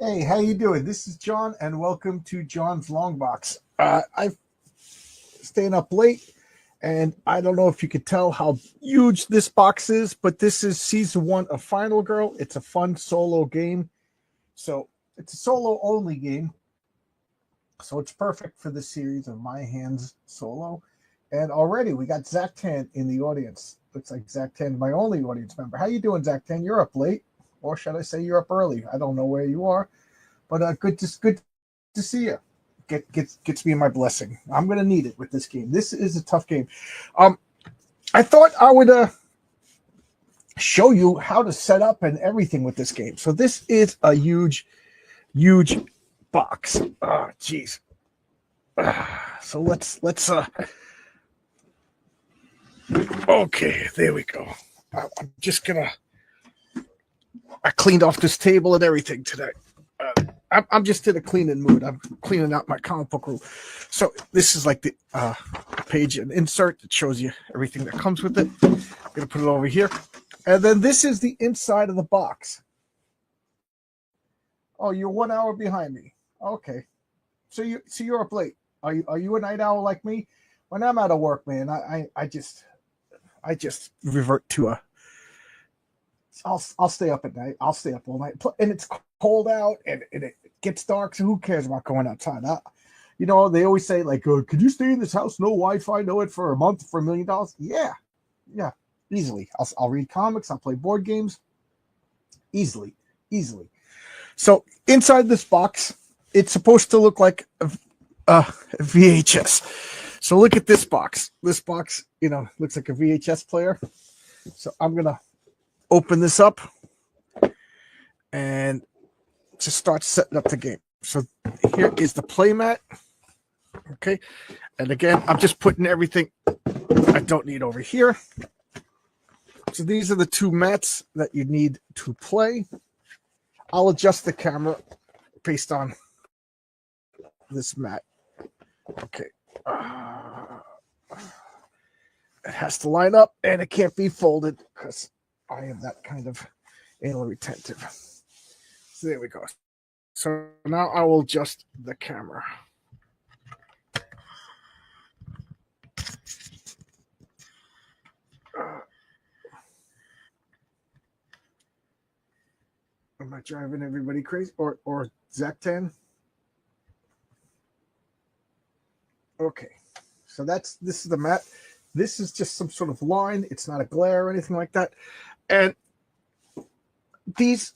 Hey, how you doing? This is John, and welcome to John's Longbox. I'm staying up late, and I don't know if you could tell how huge this box is, but this is season 1 of Final Girl. It's a fun solo game, so it's a solo only game, so it's perfect for the series of My Hands solo. And already we got Zant in the audience. Looks like Zant, my only audience member. How you doing, Zant? You're up late, or should I say you're up early? I don't know where you are. But good to see you. Gets me my blessing. I'm gonna need it with this game. This is a tough game. I thought I would show you how to set up and everything with this game. So this is a huge box. Oh, geez. So let's. Okay, there we go. I'm just gonna. I cleaned off this table and everything today. I'm just in a cleaning mood. I'm cleaning out my comic book room. So this is like the page and insert that shows you everything that comes with it. I'm going to put it over here. And then this is the inside of the box. Oh, you're 1 hour behind me. Okay. So you're up late. Are you a night owl like me? When I'm out of work, man, I just revert to a I'll stay up at night. I'll stay up all night. And it's cold out and it gets dark, so who cares about going outside? They always say, like, could you stay in this house, no Wi-Fi, no it for a month for $1 million? Yeah, easily. I'll read comics. I'll play board games. Easily. So inside this box, it's supposed to look like a VHS. So look at this box. This box, looks like a VHS player. So I'm going to open this up and just start setting up the game. So here is the play mat. Okay. And again, I'm just putting everything I don't need over here. So these are the 2 mats that you need to play. I'll adjust the camera based on this mat. Okay. It has to line up and it can't be folded because I am that kind of anal retentive. So there we go. So now I will adjust the camera. Am I driving everybody crazy? Or Zant? Okay. So this is the mat. This is just some sort of line. It's not a glare or anything like that. And these,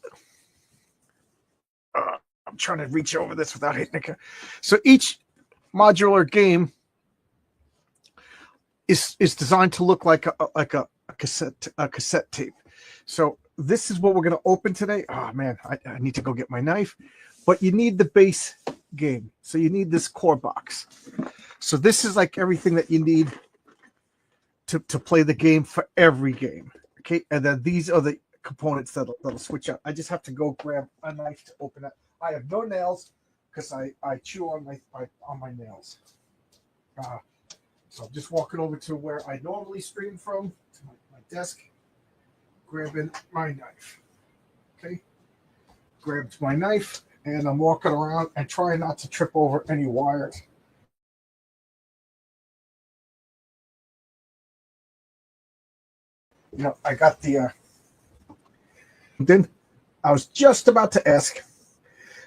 I'm trying to reach over this without hitting it. So each modular game is designed to look like a cassette tape. So this is what we're going to open today. Oh man, I need to go get my knife. But you need the base game. So you need this core box. So this is like everything that you need to play the game for every game. Okay, and then these are the components that'll switch out. I just have to go grab a knife to open it. I have no nails because I chew on my nails. So I'm just walking over to where I normally stream from, to my desk, grabbing my knife. Okay, grabbed my knife, and I'm walking around and trying not to trip over any wires. I got the. Then I was just about to ask.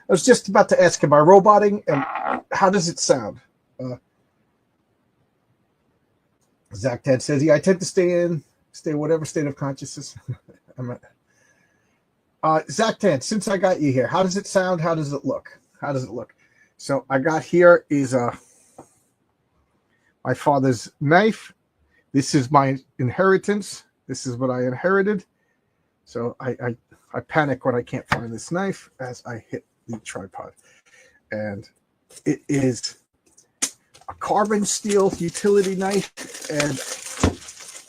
Am I roboting, and how does it sound? Zach says, yeah, I tend to stay whatever state of consciousness I'm at. Zach, since I got you here, how does it sound? How does it look? So I got here is my father's knife. This is my inheritance. This is what I inherited. So I panic when I can't find this knife as I hit the tripod. And it is a carbon steel utility knife, and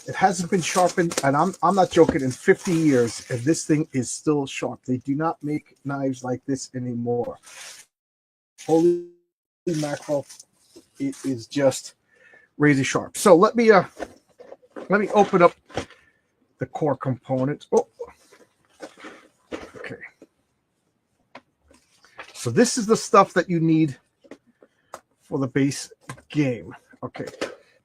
it hasn't been sharpened, and I'm not joking, in 50 years, and this thing is still sharp. They do not make knives like this anymore. Holy mackerel, it is just razor sharp. So let me open up the core components. Oh, okay. So this is the stuff that you need for the base game. Okay,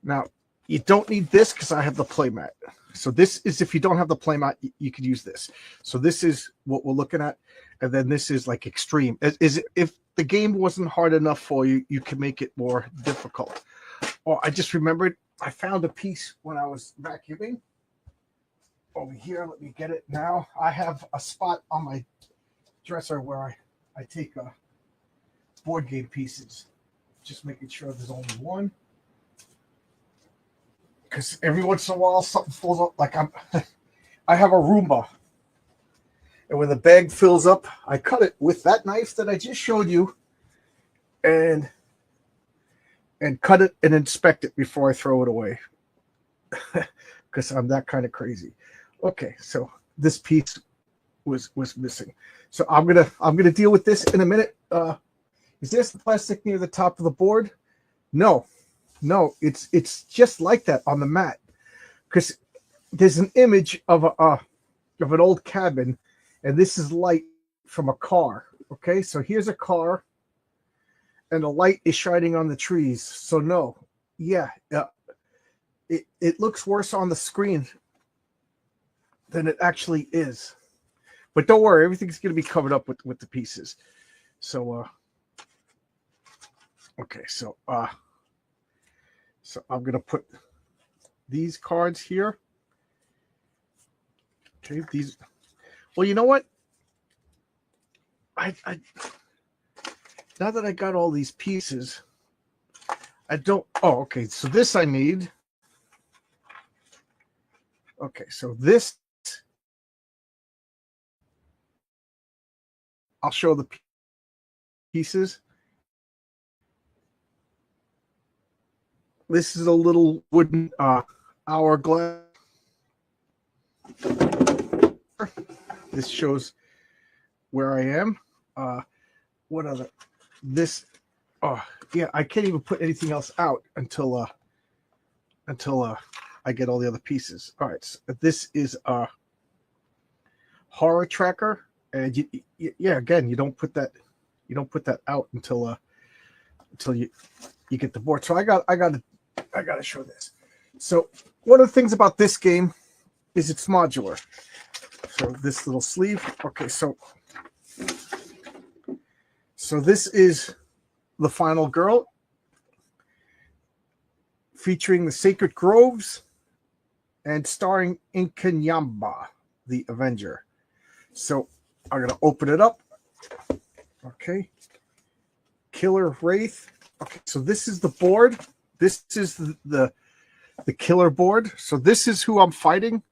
now you don't need this because I have the playmat. So this is, if you don't have the playmat, you could use this. So this is what we're looking at, and then this is like extreme. If the game wasn't hard enough for you, you can make it more difficult. Oh, I just remembered I found a piece when I was vacuuming over here. Let me get it now. I have a spot on my dresser where I take board game pieces. Just making sure there's only one. Because every once in a while something falls up. Like I have a Roomba. And when the bag fills up, I cut it with that knife that I just showed you and cut it and inspect it before I throw it away. Because I'm that kind of crazy. Okay, so this piece was missing. So I'm gonna deal with this in a minute. Is this the plastic near the top of the board? No, it's just like that on the mat, because there's an image of an old cabin, and this is light from a car. Okay, so here's a car, and the light is shining on the trees. So no, yeah, it looks worse on the screen than it actually is. But don't worry, everything's going to be covered up with the pieces. So, okay, so I'm going to put these cards here. Okay, these. Well, you know what? I now that I got all these pieces, I don't. Oh, okay. So this I need. Okay, so this. I'll show the pieces. This is a little wooden hourglass. This shows where I am. What other? This. Oh, yeah. I can't even put anything else out until I get all the other pieces. All right. So this is a horror tracker. And yeah, again, you don't put that out until you get the board. So I got to show this. So one of the things about this game is it's modular. So this little sleeve. Okay, so this is the final girl, featuring the Sacred Groves and starring Inkanyamba, the Avenger. So I'm going to open it up. Okay. Killer Wraith. Okay, so this is the board. This is the killer board. So this is who I'm fighting.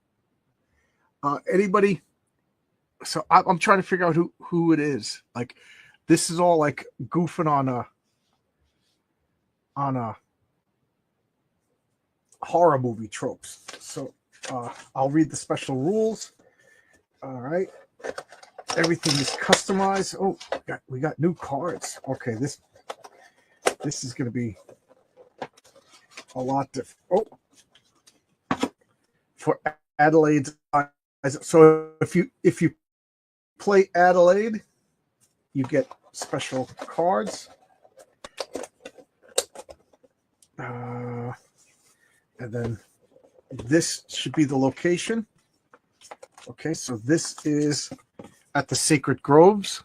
Anybody? So I'm trying to figure out who it is. Like, this is all like goofing on a horror movie tropes. So I'll read the special rules. All right. Everything is customized. Oh, we got new cards. Okay, this is going to be a lot different. Oh, for Adelaide. So if you play Adelaide, you get special cards. And then this should be the location. Okay, so this is at the Sacred Groves.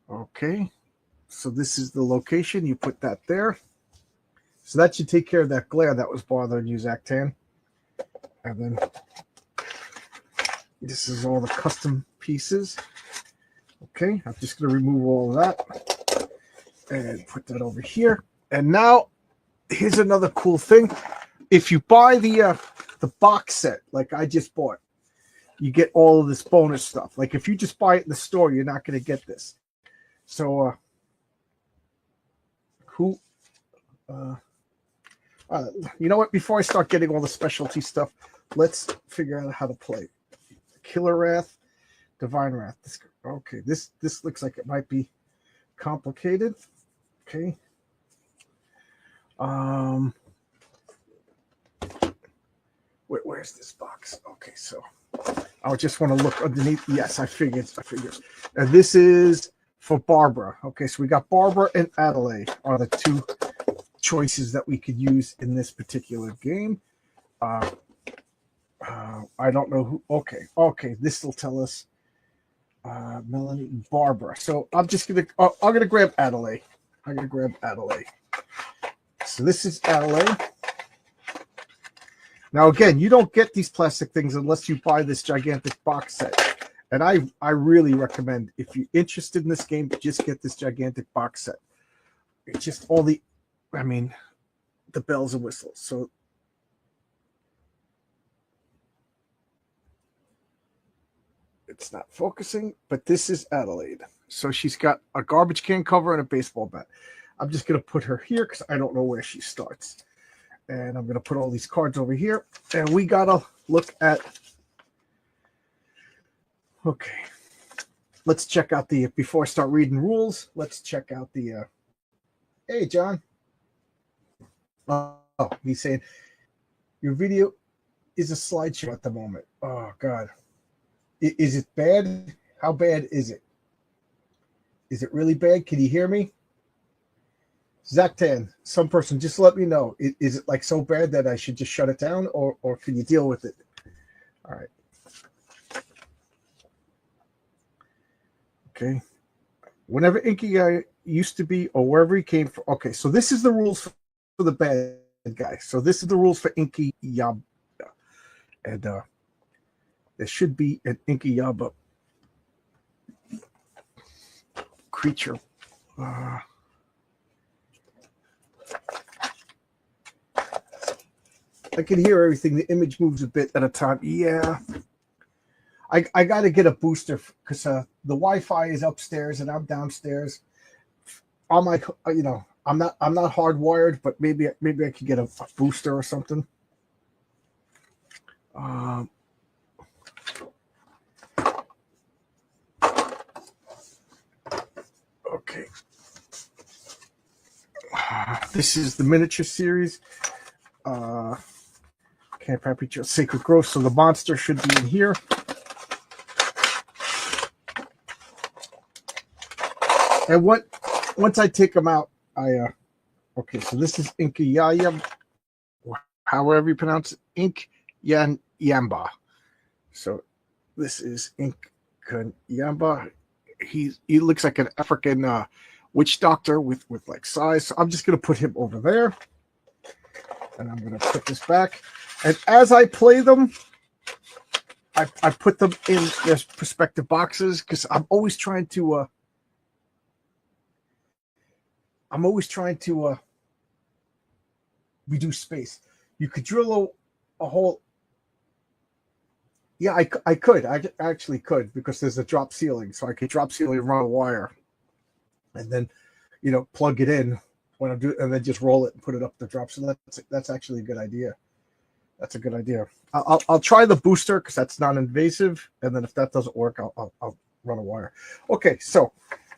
Okay, so this is the location. You put that there. So that should take care of that glare that was bothering you, Zant. And then this is all the custom pieces. Okay, I'm just going to remove all of that and put that over here. And now, here's another cool thing. If you buy the box set, like I just bought, you get all of this bonus stuff. Like if you just buy it in the store, you're not going to get this. So, you know what? Before I start getting all the specialty stuff, let's figure out how to play. Killer Wrath, Divine Wrath. Okay, this looks like it might be complicated. Okay. Where's this box? Okay, so I just want to look underneath. Yes, I figured. And this is for Barbara. Okay, so we got Barbara and Adelaide are the two choices that we could use in this particular game. I don't know who. Okay, this will tell us Melanie, Barbara. So I'm gonna grab Adelaide. So this is Adelaide. Now again, you don't get these plastic things unless you buy this gigantic box set. And I really recommend, if you're interested in this game, just get this gigantic box set. It's just all the bells and whistles. So it's not focusing, but this is Adelaide. So she's got a garbage can cover and a baseball bat. I'm just going to put her here because I don't know where she starts. And I'm going to put all these cards over here. And we got to look at... Okay. Let's check out the... Before I start reading rules, let's check out the... Hey, John. Oh, he's saying, your video is a slideshow at the moment. Oh, God. Is it bad? How bad is it? Is it really bad? Can you hear me? Zaktan, some person, just let me know. Is it like so bad that I should just shut it down, or can you deal with it? All right. Okay. Whenever Inky Guy used to be, or wherever he came from. Okay, so this is the rules for the bad guy. So this is the rules for Inky Yaba. And there should be an Inky Yaba creature. I can hear everything. The image moves a bit at a time. Yeah. I got to get a booster because the Wi-Fi is upstairs and I'm downstairs. I'm like, I'm not hardwired, but maybe I could get a booster or something. Okay. This is the miniature series. Camp Happy Sacred Grove. So the monster should be in here. And once I take them out, okay, so this is Inkayaya, however you pronounce it, Ink Yan Yamba. So this is Inkayamba. He looks like an African witch doctor with like size. So I'm just gonna put him over there. And I'm gonna put this back. And as I play them, I put them in their respective boxes because I'm always trying to reduce space. You could drill a hole. Yeah, I could. I actually could because there's a drop ceiling. So I could drop ceiling and run a wire. And then, plug it in when I'm doing, and then just roll it and put it up the drop. So that's actually a good idea. That's a good idea. I'll try the booster because that's non-invasive. And then if that doesn't work, I'll run a wire. Okay, so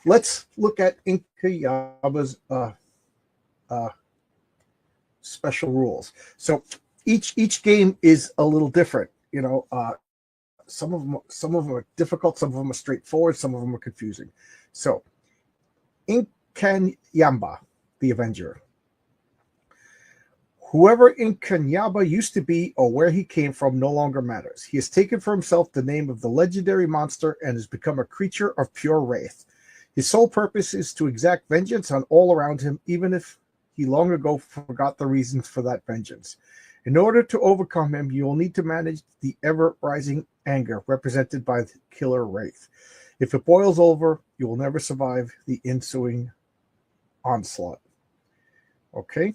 let's look at Inkayaba's special rules. So each game is a little different. Some of them are difficult, some of them are straightforward, some of them are confusing. So Inkanyamba, the Avenger. Whoever Inkanyaba used to be or where he came from no longer matters. He has taken for himself the name of the legendary monster and has become a creature of pure wrath. His sole purpose is to exact vengeance on all around him, even if he long ago forgot the reasons for that vengeance. In order to overcome him, you will need to manage the ever-rising anger represented by the killer wraith. If it boils over, you will never survive the ensuing onslaught. Okay?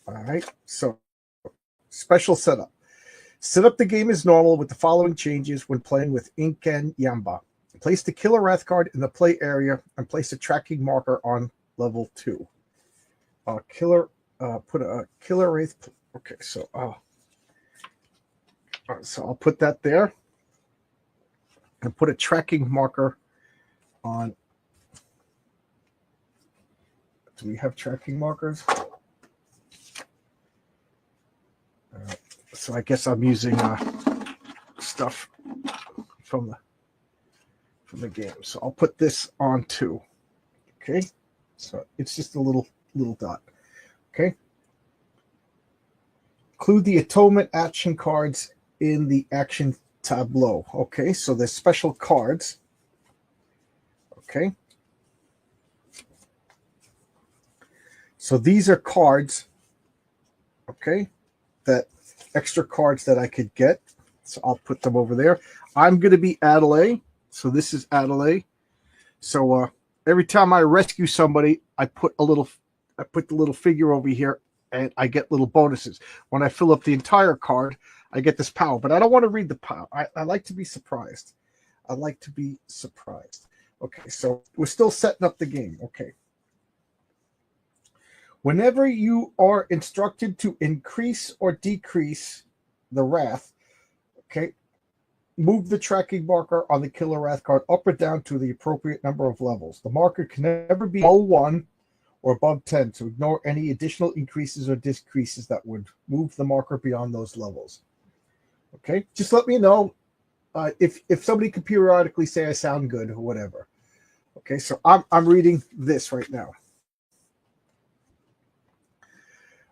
All right. So, special setup. Set up the game as normal with the following changes when playing with Inken Yamba. Place the killer wrath card in the play area and place a tracking marker on level 2. Put a killer wraith. Okay, so I'll put that there and put a tracking marker on. Do we have tracking markers? So I guess I'm using stuff. from the game. So I'll put this on too. Okay, so it's just a little dot. Okay, include the atonement action cards in the action tableau. Okay, so there's special cards. Okay, so these are cards. Okay, that extra cards that I could get. So I'll put them over there. I'm going to be Adelaide. So this is Adelaide. So every time I rescue somebody, I put the little figure over here, and I get little bonuses. When I fill up the entire card, I get this power. But I don't want to read the power. I like to be surprised. I like to be surprised. Okay, so we're still setting up the game. Okay. Whenever you are instructed to increase or decrease the wrath, okay, move the tracking marker on the killer wrath card up or down to the appropriate number of levels. The marker can never be below 1 or above 10, so ignore any additional increases or decreases that would move the marker beyond those levels. Okay, just let me know if somebody could periodically say I sound good or whatever. Okay, so I'm reading this right now.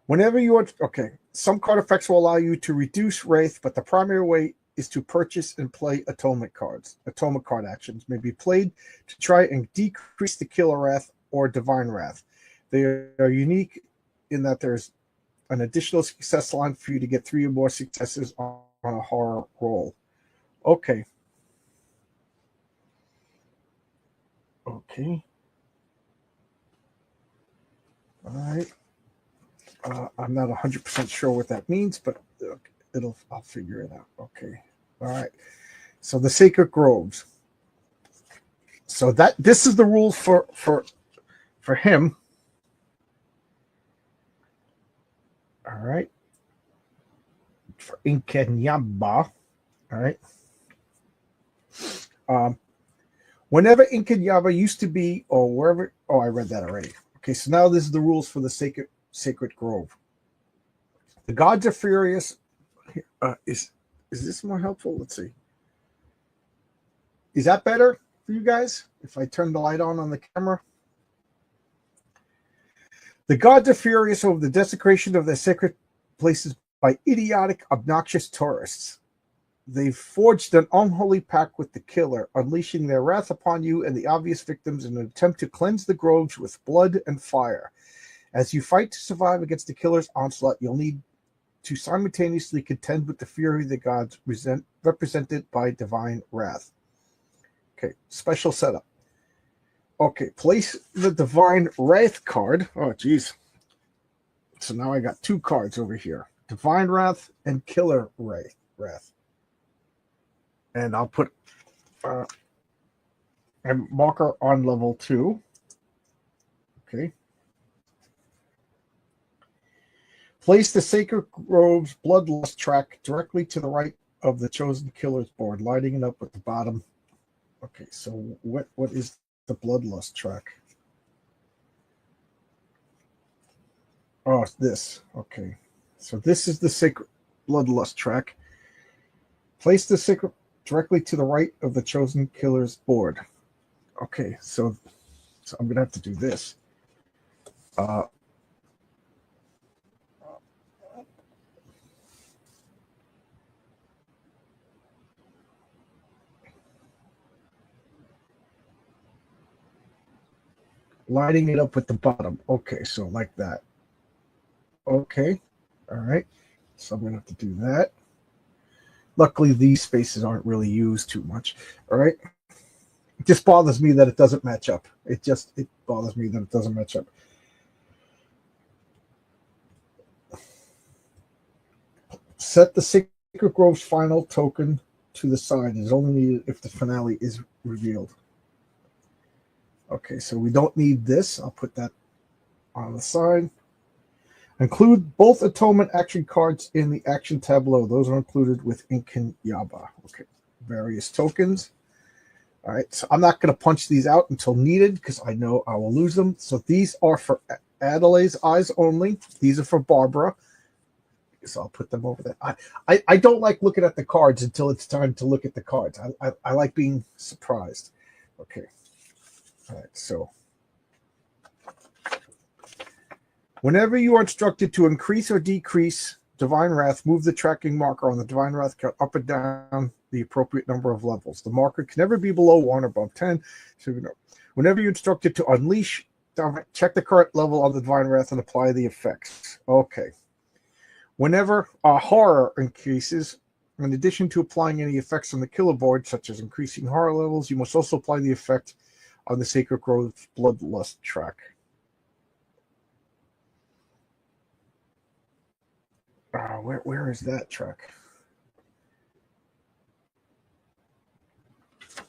Whenever you are some card effects will allow you to reduce wraith, but the primary way is to purchase and play atonement cards. Atonement card actions may be played to try and decrease the killer wrath or divine wrath. They are unique in that there's an additional success line for you to get 3 or more successes on a horror roll. Okay. Okay. All right. I'm not 100% sure what that means, but I'll figure it out. Okay. All right. So the sacred groves. So this is the rule for him. All right. For Inkenyaba. All right. Whenever Inkenyaba used to be, or wherever. Oh, I read that already. Okay. So now this is the rules for the sacred grove. The gods are furious. Is this more helpful? Let's see. Is that better for you guys if I turn the light on the camera? The gods are furious over the desecration of their sacred places by idiotic, obnoxious tourists. They've forged an unholy pact with the killer, unleashing their wrath upon you and the obvious victims in an attempt to cleanse the groves with blood and fire. As you fight to survive against the killer's onslaught, you'll need to simultaneously contend with the fury of the gods represented by divine wrath. Okay, special setup. Okay, place the divine wrath card. Oh, geez. So now I got 2 cards over here. Divine wrath and killer wrath. And I'll put a marker on level 2. Okay. Place the Sacred Grove's Bloodlust track directly to the right of the Chosen Killer's board, lighting it up at the bottom. Okay, so what is the Bloodlust track? Oh, it's this. Okay, so this is the Sacred Bloodlust track. Place the Sacred directly to the right of the Chosen Killer's board. Okay, so I'm going to have to do this. Lighting it up at the bottom. Okay, so like that. Okay, all right. So I'm going to have to do that. Luckily, these spaces aren't really used too much. All right. It just bothers me that it doesn't match up. It bothers me that it doesn't match up. Set the Sacred Grove's final token to the side. It is only needed if the finale is revealed. Okay, so we don't need this. I'll put that on the side. Include both atonement action cards in the action tableau. Those are included with Inkenyaba. Okay, various tokens. All right, so I'm not going to punch these out until needed because I know I will lose them. So these are for Adelaide's eyes only. These are for Barbara. So I'll put them over there. I don't like looking at the cards until it's time to look at the cards. I like being surprised. Okay. All right. So whenever you are instructed to increase or decrease Divine Wrath, move the tracking marker on the Divine Wrath card up and down the appropriate number of levels. The marker can never be below 1 or above 10. So you know, whenever you're instructed to unleash, check the current level on the Divine Wrath and apply the effects. Okay. Whenever a horror increases, in addition to applying any effects on the killer board, such as increasing horror levels, you must also apply the effect on the Sacred Grove Bloodlust track. Where is that track?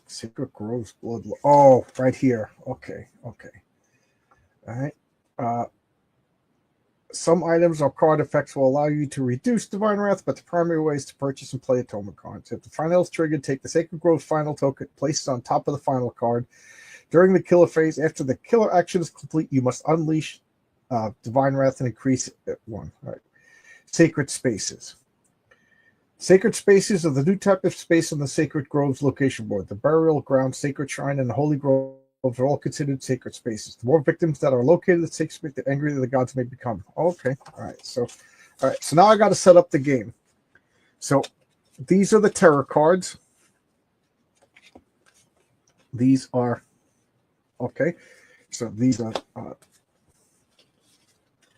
Sacred Grove's Blood. Oh, right here. Okay. All right. Some items or card effects will allow you to reduce Divine Wrath, but the primary way is to purchase and play atonement cards. If the final is triggered, take the Sacred Grove final token, place it on top of the final card. During the killer phase, after the killer action is complete, you must unleash Divine Wrath and increase it at 1. All right. Sacred Spaces. Sacred Spaces are the new type of space on the Sacred Groves location board. The Burial Ground, Sacred Shrine, and the Holy Grove are all considered sacred spaces. The more victims that are located at sacred space, the angrier the gods may become. Okay. All right. So now I got to set up the game. So these are the terror cards. These are okay. So these are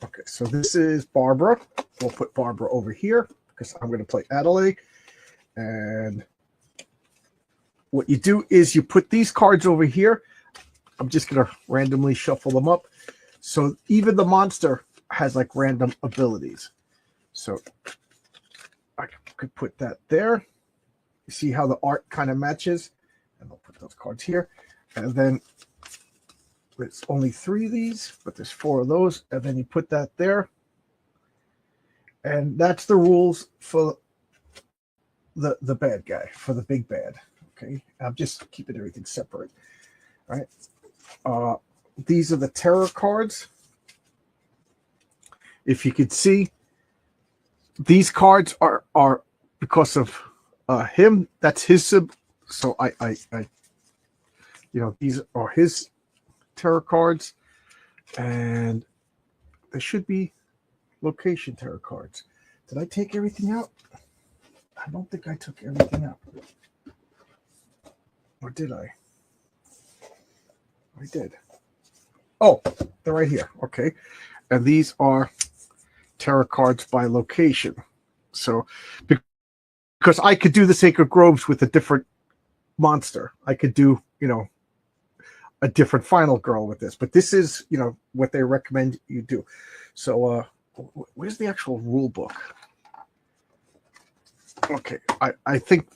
okay. So this is Barbara. We'll put Barbara over here because I'm going to play Adelaide. And what you do is you put these cards over here. I'm just going to randomly shuffle them up. So even the monster has like random abilities. So I could put that there. You see how the art kind of matches? And I'll put those cards here. And then there's only 3 of these, but there's 4 of those. And then you put that there. And that's the rules for the bad guy, for the big bad. Okay. I'm just keeping everything separate. All right. These are the terror cards. If you could see, these cards are because of him. That's his sub. So I these are his terror cards, and there should be location terror cards. Did I take everything out? I don't think I took everything out. Or did I? I did. Oh, they're right here. Okay. And these are terror cards by location. So, because I could do the Sacred Groves with a different monster. I could do, a different final girl with this. But this is, what they recommend you do. So, where's the actual rule book? Okay. I think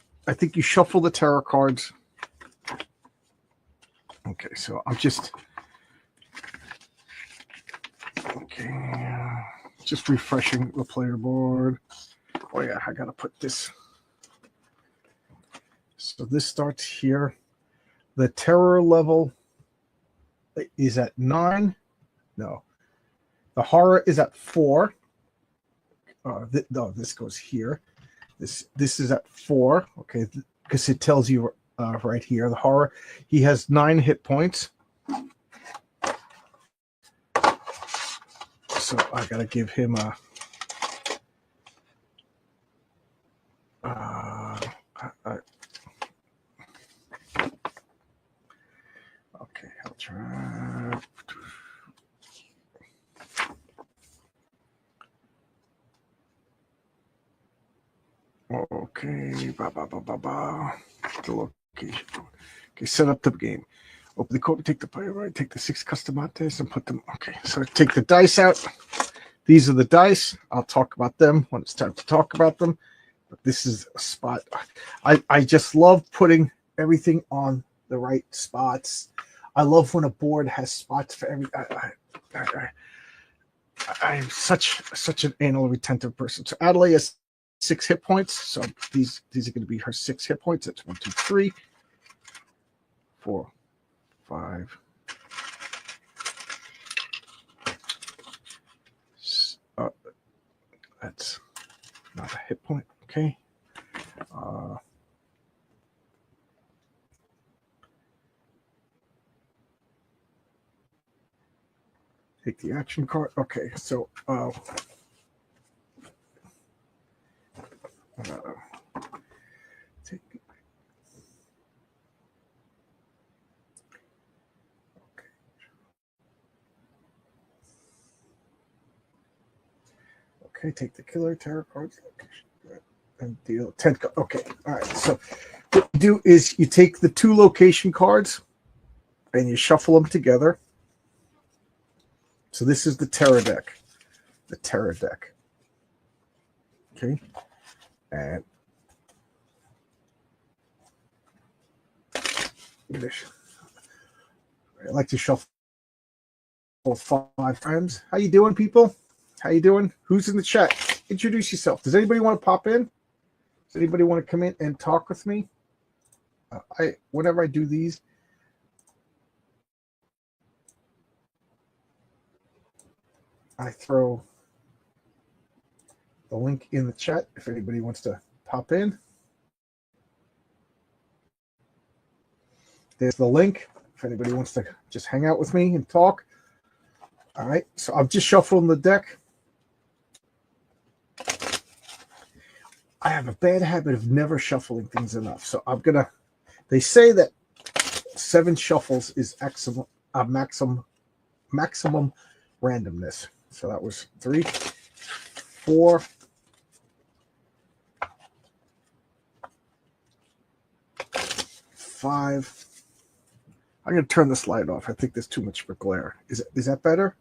you shuffle the terror cards. Okay, so I'm just refreshing the player board. Oh yeah, I gotta put this. So this starts here. The terror level is at 9. No, the horror is at 4. No, this goes here. This is at 4. Okay, because it tells you. Right here, the horror. He has 9 hit points. So I gotta give him a. Okay, I'll try. Okay, the location. Okay, set up the game. Open the Koepp, take the player right, take the 6 customates and put them. Okay, so take the dice out. These are the dice. I'll talk about them when it's time to talk about them. But this is a spot. I just love putting everything on the right spots. I love when a board has spots for every. I'm such an anal retentive person. So Adelaide has 6 hit points. So these are going to be her 6 hit points. That's 1, 2, 3, 4, 5. That's hit point. Okay. Take the action card. Okay, so take. Okay, take the killer tarot cards and deal 10. Okay, all right. So what you do is you take the 2 location cards and you shuffle them together. So this is the Terror deck. The Terror deck. Okay. And I like to shuffle 5 times. How you doing, people? How you doing? Who's in the chat? Introduce yourself. Does anybody want to pop in? Does anybody want to come in and talk with me? Whenever I do these, I throw the link in the chat if anybody wants to pop in. There's the link if anybody wants to just hang out with me and talk. All right, so I'm just shuffling the deck. I have a bad habit of never shuffling things enough. So I'm going to, they say that 7 shuffles is maximum randomness. So that was 3, 4, 5. I'm going to turn this light off. I think there's too much for glare. Is that better?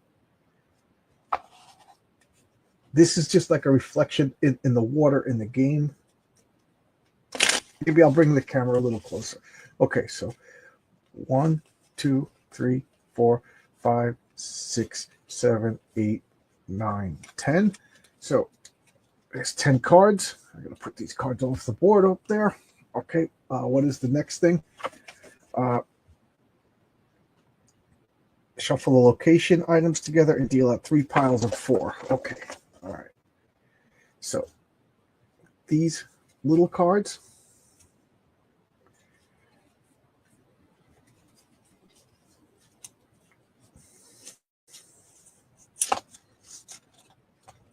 This is just like a reflection in the water in the game. Maybe I'll bring the camera a little closer. Okay, so 1, 2, 3, 4, 5, 6, 7, 8, 9, 10. So there's 10 cards. I'm going to put these cards off the board up there. Okay, what is the next thing? Shuffle the location items together and deal out 3 piles of 4. Okay, all right. So these little cards,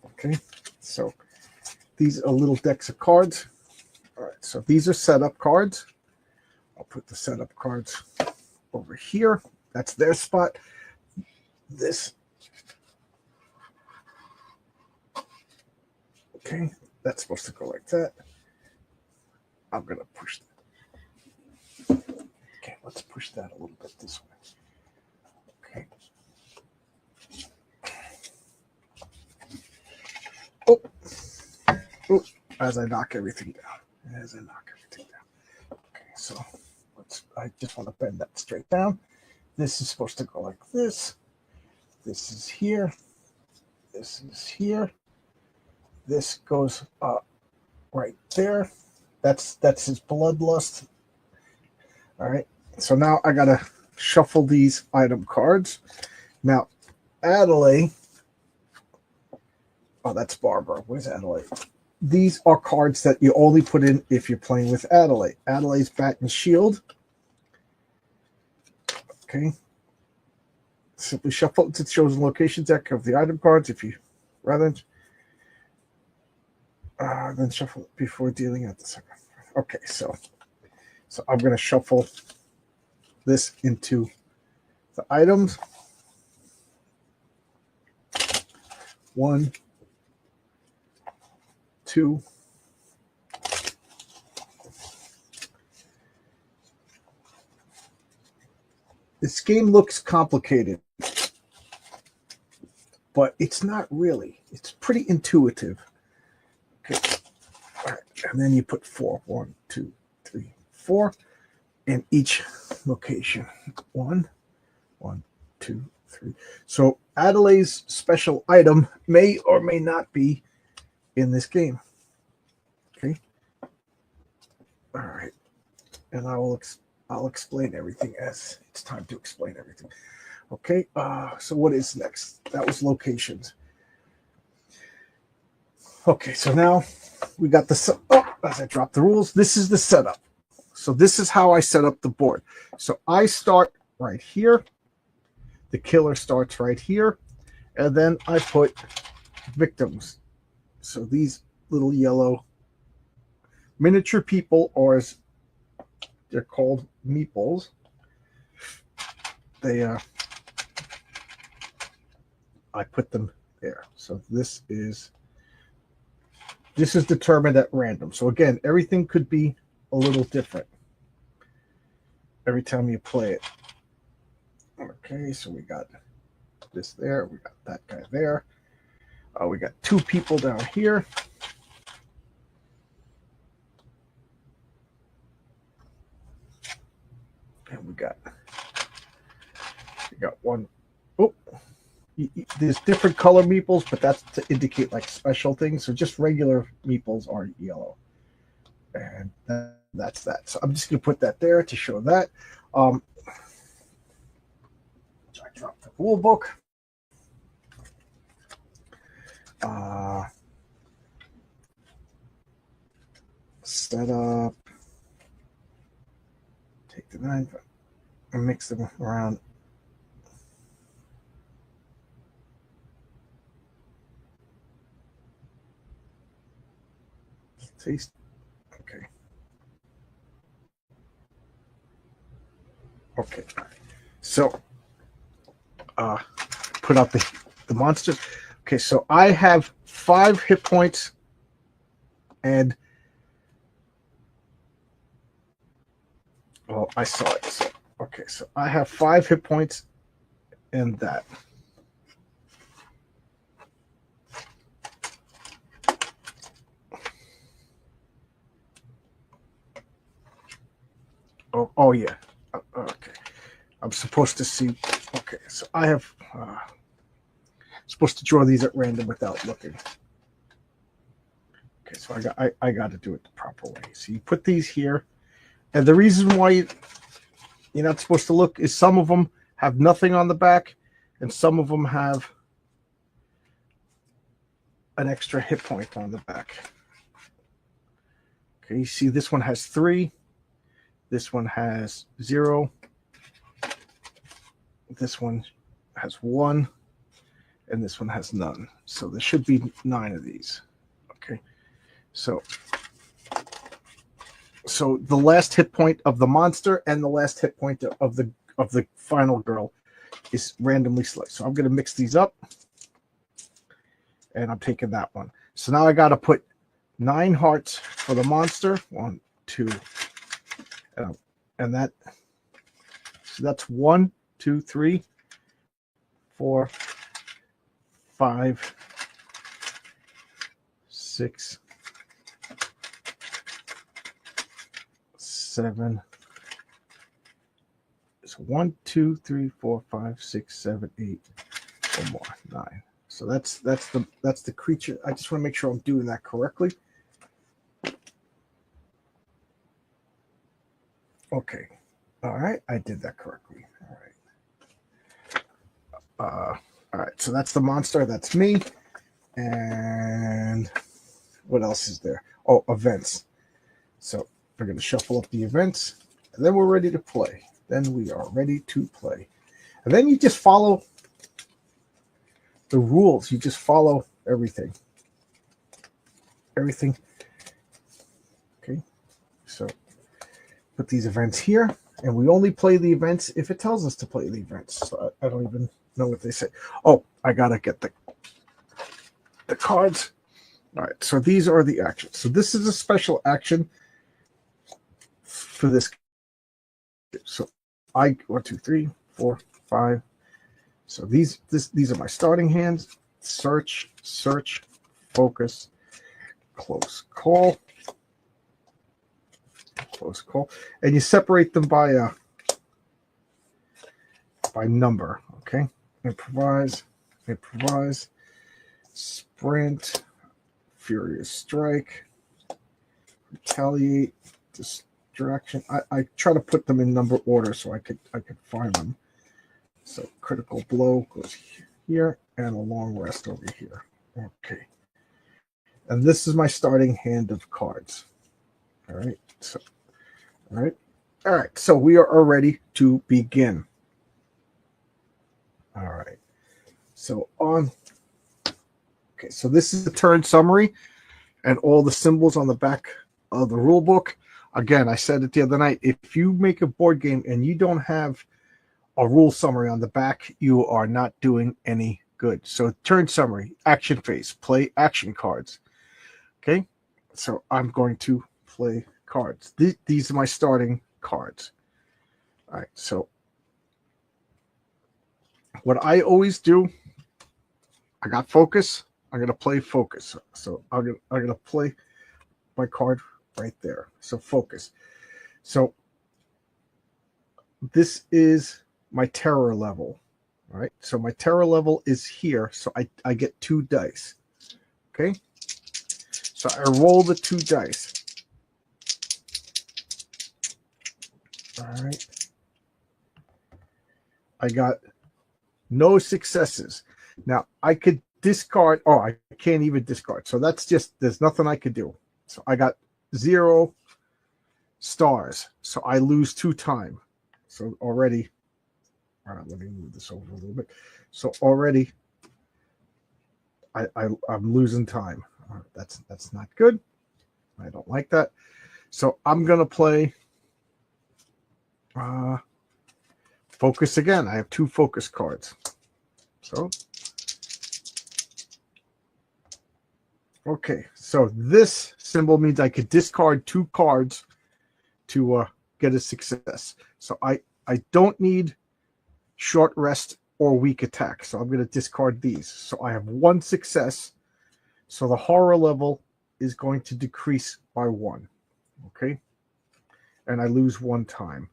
okay, so these are little decks of cards. All right, so these are setup cards. I'll put the setup cards over here. That's their spot. This, okay, that's supposed to go like that. I'm going to push that. Okay, let's push that a little bit this way. Okay. Oh, as I knock everything down. Okay, so I just want to bend that straight down. This is supposed to go like this. This is here. This is here. This goes right there. That's his bloodlust. All right. So now I gotta shuffle these item cards. Now, Adelaide. Oh, that's Barbara. Where's Adelaide? These are cards that you only put in if you're playing with Adelaide. Adelaide's Bat and Shield. Okay. Simply shuffle into the chosen location deck of the item cards if you rather then shuffle it before dealing out the second. Okay, so I'm going to shuffle this into the items. 1, 2. This game looks complicated, but it's not really. It's pretty intuitive. Okay. All right. And then you put 4. 1, 2, 3, 4 in each location. 1, 2, 3. So Adelaide's special item may or may not be in this game. Okay. All right. And I'll explain everything as it's time to explain everything. Okay, so what is next? That was locations. Okay, so now we got the, oh, as I drop the rules, this is the setup. So this is how I set up the board. So I start right here. The killer starts right here. And then I put victims. So these little yellow miniature people, or as they're called, meeples. They, I put them there. So this is determined at random. So again, everything could be a little different every time you play it. Okay, so we got this there, we got that guy there. We got two people down here. And we got one. Oh, there's different color meeples, but that's to indicate like special things. So just regular meeples are yellow. And that's that. So I'm just going to put that there to show that. I dropped the rule book. Set up. Take the knife and mix them around. Taste. Okay. Okay. So, put out the monsters. Okay, so I have 5 hit points, and well, I saw it. So, okay, so I have 5 hit points, and that. Oh yeah. Okay. I'm supposed to see. Okay, so I have supposed to draw these at random without looking. Okay, so I got to do it the proper way. So you put these here, and the reason why you're not supposed to look is some of them have nothing on the back, and some of them have an extra hit point on the back. Okay, you see this one has 3. This one has 0. This one has 1. And this one has none. So there should be 9 of these. Okay. So the last hit point of the monster and the last hit point of the final girl is randomly selected. So I'm going to mix these up. And I'm taking that one. So now I got to put 9 hearts for the monster. 1, 2, and that. So that's 1, 2, 3, 4, 5, 6, 7. So 1, 2, 3, 4, 5, 6, 7, 8. One more, 9. So that's the creature. I just want to make sure I'm doing that correctly. Okay. All right. I did that correctly. All right. All right. So that's the monster. That's me. And what else is there? Oh, events. So we're going to shuffle up the events. And then we're ready to play. Then we are ready to play. And then you just follow the rules. You just follow everything. Everything. Okay. So put these events here, and we only play the events if it tells us to play the events. So I don't even know what they say. Oh, I gotta get the cards. All right, so these are the actions. So this is a special action for this. So 1, 2, 3, 4, 5. So these are my starting hands. Search, focus, close call. Close call, and you separate them by number. Okay, improvise, sprint, furious strike, retaliate, distraction. I try to put them in number order so I could find them. So critical blow goes here, and a long rest over here. Okay, And this is my starting hand of cards. All right. So, all right. All right. So we are ready to begin. All right. So on. Okay. So this is the turn summary and all the symbols on the back of the rule book. Again, I said it the other night. If you make a board game and you don't have a rule summary on the back, you are not doing any good. So turn summary, action phase, play action cards. Okay. So I'm going to play cards. These are my starting cards. All right. So what I always do, I got focus. I'm going to play focus. So I'm going to play my card right there. So focus. So this is my terror level. All right. So my terror level is here. So I get 2 dice. Okay. So I roll the 2 dice. All right. I got no successes. Now I could discard. Oh, I can't even discard. So that's just, there's nothing I could do. So I got 0 stars. So I lose 2 time. So already, all right, let me move this over a little bit. So already I'm losing time. That's not good. I don't like that. So I'm going to play focus again. I have 2 focus cards. So, okay. So this symbol means I could discard 2 cards to get a success. So I don't need short rest or weak attack. So I'm going to discard these. So I have 1 success. So the horror level is going to decrease by 1. Okay. And I lose 1 time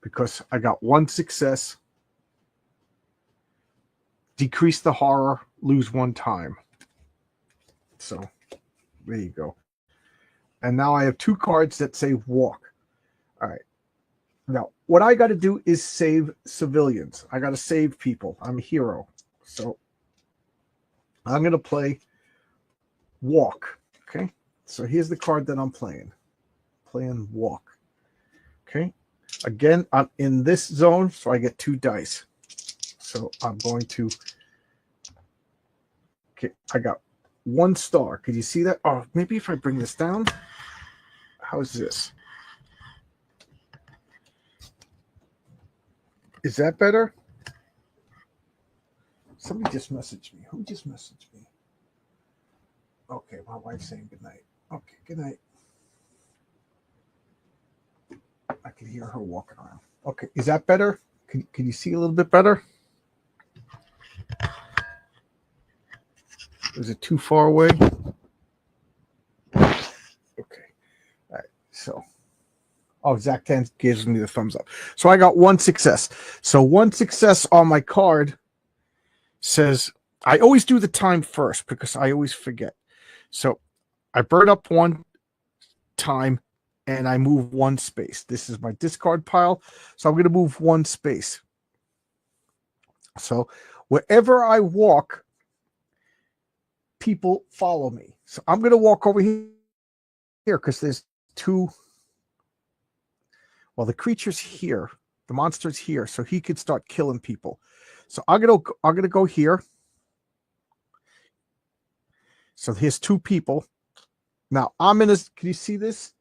because I got 1 success. Decrease the horror, lose 1 time. So there you go. And now I have 2 cards that say walk. All right. Now, what I got to do is save civilians. I got to save people. I'm a hero. So I'm going to play walk. Okay. So here's the card that I'm playing. Playing walk. Okay. Again, I'm in this zone, so I get 2 dice. So I'm going to. Okay. I got 1 star. Could you see that? Oh, maybe if I bring this down. How's this? Is that better? Somebody just messaged me. Who just messaged me? Okay, my wife's saying good night. Okay, good night. I can hear her walking around. Okay, is that better? Can you see a little bit better? Is it too far away? Okay. All right. So, Zach 10 gives me the thumbs up. So I got 1 success. So 1 success on my card says, I always do the time first because I always forget. So I burn up 1 time and I move 1 space. This is my discard pile. So I'm going to move 1 space. So wherever I walk, people follow me. So I'm going to walk over here because there's 2. Well, the creature's here. The monster's here. So he could start killing people. So I'm going to go here. So here's 2 people. Now I'm in a, can you see this?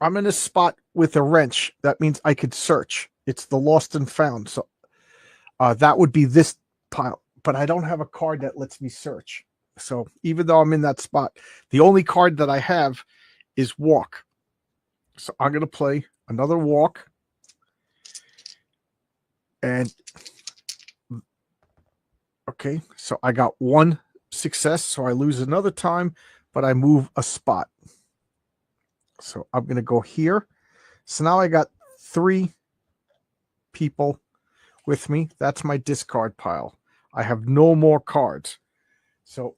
I'm in a spot with a wrench. That means I could search. It's the lost and found. So that would be this pile. But I don't have a card that lets me search. So even though I'm in that spot, the only card that I have is walk. So I'm going to play another walk. And okay, so I got 1 success. So I lose another time, but I move a spot. So I'm going to go here. So now I got 3 people with me. That's my discard pile. I have no more cards. So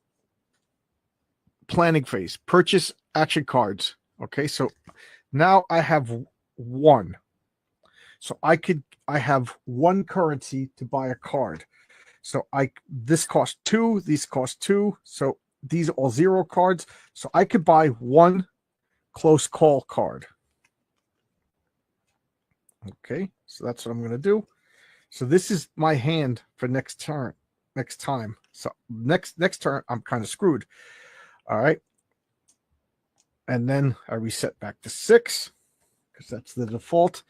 planning phase, purchase action cards. Okay, so now I have 1. So I have 1 currency to buy a card. So this costs 2, these cost 2. So these are all 0 cards. So I could buy 1 close call card. Okay, so that's what I'm going to do. So this is my hand for next time. So next turn, I'm kind of screwed. All right. And then I reset back to 6 because that's the default.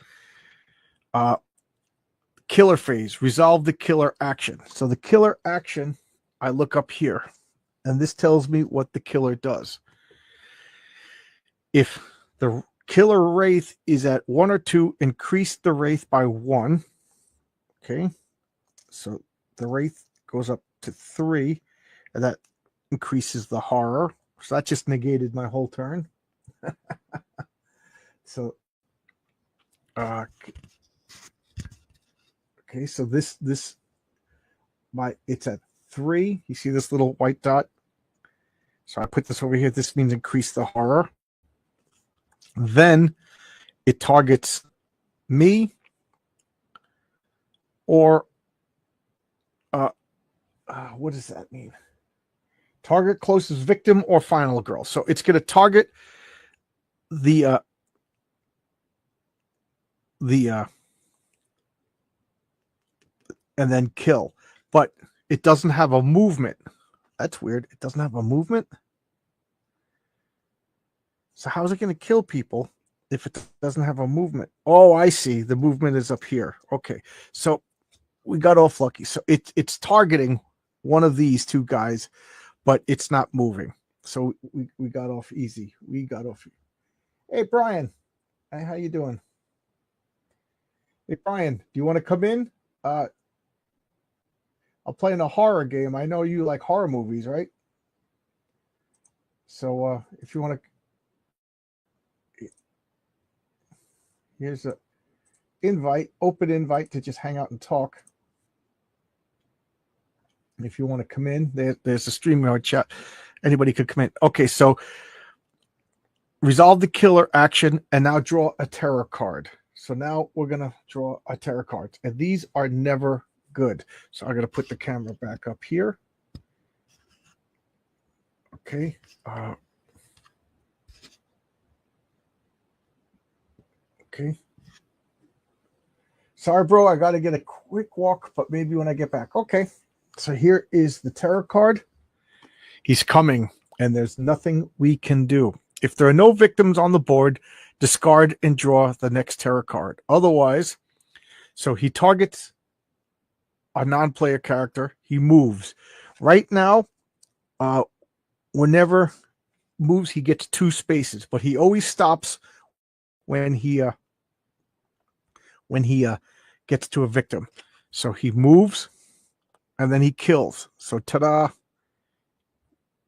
Killer phase, resolve the killer action. So the killer action, I look up here, and this tells me what the killer does. If the killer wraith is at 1 or 2, increase the wraith by 1. Okay, so the wraith goes up to 3, and that increases the horror. So that just negated my whole turn. So, okay, so it's at 3. You see this little white dot? So I put this over here. This means increase the horror. Then it targets me or what does that mean? Target closest victim or final girl. So it's going to target the and then kill, but it doesn't have a movement. That's weird. It doesn't have a movement. So how is it going to kill people if it doesn't have a movement? Oh, I see. The movement is up here. Okay, so we got off lucky. So it's targeting one of these 2 guys, but it's not moving. So we got off easy. We got off. Hey, Brian. Hey, how you doing? Hey, Brian, do you want to come in? I'm playing a horror game. I know you like horror movies, right? So if you want to, here's a open invite to just hang out and talk. If you want to come in, there's a StreamYard chat. Anybody could come in. Okay, so resolve the killer action and now draw a terror card. So now we're going to draw a terror card. And these are never good. So I'm going to put the camera back up here. Okay. Okay. Sorry, bro. I got to get a quick walk, but maybe when I get back. Okay. So here is the terror card. He's coming, and there's nothing we can do. If there are no victims on the board, discard and draw the next terror card. Otherwise, so he targets a non-player character. He moves. Right now, whenever moves, he gets 2 spaces, but he always stops when he gets to a victim. So he moves, and then he kills. So ta-da!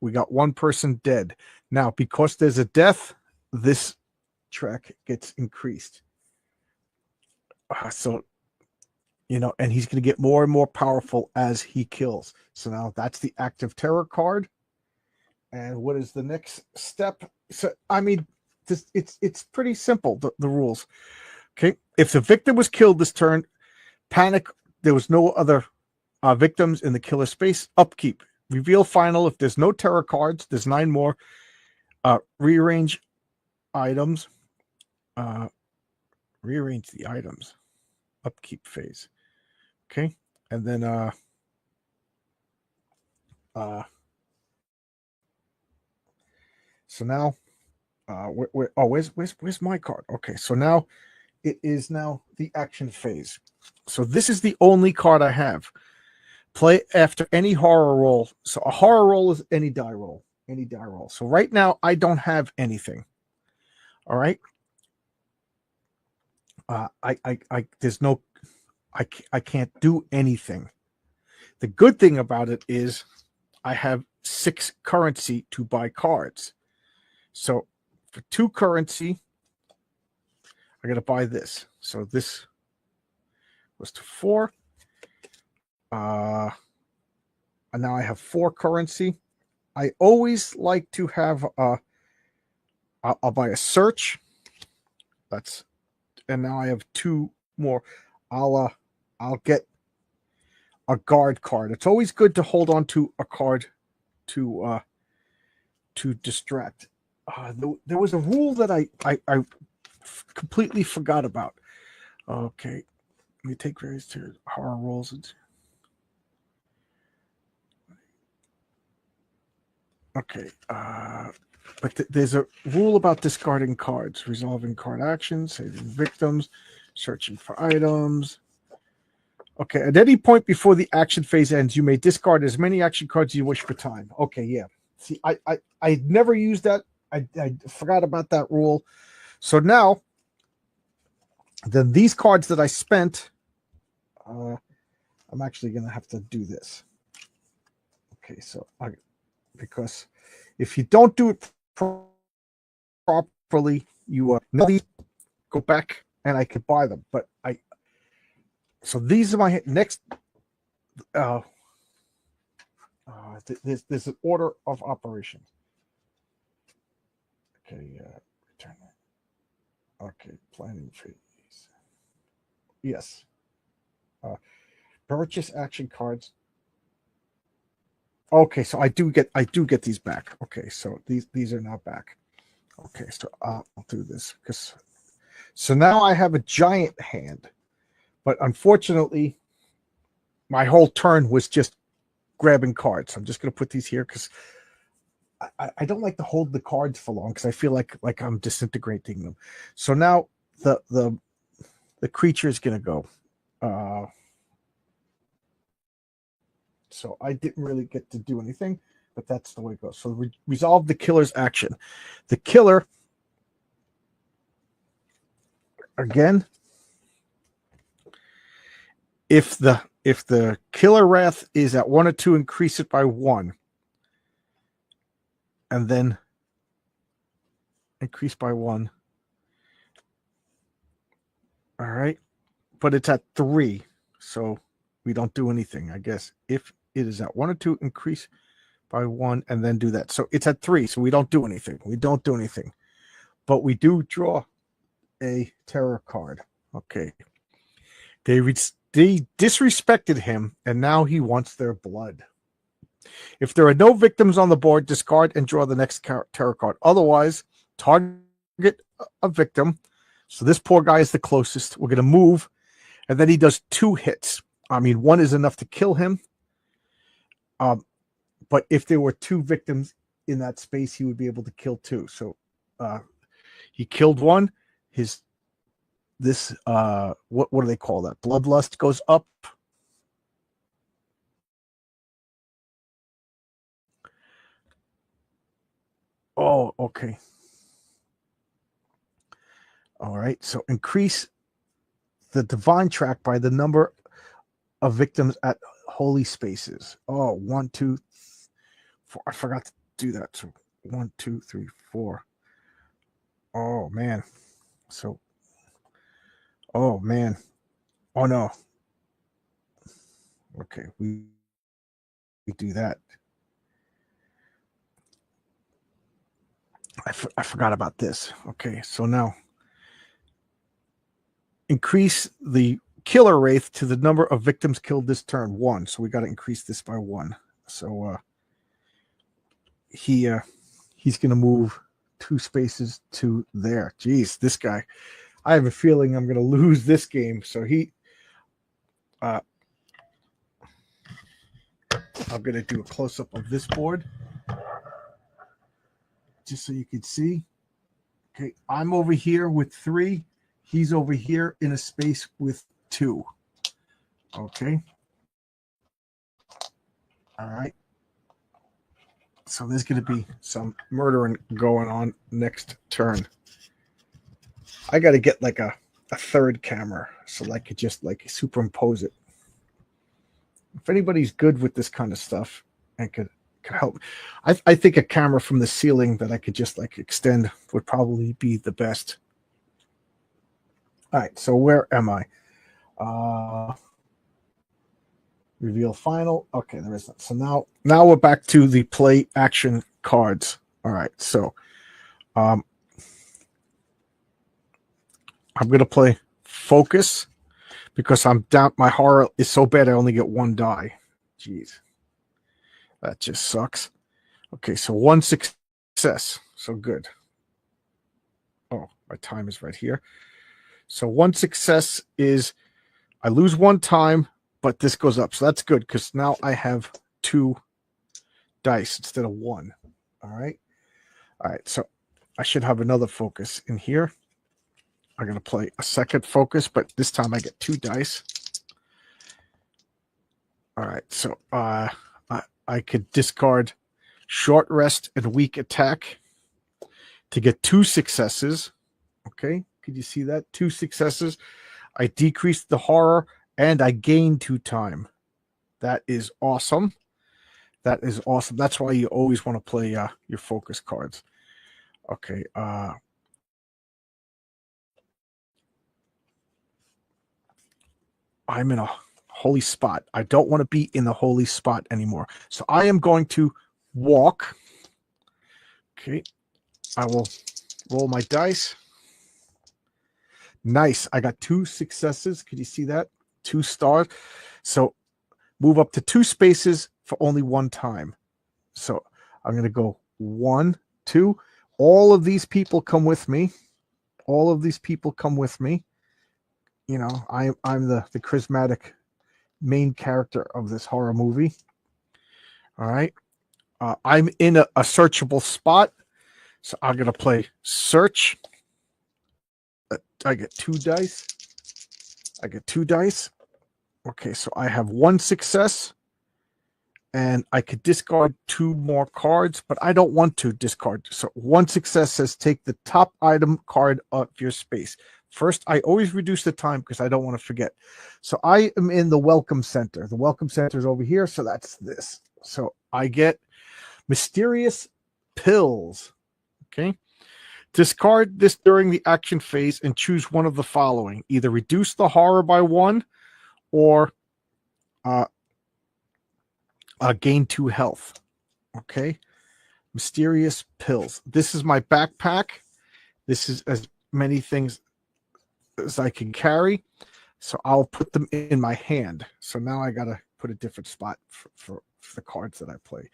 We got 1 person dead. Now, because there's a death, this track gets increased. So, and he's going to get more and more powerful as he kills. So now that's the active terror card. And what is the next step? So, I mean, it's pretty simple, the rules. Okay. If the victim was killed this turn, panic. There was no other victims in the killer space. Upkeep. Reveal final. If there's no terror cards, there's 9 more. Rearrange items. Rearrange the items. Upkeep phase. Okay. And then so now where's my card? Okay, so now it is now the action phase. So this is the only card I have. Play after any horror roll. So a horror roll is any die roll. Any die roll. So right now I don't have anything. All right. I can't do anything. The good thing about it is I have 6 currency to buy cards. So for 2 currency, I got to buy this. So this was to 4. And now I have 4 currency. I always like to have I'll buy a search. And now I have 2 more. I'll get a guard card. It's always good to hold on to a card to to distract. There was a rule that I completely forgot about. Okay, let me take various horror rolls. Okay, but there's a rule about discarding cards, resolving card actions, saving victims, searching for items. Okay, at any point before the action phase ends, you may discard as many action cards as you wish for time. Okay, yeah. See, I never used that. I forgot about that rule. So now, then these cards that I spent, I'm actually going to have to do this. Okay, so because if you don't do it properly, you go back and I could buy them. But so these are my next. There's an order of operations. Okay, return it. Okay, planning phase. Yes. Purchase action cards. Okay, so I do get these back. Okay, so these are now back. Okay, so I'll do this because so now I have a giant hand, but unfortunately, my whole turn was just grabbing cards. I'm just gonna put these here because I don't like to hold the cards for long because I feel like I'm disintegrating them. So now the creature is gonna go. So I didn't really get to do anything, but that's the way it goes. So resolve the killer's action. The killer, again, if the killer wrath is at 1 or 2, increase it by 1. And then increase by 1. All right. But it's at 3. So we don't do anything, I guess. If it is at 1 or 2, increase by 1 and then do that. So it's at 3. So we don't do anything. We don't do anything. But we do draw a terror card. Okay. They disrespected him and now he wants their blood. If there are no victims on the board, discard and draw the next terror card. Otherwise, target a victim. So this poor guy is the closest. We're going to move. And then he does 2 hits. I mean, 1 is enough to kill him. But if there were 2 victims in that space, he would be able to kill 2. So he killed 1. What do they call that? Bloodlust goes up. Oh, okay. All right. So increase the divine track by the number of victims at holy spaces. Oh, 1, 2, 4. I forgot to do that. So 1, 2, 3, 4. Oh man. So. Oh man. Oh no. Okay, we do that. I forgot about this. Okay, so now increase the killer wraith to the number of victims killed this turn, 1. So we got to increase this by 1. So he's going to move 2 spaces to there. Jeez, this guy. I have a feeling I'm going to lose this game. So I'm going to do a close-up of this board just so you can see. Okay, I'm over here with 3. He's over here in a space with 2. Okay. All right. So there's going to be some murdering going on next turn. I got to get like a third camera so I could just like superimpose it. If anybody's good with this kind of stuff and could help, I think a camera from the ceiling that I could just like extend would probably be the best. All right, so where am I? Reveal final. Okay, there is that. So now we're back to the play action cards. All right, so I'm going to play focus because I'm down. My horror is so bad I only get 1 die. Jeez. That just sucks. Okay, so 1 6 success. So good. Oh, my time is right here. So one success is I lose one time, but this goes up. So that's good because now I have 2 dice instead of 1. All right. All right. So I should have another focus in here. I'm going to play a second focus, but this time I get 2 dice. All right. So I could discard short rest and weak attack to get 2 successes. Okay. Could you see that? 2 successes. I decreased the horror and I gained 2 time. That is awesome. That is awesome. That's why you always want to play your focus cards. Okay. I'm in a holy spot. I don't want to be in the holy spot anymore. So I am going to walk. Okay. I will roll my dice. Nice. I got 2 successes. Could you see that? 2 stars. So move up to 2 spaces for only 1 time. So I'm going to go 1, 2. All of these people come with me. All of these people come with me. You know, I'm the charismatic main character of this horror movie. All right. I'm in a searchable spot. So I'm going to play search. I get 2 dice. I get 2 dice. Okay, so I have 1 success. And I could discard 2 more cards, but I don't want to discard. So 1 success says take the top item card of your space. First, I always reduce the time because I don't want to forget. So I am in the welcome center. The welcome center is over here. So that's this. So I get mysterious pills. Okay. Discard this during the action phase and choose one of the following. Either reduce the horror by 1 or gain 2 health. Okay. Mysterious pills. This is my backpack. This is as many things as I can carry. So I'll put them in my hand. So now I got to put a different spot for the cards that I play.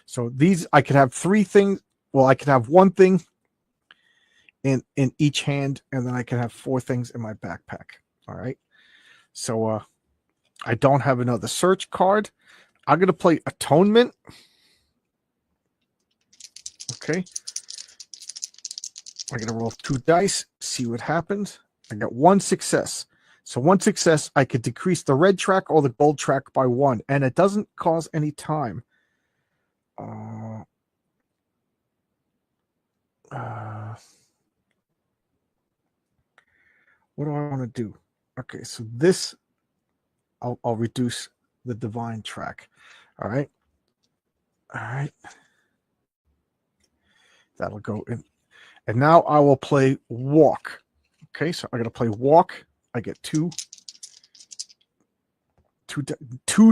So these, I could have 3 things. Well, I could have 1 thing in each hand, and then I can have 4 things in my backpack. All right. So I don't have another search card. I'm going to play Atonement. Okay. I'm going to roll 2 dice, see what happens. I got 1 success. So 1 success, I could decrease the red track or the gold track by 1, and it doesn't cause any time. What do I want to do? Okay, so this, I'll reduce the divine track. All right. All right. That'll go in. And now I will play walk. Okay, so I'm going to play walk. I get 2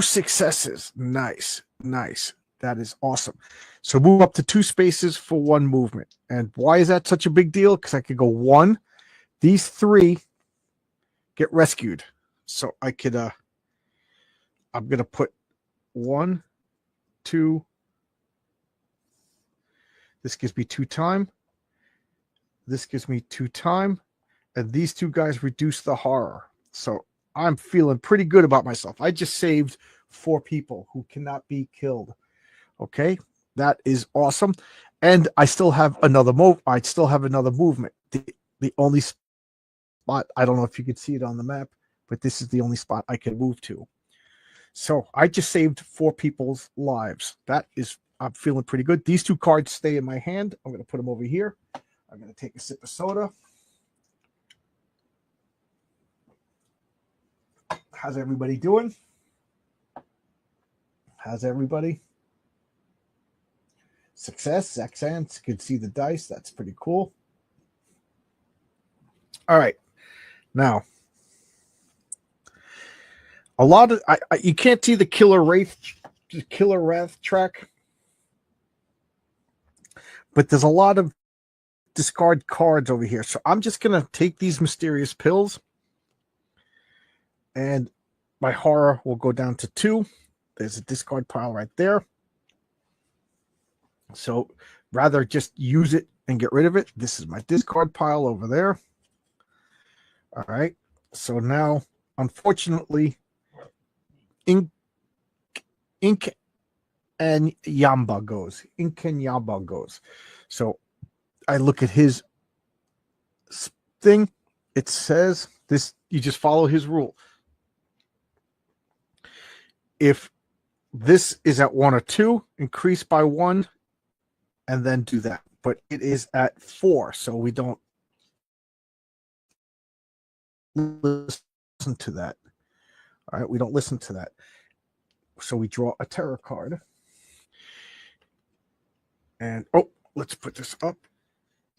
successes. Nice. Nice. That is awesome. So move up to 2 spaces for 1 movement. And why is that such a big deal? Because I could go 1. These 3 get rescued. So I could, I'm going to put 1, 2. This gives me 2 time. This gives me 2 time. And these 2 guys reduce the horror. So I'm feeling pretty good about myself. I just saved 4 people who cannot be killed. Okay. That is awesome. And I still have another move. I still have another movement. The only spot, I don't know if you could see it on the map, but this is the only spot I can move to. So I just saved 4 people's lives. That is, I'm feeling pretty good. These 2 cards stay in my hand. I'm going to put them over here. I'm going to take a sip of soda. How's everybody doing? How's everybody? Success, Zant can see the dice. That's pretty cool. All right. Now, a lot of you can't see the Killer Wrath track, but there's a lot of discard cards over here. So I'm just gonna take these mysterious pills, and my horror will go down to 2. There's a discard pile right there. So rather just use it and get rid of it. This is my discard pile over there. All right. So now, unfortunately, Ink and Yamba goes. Ink and Yamba goes. So I look at his thing. It says this, you just follow his rule. If this is at 1 or 2, increase by 1, and then do that. But it is at 4, so we don't listen to that. All right, we don't listen to that. So we draw a terror card. And, let's put this up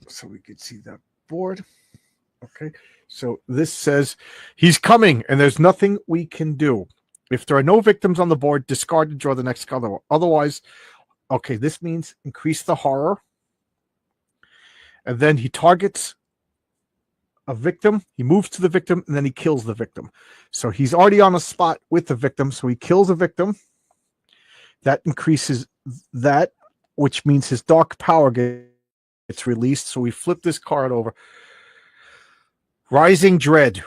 so we can see that board. Okay, so this says he's coming, and there's nothing we can do. If there are no victims on the board, discard and draw the next card. Otherwise, okay, this means increase the horror. And then he targets a victim, he moves to the victim, and then he kills the victim. So he's already on a spot with the victim, so he kills a victim. That increases that, which means his dark power gets released. So we flip this card over. Rising Dread.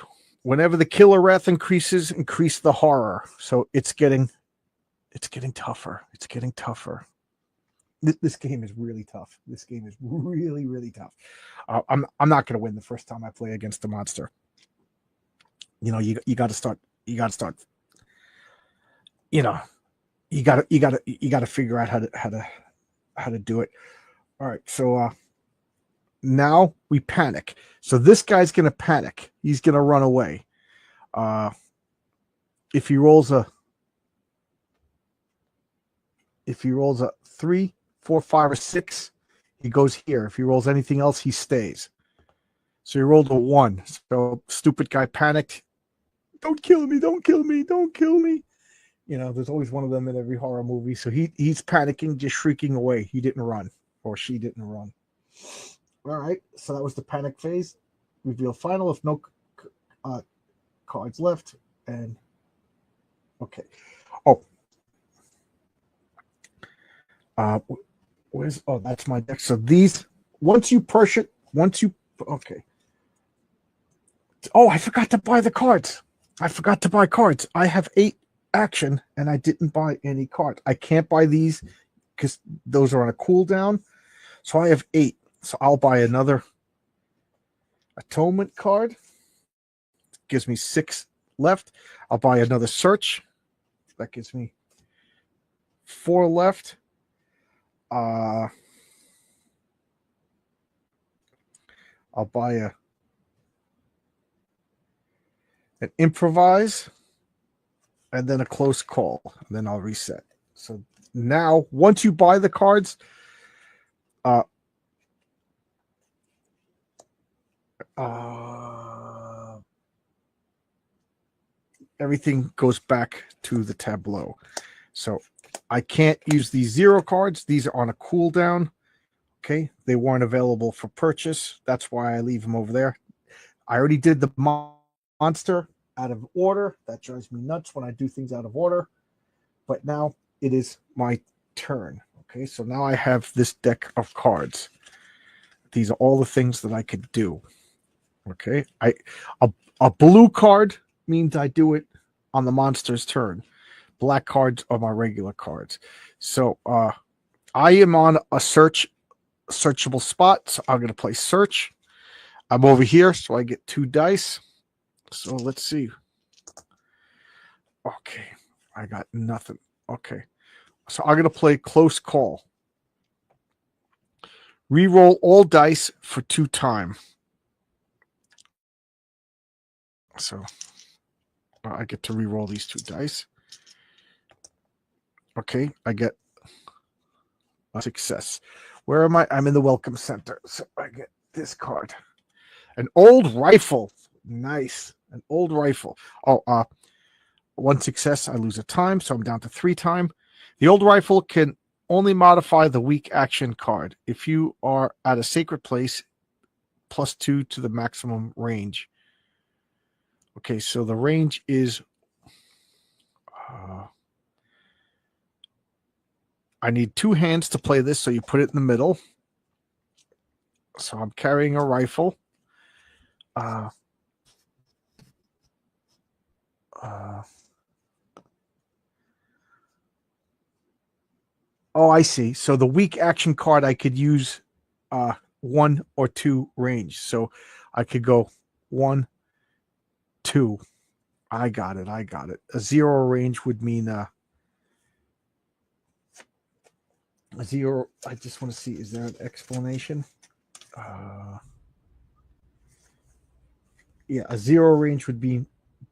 Whenever the killer wrath increases, increase the horror. So it's getting tougher. It's getting tougher. This game is really tough. This game is really, really tough. I'm not going to win the first time I play against the monster. You know, you got to start. You got to start. You know, you got to figure out how to do it. All right, so now we panic. So this guy's going to panic. He's going to run away. If he rolls a 3, 4, 5, or 6, he goes here. If he rolls anything else, he stays. So he rolled a 1. So stupid guy panicked. Don't kill me! Don't kill me! Don't kill me! You know, there's always one of them in every horror movie. So he's panicking, just shrieking away. He didn't run, or she didn't run. All right, so that was the panic phase. Reveal final if no cards left. And okay. That's my deck. So these, once you push it, okay. I forgot to buy the cards. I forgot to buy cards. I have 8 action, and I didn't buy any cards. I can't buy these because those are on a cooldown. So I have 8. So I'll buy another Atonement card. Gives me 6 left. I'll buy another Search. That gives me 4 left. I'll buy an Improvise and then a Close Call. And then I'll reset. So now, once you buy the cards, everything goes back to the tableau. So I can't use these 0 cards. These are on a cooldown. Okay, they weren't available for purchase. That's why I leave them over there. I already did the monster out of order. That drives me nuts when I do things out of order. But now it is my turn. Okay, so now I have this deck of cards. These are all the things that I could do. Okay, a blue card means I do it on the monster's turn. Black cards are my regular cards. So I am on a searchable spot. So I'm going to play search. I'm over here, so I get 2 dice. So let's see. Okay, I got nothing. Okay, so I'm going to play close call. Reroll all dice for 2 time. So I get to reroll these 2 dice. Okay, I get a success. Where am I? I'm in the welcome center. So I get this card. An old rifle. Nice. An old rifle. 1 success. I lose a time, so I'm down to 3 time. The old rifle can only modify the weak action card. If you are at a sacred place, +2 to the maximum range. Okay, so the range is I need two hands to play this, so you put it in the middle. So I'm carrying a rifle. Oh, I see. So the weak action card, I could use 1 or 2 range. So I could go 1, 2. I got it. A 0 range would mean a 0. I just want to see, is there an explanation? Yeah, a 0 range would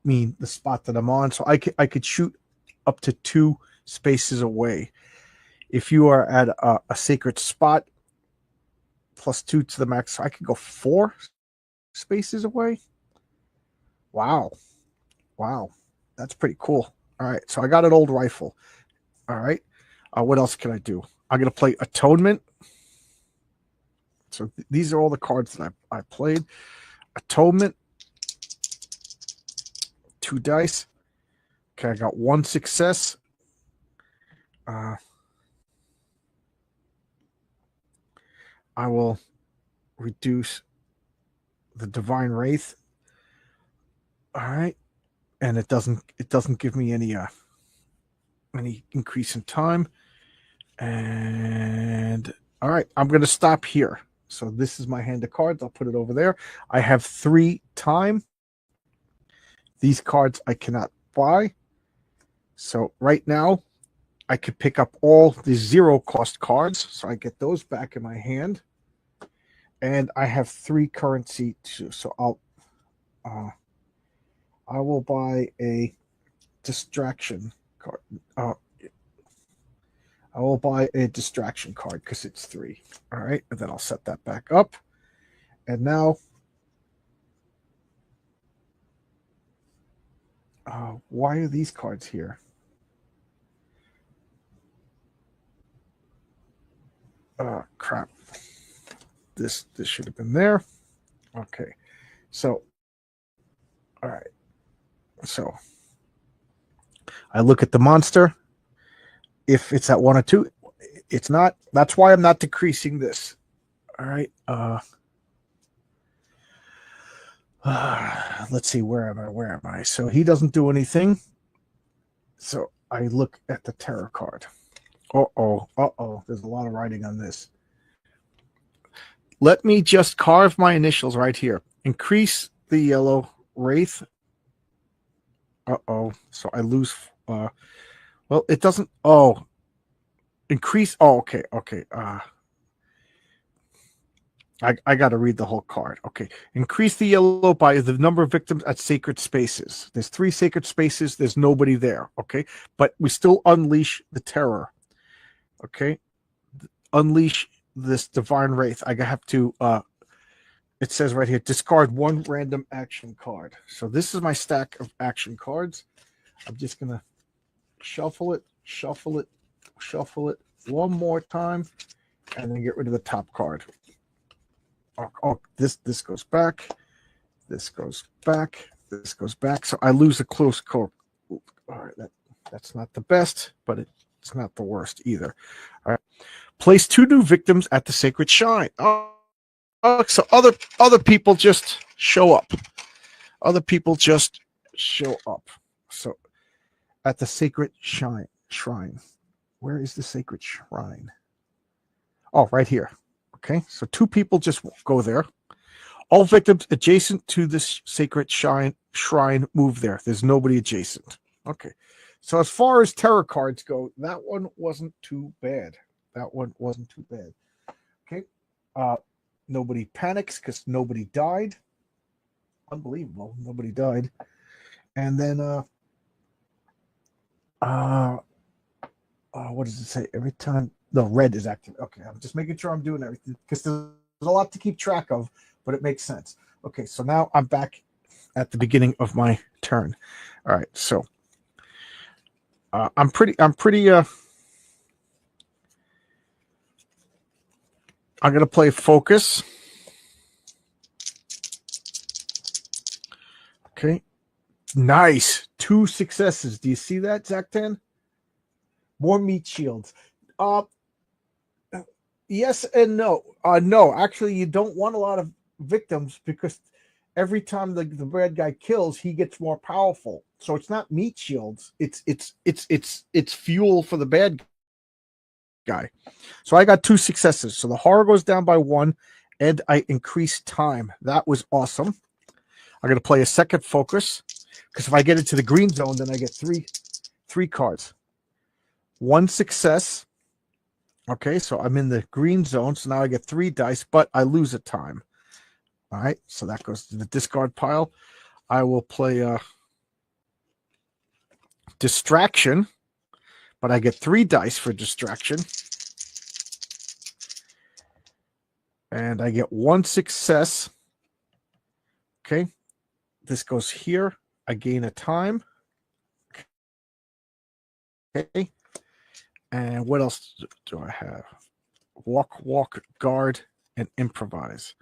mean the spot that I'm on. So I could shoot up to 2 spaces away. If you are at a sacred spot, +2 to the max, so I could go 4 spaces away. Wow. That's pretty cool. All right, so I got an old rifle. All right, what else can I do? I'm going to play Atonement. So these are all the cards that I played. Atonement. 2 dice. Okay, I got 1 success. I will reduce the Divine Wraith. All right, and it doesn't give me any increase in time. And all right, I'm going to stop here. So this is my hand of cards. I'll put it over there. I have 3 time. These cards I cannot buy. So right now, I could pick up all the 0 cost cards. So I get those back in my hand. And I have 3 currency too. So I will buy a distraction card. I will buy a distraction card because it's 3. All right, and then I'll set that back up. And now, why are these cards here? Crap. This should have been there. Okay, so, all right. So, I look at the monster. If it's at 1 or 2, it's not. That's why I'm not decreasing this. All right. Let's see. Where am I? So he doesn't do anything. So I look at the terror card. Uh-oh. There's a lot of writing on this. Let me just carve my initials right here. Increase the yellow wraith. So I lose. Well, it doesn't. Oh, increase. Oh, okay. I got to read the whole card. Okay. Increase the yellow by the number of victims at sacred spaces. There's 3 sacred spaces. There's nobody there. Okay. But we still unleash the terror. Okay. Unleash this divine wraith. I have to, it says right here, discard 1 random action card. So this is my stack of action cards. I'm just going to shuffle it one more time, and then get rid of the top card. This goes back. This goes back. This goes back. So I lose a close call. All right, that's not the best, but it's not the worst either. All right. Place 2 new victims at the sacred shrine. So other people just show up. So at the sacred shrine. Where is the sacred shrine? Oh, right here. Okay, so 2 people just go there. All victims adjacent to this sacred shrine move there. There's nobody adjacent. Okay, so as far as terror cards go, that one wasn't too bad. Okay, nobody panics because nobody died. Unbelievable, nobody died. And then, what does it say? Every time. No, red is active. Okay, I'm just making sure I'm doing everything because there's a lot to keep track of, but it makes sense. Okay, so now I'm back at the beginning of my turn. All right, so I'm pretty. I'm gonna play focus. Okay, nice. 2 successes. Do you see that, Zach 10? More meat shields. Uh, yes and no. No, actually, you don't want a lot of victims because every time the bad guy kills, he gets more powerful. So it's not meat shields. It's fuel for the bad guy. So I got 2 successes. So the horror goes down by 1, and I increased time. That was awesome. I'm going to play a second focus because if I get into the green zone, then I get three cards. 1 success. Okay, so I'm in the green zone. So now I get 3 dice, but I lose a time. All right, so that goes to the discard pile. I will play a distraction, but I get 3 dice for distraction. And I get 1 success. Okay, this goes here. I gain a time. Okay, and what else do I have? Walk, guard, and improvise.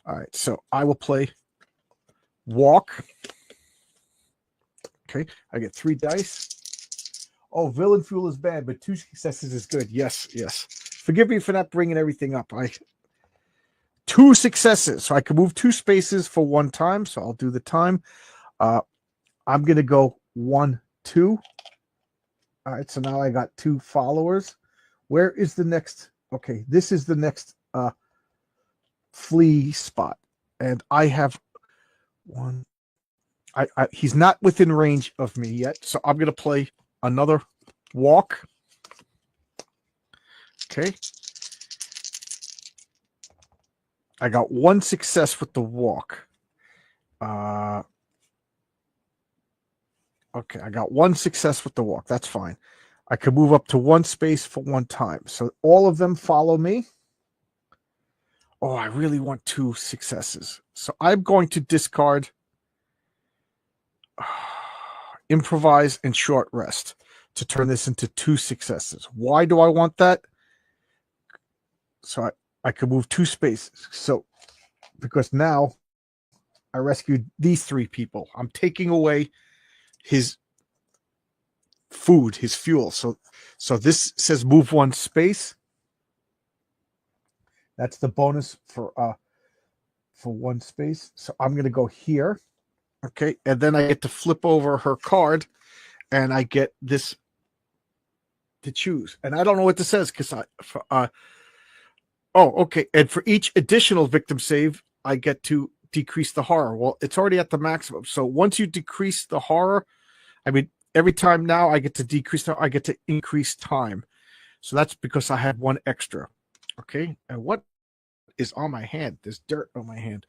All right, so I will play walk. Okay, I get 3 dice. Oh, villain fuel is bad, but 2 successes is good. Yes, yes. Forgive me for not bringing everything up. 2 successes, so I can move 2 spaces for 1 time. So I'll do the time. I'm going to go 1, 2. All right, so now I got 2 followers. Where is the next? Okay, this is the next flea spot, and I have 1. He's not within range of me yet, so I'm going to play another walk. Okay. I got 1 success with the walk. Okay, I got 1 success with the walk. That's fine. I can move up to 1 space for 1 time. So all of them follow me. Oh, I really want 2 successes. So I'm going to discard improvise and short rest to turn this into 2 successes. Why do I want that? So I can move 2 spaces. So because now I rescued these 3 people. I'm taking away his food, his fuel. So this says move 1 space. That's the bonus for 1 space. So I'm going to go here. Okay, and then I get to flip over her card, and I get this to choose. And I don't know what this says because okay. And for each additional victim save, I get to decrease the horror. Well, it's already at the maximum. So once you decrease the horror, I mean, every time now I get to decrease I get to increase time. So that's because I had 1 extra. Okay, and what is on my hand? There's dirt on my hand.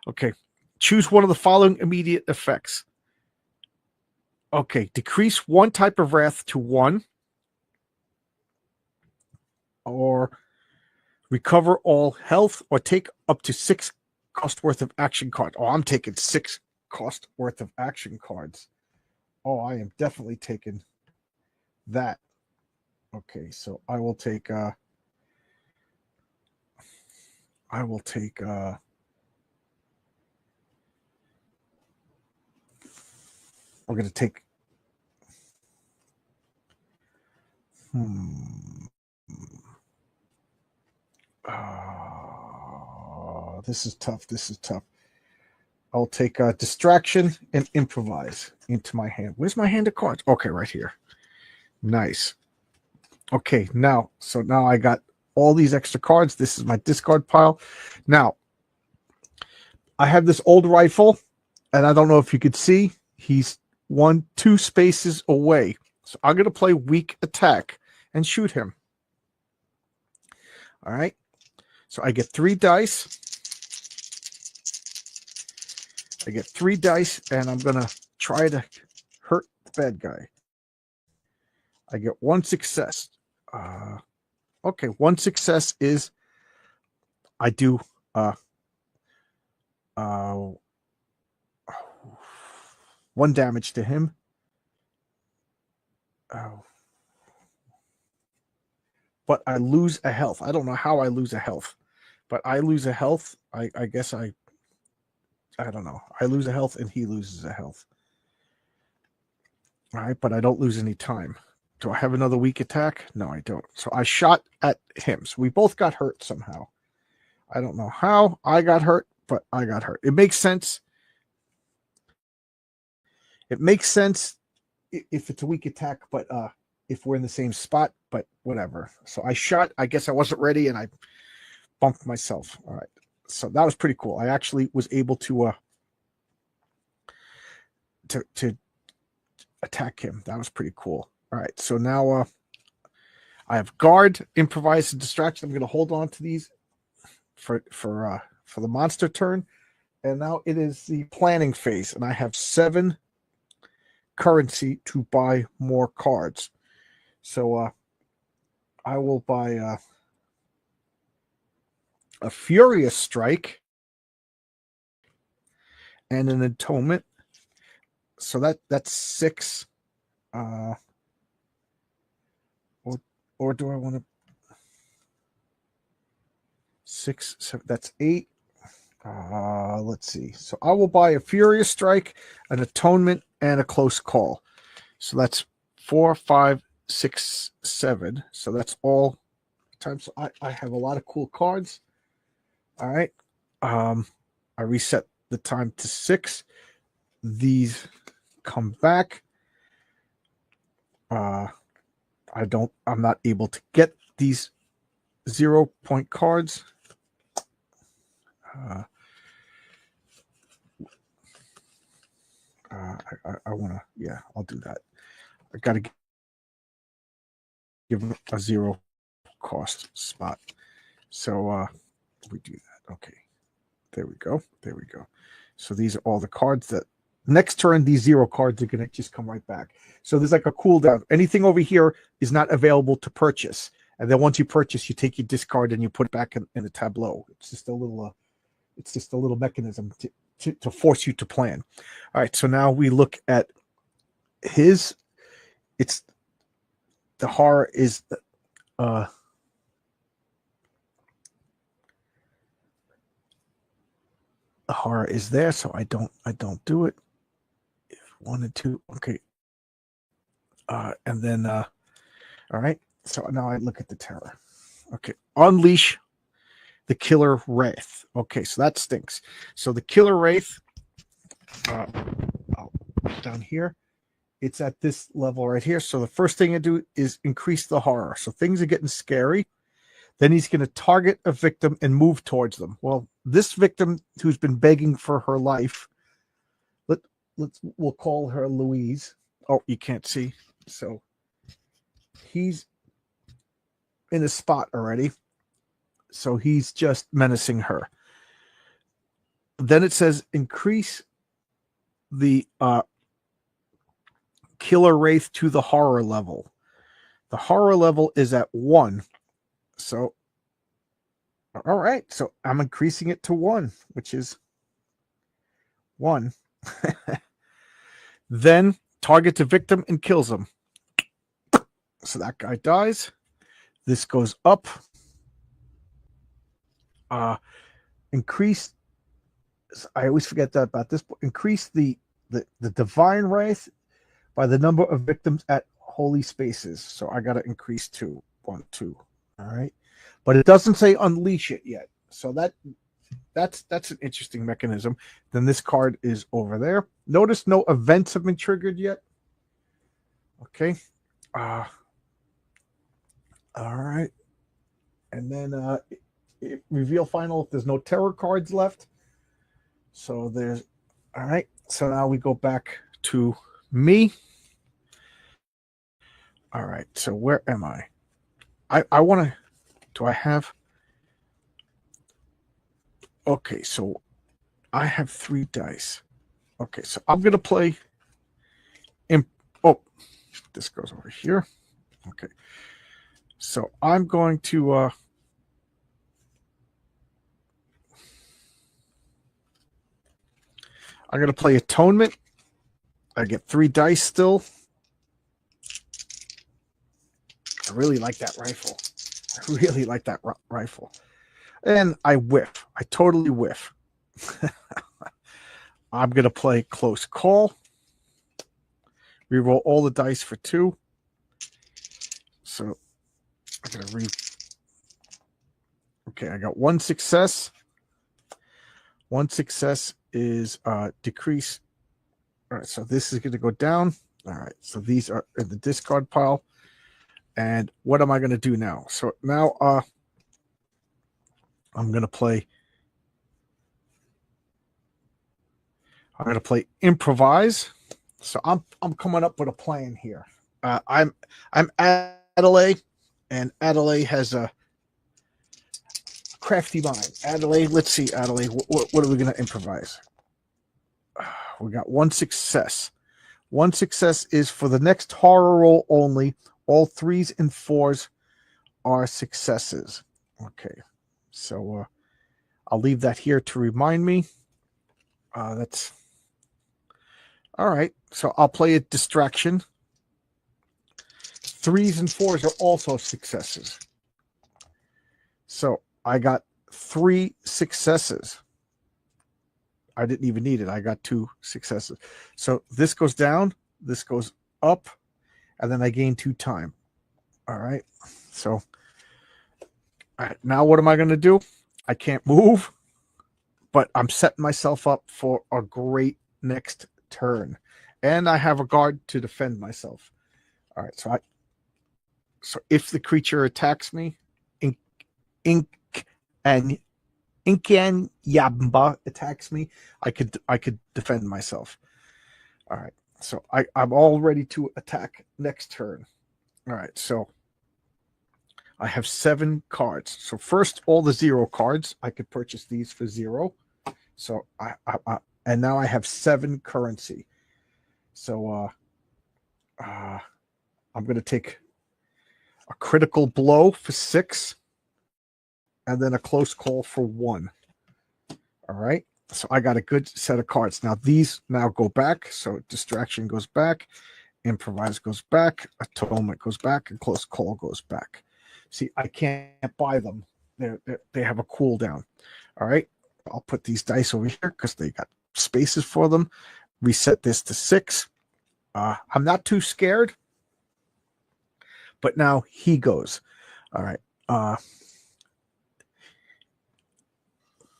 Okay. Choose one of the following immediate effects. Okay, decrease 1 type of wrath to 1, or recover all health, or take up to 6 cost worth of action cards. Oh, I'm taking 6 cost worth of action cards. Oh, I am definitely taking that. Okay, so I will take we're going to take this is tough. I'll take distraction and improvise into my hand. Where's my hand of cards? Okay, right here. Nice. Okay, now I got all these extra cards. This is my discard pile. Now, I have this old rifle, and I don't know if you could see, he's 2 spaces away. So I'm going to play weak attack and shoot him. All right. So I get 3 dice. And I'm going to try to hurt the bad guy. I get 1 success. Okay, 1 success is I do 1 damage to him. But I lose a health. I don't know how I lose a health, but I lose a health. I guess I don't know. I lose a health and he loses a health. All right, but I don't lose any time. Do I have another weak attack? No, I don't. So I shot at him. So we both got hurt somehow. I don't know how I got hurt, but I got hurt. It makes sense. It makes sense if it's a weak attack, but if we're in the same spot, but whatever. So I shot. I guess I wasn't ready, and I bumped myself. All right. So that was pretty cool. I actually was able to attack him. That was pretty cool. All right. So now I have guard, improvise, and distraction. I'm going to hold on to these for the monster turn, and now it is the planning phase, and I have 7 currency to buy more cards. So I will buy a Furious Strike and an Atonement. So that's 6. Or do I want to 6, 7? That's 8. Let's see. So I will buy a Furious Strike, an Atonement, and a Close Call. So that's 4, 5, 6, 7. So that's all times. So I have a lot of cool cards. All right. I reset the time to 6. These come back. I'm not able to get these 0-point cards. I want to, yeah, I'll do that. I got to give them a 0 cost spot. So we do that. Okay. There we go. There we go. So these are all the cards that next turn, these 0 cards are going to just come right back. So there's like a cooldown. Anything over here is not available to purchase. And then once you purchase, you take your discard and you put it back in the tableau. It's just a little mechanism to force you to plan. All right. So now we look at his, it's the horror is, the horror is there. So I don't do it. If 1 and 2. Okay. And then, all right. So now I look at the terror. Okay. Unleash the Killer Wraith. Okay. So that stinks. So the Killer Wraith, down here, it's at this level right here. So the first thing I do is increase the horror. So things are getting scary. Then he's going to target a victim and move towards them. Well, this victim who's been begging for her life, we'll call her Louise. Oh, you can't see. So he's in a spot already. So he's just menacing her. Then it says increase the Killer Wraith to the horror level. The horror level is at 1. So, all right. So I'm increasing it to 1, which is 1. Then targets a victim and kills him. So that guy dies. This goes up. Increase. I always forget that about this. Increase the Divine Wraith by the number of victims at holy spaces. So I got to increase to 1, 2. All right. But it doesn't say unleash it yet. So that's an interesting mechanism. Then this card is over there. Notice no events have been triggered yet. Okay. All right. And then reveal final if there's no terror cards left. So there's, all right. So now we go back to me. All right. So where am I? I want to, do I have? Okay. So I have 3 dice. Okay. So I'm going to play. Oh, this goes over here. Okay. So I'm going to, I'm going to play Atonement. I get 3 dice still. I really like that rifle. I really like that rifle. And I whiff. I totally whiff. I'm going to play Close Call. Reroll all the dice for 2. So I gotta read. Okay, I got one success. One success is decrease. All right, so this is going to go down. All right, so these are in the discard pile. And what am I going to do now? So now I'm going to play. I'm going to play improvise. So I'm coming up with a plan here. I'm Adelaide, and Adelaide has a crafty mind. Adelaide, let's see, Adelaide, what are we going to improvise? We got one success. One success is for the next horror roll only. All 3s and 4s are successes. Okay, so I'll leave that here to remind me. That's all right. So I'll play a distraction. 3s and 4s are also successes. So I got 3 successes. I didn't even need it. I got 2 successes. So this goes down, this goes up, and then I gain 2 time. All right. So all right, now what am I going to do? I can't move, but I'm setting myself up for a great next turn. And I have a guard to defend myself. All right. So if the creature attacks me, Incan Yamba attacks me, I could defend myself. All right. So I'm all ready to attack next turn. All right. So I have 7 cards. So first, all the 0 cards. I could purchase these for 0. So and now I have 7 currency. So I'm going to take a critical blow for 6. And then a close call for 1. All right. So I got a good set of cards. Now these now go back. So distraction goes back. Improvise goes back. Atonement goes back. And close call goes back. See, I can't buy them. They have a cooldown. All right. I'll put these dice over here because they got spaces for them. Reset this to 6. I'm not too scared. But now he goes. All right.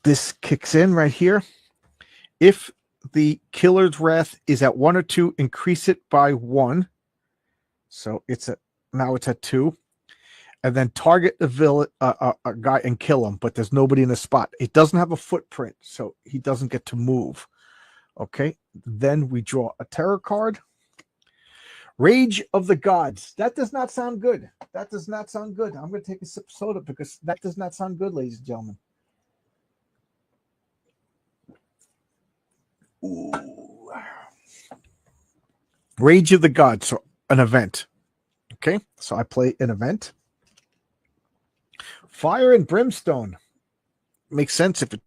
This kicks in right here. If the killer's wrath is at 1 or 2, increase it by 1. So now it's at 2. And then target the villain, a guy, and kill him. But there's nobody in the spot. It doesn't have a footprint, so he doesn't get to move. Okay. Then we draw a terror card. Rage of the Gods. That does not sound good. That does not sound good. I'm going to take a sip of soda because that does not sound good, ladies and gentlemen. Ooh. Rage of the Gods, so an event. Okay, so I play an event. Fire and Brimstone. Makes sense if it's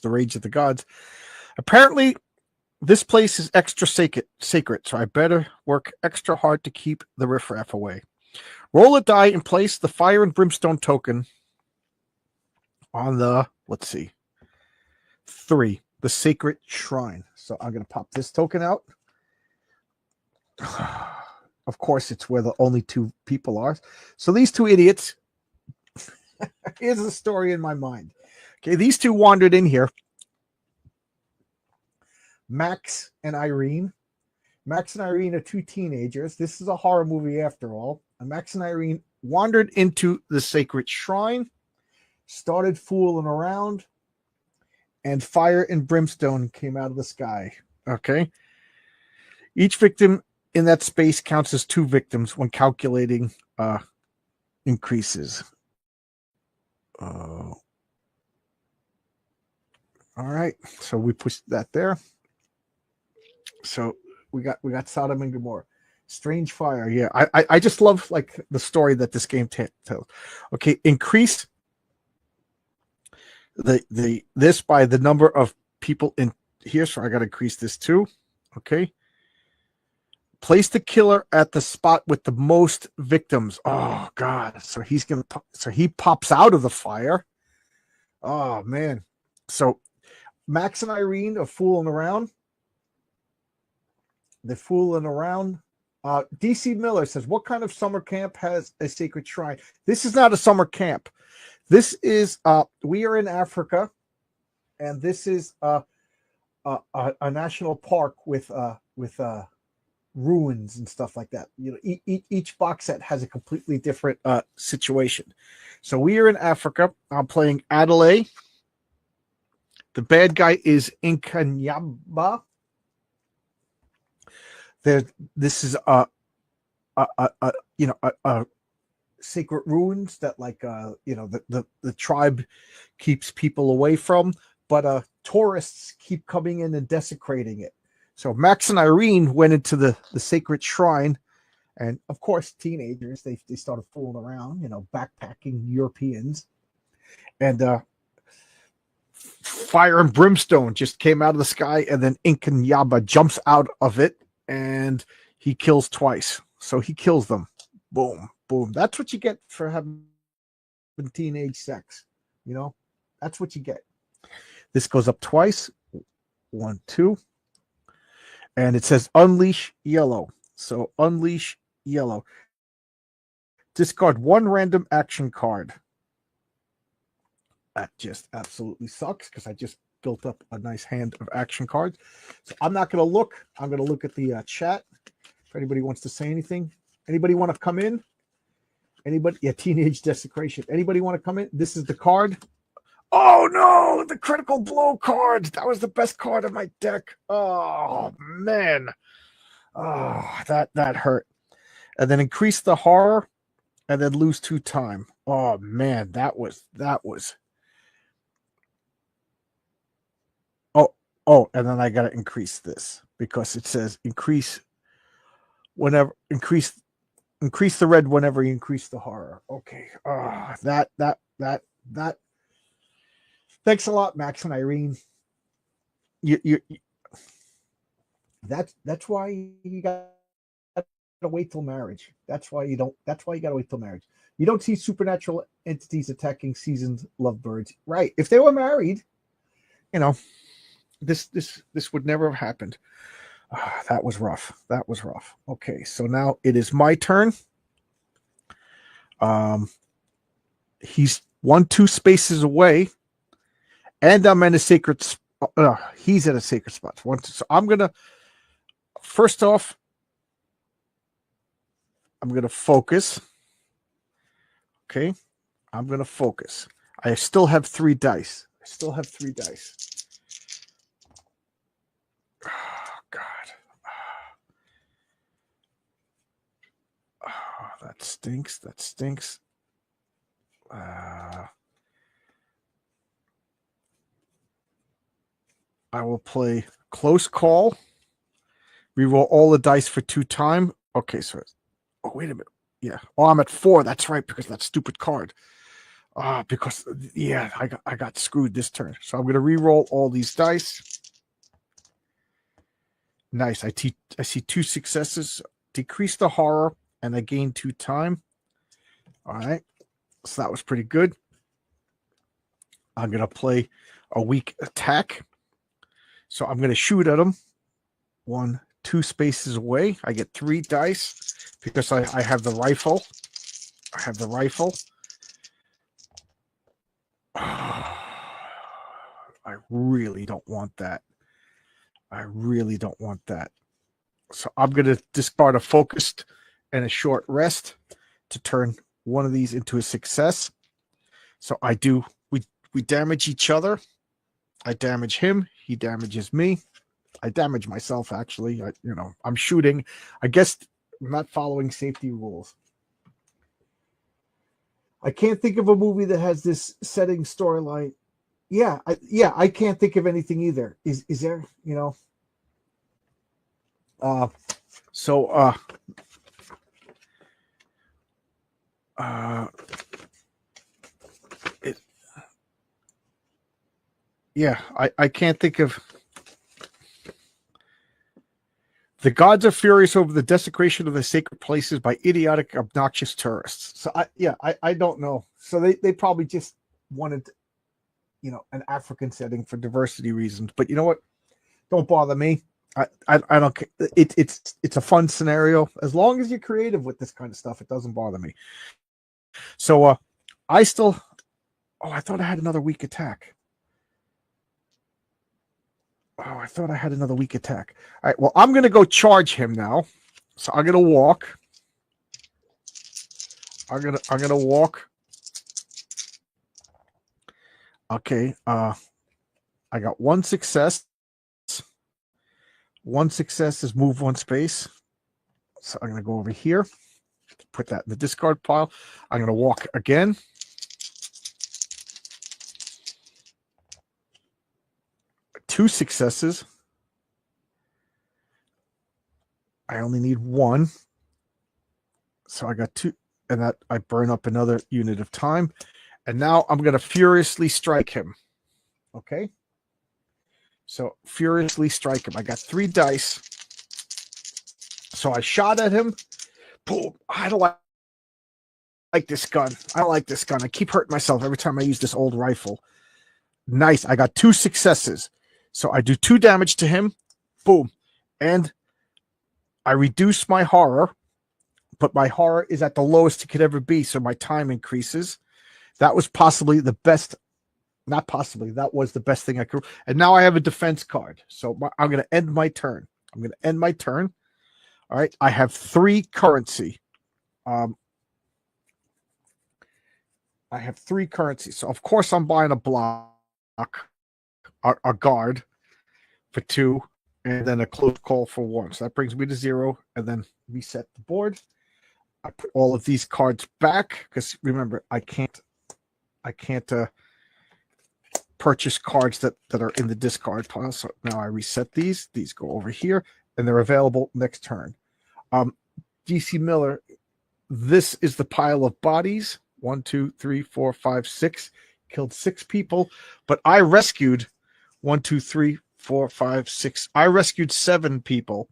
the Rage of the Gods. Apparently, this place is extra sacred, so I better work extra hard to keep the riffraff away. Roll a die and place the Fire and Brimstone token on the, let's see, 3, the Sacred Shrine. So I'm going to pop this token out. Of course, it's where the only 2 people are. So these 2 idiots, here's the story in my mind. Okay, these 2 wandered in here. Max and Irene. Max and Irene are 2 teenagers. This is a horror movie after all. And Max and Irene wandered into the Sacred Shrine, started fooling around, and fire and brimstone came out of the sky. Okay. Each victim in that space counts as 2 victims when calculating increases. All right. So we pushed that there. So we got Sodom and Gomorrah. Strange fire. Yeah. I just love like the story that this game tells. Okay. Increase this by the number of people in here. So I got to increase this too. Okay. Place the killer at the spot with the most victims. Oh God. So he pops out of the fire. Oh man. So Max and Irene are fooling around. They're fooling around. DC Miller says, what kind of summer camp has a sacred shrine? This is not a summer camp. This is we are in Africa, and this is a national park with ruins and stuff like that. You know, each box set has a completely different situation. So we are in Africa. I'm playing Adelaide. The bad guy is Inkanyaba. This is a sacred ruins that the tribe keeps people away from, but tourists keep coming in and desecrating it. So Max and Irene went into the sacred shrine, and of course teenagers they started fooling around, backpacking Europeans, and fire and brimstone just came out of the sky, and then Inkanyaba jumps out of it and he kills twice. So he kills them. Boom, boom. That's what you get for having teenage sex. That's what you get. This goes up twice. 1, 2. And it says unleash yellow. So unleash yellow. Discard 1 random action card. That just absolutely sucks because I just built up a nice hand of action cards. So I'm not going to look. I'm going to look at the chat. If anybody wants to say anything. Anybody want to come in? Anybody? Yeah, teenage desecration. Anybody want to come in? This is the card. Oh no, the critical blow card. That was the best card of my deck. Oh man. Oh, that hurt. And then increase the horror and then lose 2 time. Oh man, that was Oh, and then I got to increase this because it says increase the red whenever you increase the horror. Okay. That. Thanks a lot, Max and Irene. That's why you got to wait till marriage. That's why you got to wait till marriage. You don't see supernatural entities attacking seasoned lovebirds. Right. If they were married, this would never have happened. That was rough. Okay, so now it is my turn. He's 1-2 spaces away, and I'm in a sacred. He's at a sacred spot. So I'm gonna. First off, I'm gonna focus. Okay, I'm gonna focus. I still have 3 dice. Oh, God. Oh, that stinks. I will play close call. Reroll all the dice for 2 time. Okay, so wait a minute. Yeah. Oh, I'm at 4. That's right, because that stupid card. I got screwed this turn. So I'm going to reroll all these dice. Nice. I see 2 successes. Decrease the horror, and I gain 2 time. All right. So that was pretty good. I'm going to play a weak attack. So I'm going to shoot at him. 1, 2 spaces away. I get 3 dice because I have the rifle. I really don't want that. So I'm going to discard a focused and a short rest to turn one of these into a success. So I do. We damage each other. I damage him. He damages me. I damage myself, actually. I'm shooting. I guess I'm not following safety rules. I can't think of a movie that has this setting storyline. I can't think of anything either. Is there, I can't think of. The gods are furious over the desecration of the sacred places by idiotic, obnoxious tourists. So I don't know. So they probably just wanted, an African setting for diversity reasons. But you know what? Don't bother me. I don't care. It's a fun scenario. As long as you're creative with this kind of stuff, it doesn't bother me. So I still I thought I had another weak attack. Oh, I thought I had another weak attack. All right, well, I'm gonna go charge him now. So I'm gonna walk. I'm gonna walk. Okay, I got one success. One success is move one space. So I'm gonna go over here, put that in the discard pile. I'm gonna walk again. Two successes. I only need one. So I got two, and that I burn up another unit of time. And now I'm going to furiously strike him. Okay? So furiously strike him. I got 3 dice. So I shot at him. Boom. I don't like this gun. I don't like this gun. I keep hurting myself every time I use this old rifle. Nice. I got 2 successes. So I do 2 damage to him. Boom. And I reduce my horror, but my horror is at the lowest it could ever be, so my time increases. That was possibly the best, not possibly, that was the best thing I could. And now I have a defense card. So I'm going to end my turn. I'm going to end my turn. All right. I have 3 currency. I have 3 currency. So, of course, I'm buying a block, a guard for 2, and then a close call for 1. So that brings me to 0, and then reset the board. I put all of these cards back because remember, I can't purchase cards that are in the discard pile. So now I reset these. These go over here, and they're available next turn. DC Miller, this is the pile of bodies. 1, 2, 3, 4, 5, 6. Killed 6 people, but I rescued 1, 2, 3, 4, 5, 6. I rescued 7 people.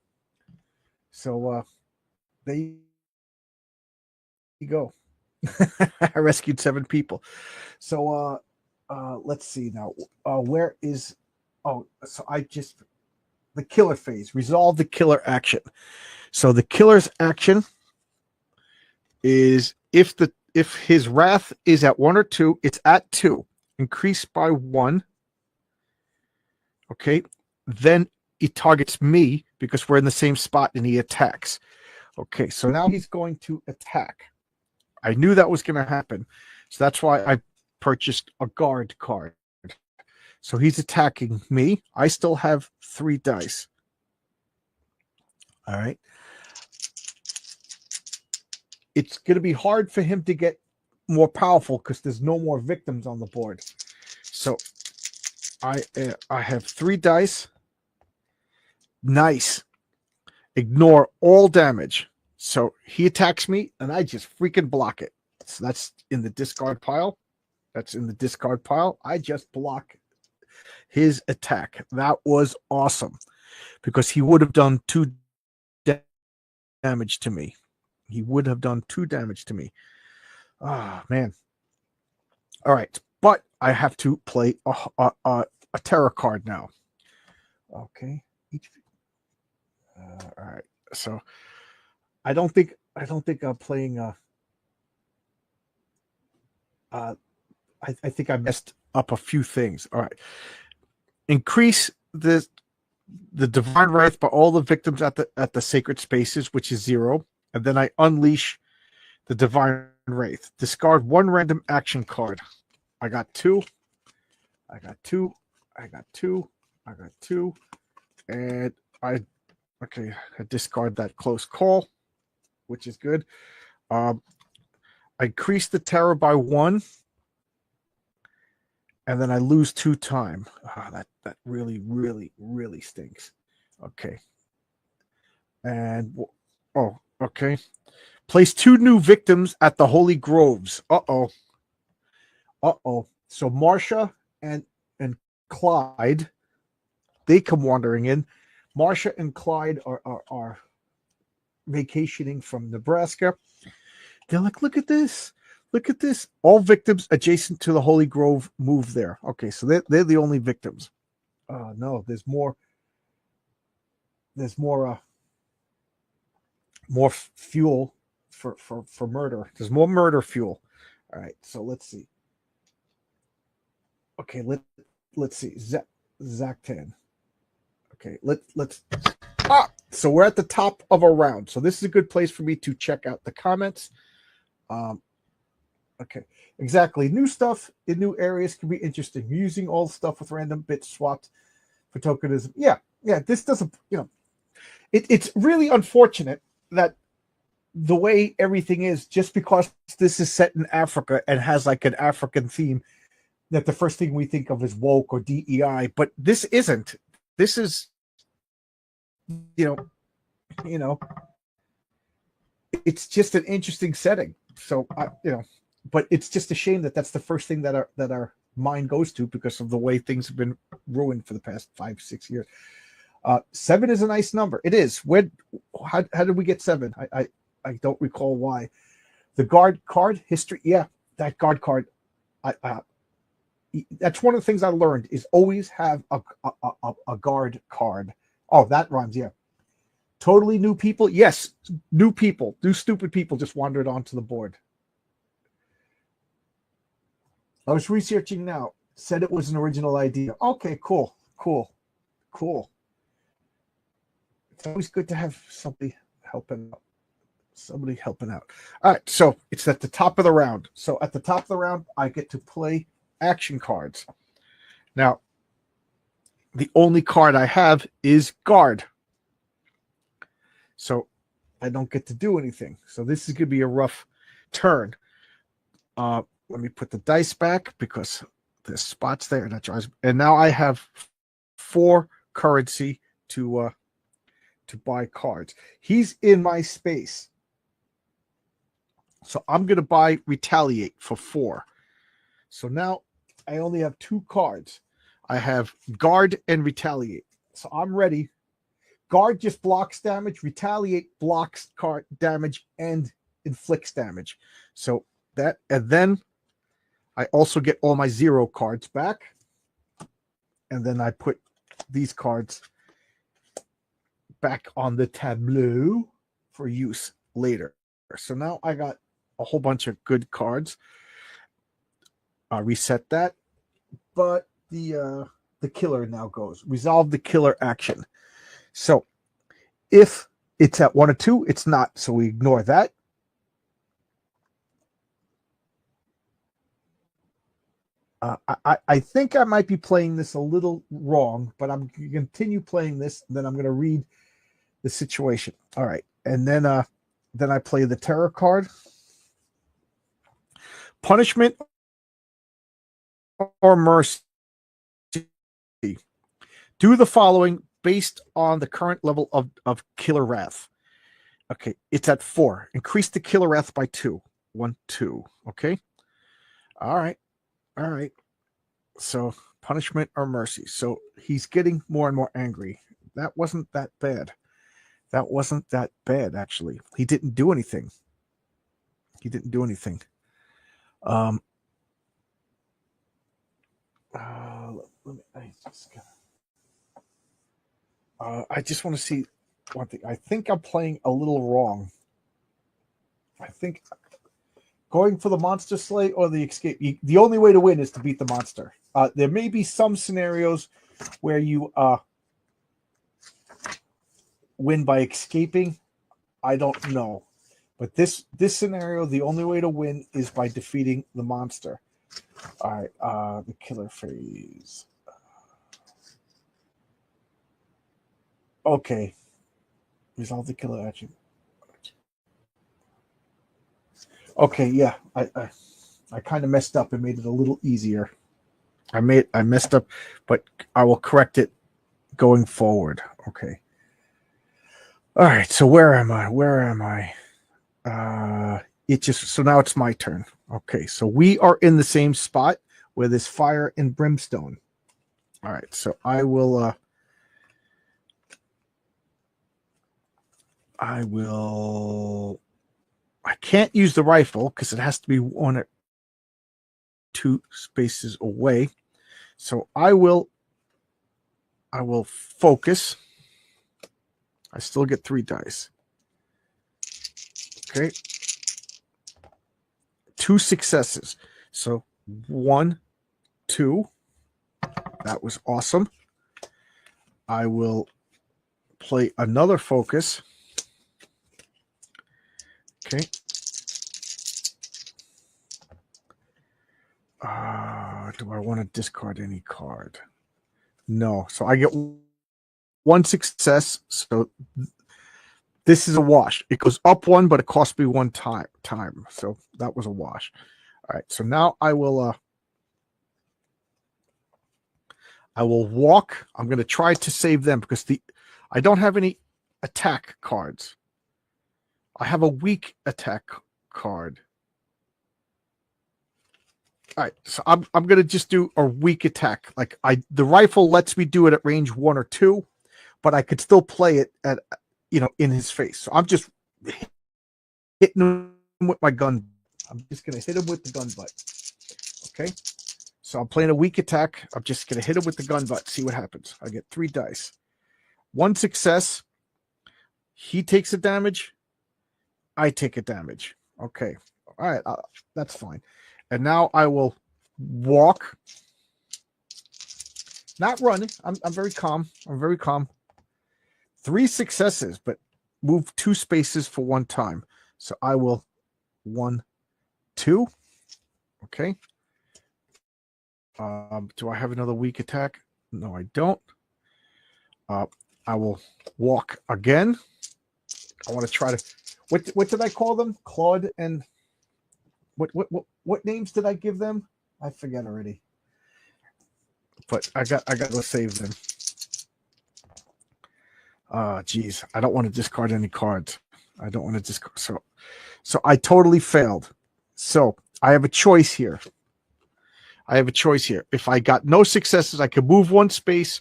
So there you go. I rescued 7 people. So let's see now. Where is so I just the killer phase. Resolve the killer action. So the killer's action is if his wrath is at 1 or 2, it's at 2. Increased by 1. Okay. Then he targets me because we're in the same spot and he attacks. Okay, so now he's going to attack. I knew that was going to happen. So that's why I purchased a guard card. So he's attacking me. I still have 3 dice. All right. It's going to be hard for him to get more powerful because there's no more victims on the board. So I have 3 dice. Nice. Ignore all damage. So he attacks me, and I just freaking block it. So that's in the discard pile. That's in the discard pile. I just block his attack. That was awesome because he would have done 2 damage to me. He would have done 2 damage to me. Oh, man. All right. But I have to play a terror card now. Okay. All right. So I don't think I'm playing I think I messed up a few things. All right. Increase the divine wrath by all the victims at the sacred spaces, which is 0. And then I unleash the divine wraith. Discard 1 random action card. I got 2. I got 2. I got 2. I got 2. And I discard that close call, which is good. I increase the terror by 1. And then I lose 2 time. That really, really, really stinks. Okay. And okay. Place 2 new victims at the Holy Groves. So Marsha and Clyde, they come wandering in. Marsha and Clyde are vacationing from Nebraska. They're like, look at this. Look at this. All victims adjacent to the Holy Grove move there. Okay, so they're the only victims. No, there's more. there's more fuel for murder. There's more murder fuel. All right, so let's see. Okay, let's see. Zactan. Okay, let's so we're at the top of a round. So this is a good place for me to check out the comments. Okay, exactly. New stuff in new areas can be interesting. Using all stuff with random bits swapped for tokenism. Yeah. This doesn't, it's really unfortunate that the way everything is, just because this is set in Africa and has like an African theme, that the first thing we think of is woke or DEI, but this isn't. This is, it's just an interesting setting. So, but it's just a shame that that's the first thing that our mind goes to, because of the way things have been ruined for the past 5-6 years. 7 is a nice number. It is. How did we get 7? I don't recall why. The guard card history. Yeah, that guard card. That's one of the things I learned, is always have a guard card. Oh, that rhymes. Yeah. Totally new people. Yes, new people. New stupid people just wandered onto the board. I was researching now. Said it was an original idea. Okay, cool. It's always good to have somebody helping out. All right, so it's at the top of the round. So at the top of the round, I get to play action cards. Now, the only card I have is guard. So I don't get to do anything. So this is going to be a rough turn. Let me put the dice back, because there's spots there. And now I have 4 currency to buy cards. He's in my space. So I'm going to buy Retaliate for 4. So now I only have 2 cards. I have Guard and Retaliate. So I'm ready. Guard just blocks damage. Retaliate blocks card damage and inflicts damage. So that, and then I also get all my 0 cards back. And then I put these cards back on the tableau for use later. So now I got a whole bunch of good cards. I reset that, but the killer now goes. Resolve the killer action. So if it's at 1 or 2, it's not. So we ignore that. I think I might be playing this a little wrong, but I'm going to continue playing this. Then I'm going to read the situation. All right, and then I play the terror card. Punishment or mercy. Do the following based on the current level of killer wrath. Okay, it's at 4. Increase the killer wrath by 2. 1, 2. Okay. All right. So punishment or mercy. So he's getting more and more angry. That wasn't that bad. Actually. He didn't do anything. I just want to see one thing. I think I'm playing a little wrong. I think going for the monster slay or the escape. The only way to win is to beat the monster. There may be some scenarios where you win by escaping. I don't know. But this scenario, the only way to win is by defeating the monster. All right, the killer phase. Okay. Resolve the killer action. Okay, yeah. I kind of messed up and made it a little easier. I messed up, but I will correct it going forward. Okay. All right, so where am I? So now it's my turn. Okay, so we are in the same spot where there's fire and brimstone. All right, so I can't use the rifle because it has to be 1 or 2 spaces away. So I will focus. I still get 3 dice. Okay. 2 successes. So 1, 2. That was awesome. I will play another focus. Okay. Do I want to discard any card? No. So I get 1 success. So this is a wash. It goes up 1, but it cost me 1 time. So that was a wash. All right. So now I will walk. I'm going to try to save them because I don't have any attack cards. I have a weak attack card. All right, so I'm gonna just do a weak attack. Like the rifle lets me do it at range 1 or 2, but I could still play it at in his face. So I'm just hitting him with my gun. I'm just gonna hit him with the gun butt. Okay, so I'm playing a weak attack. I'm just gonna hit him with the gun butt. See what happens. I get 3 dice. 1 success. He takes a damage. I take a damage. Okay, all right, that's fine. And now I will walk, not run. I'm very calm. I'm very calm. 3 successes, but move 2 spaces for 1 time. So I will 1, 2. Okay. Do I have another weak attack? No, I don't. I will walk again. I want to try to. What did I call them? Claude and. What names did I give them? I forget already. But I got to go save them. Geez, I don't want to discard any cards. I don't want to discard. So I totally failed. So I have a choice here. If I got no successes, I could move 1 space,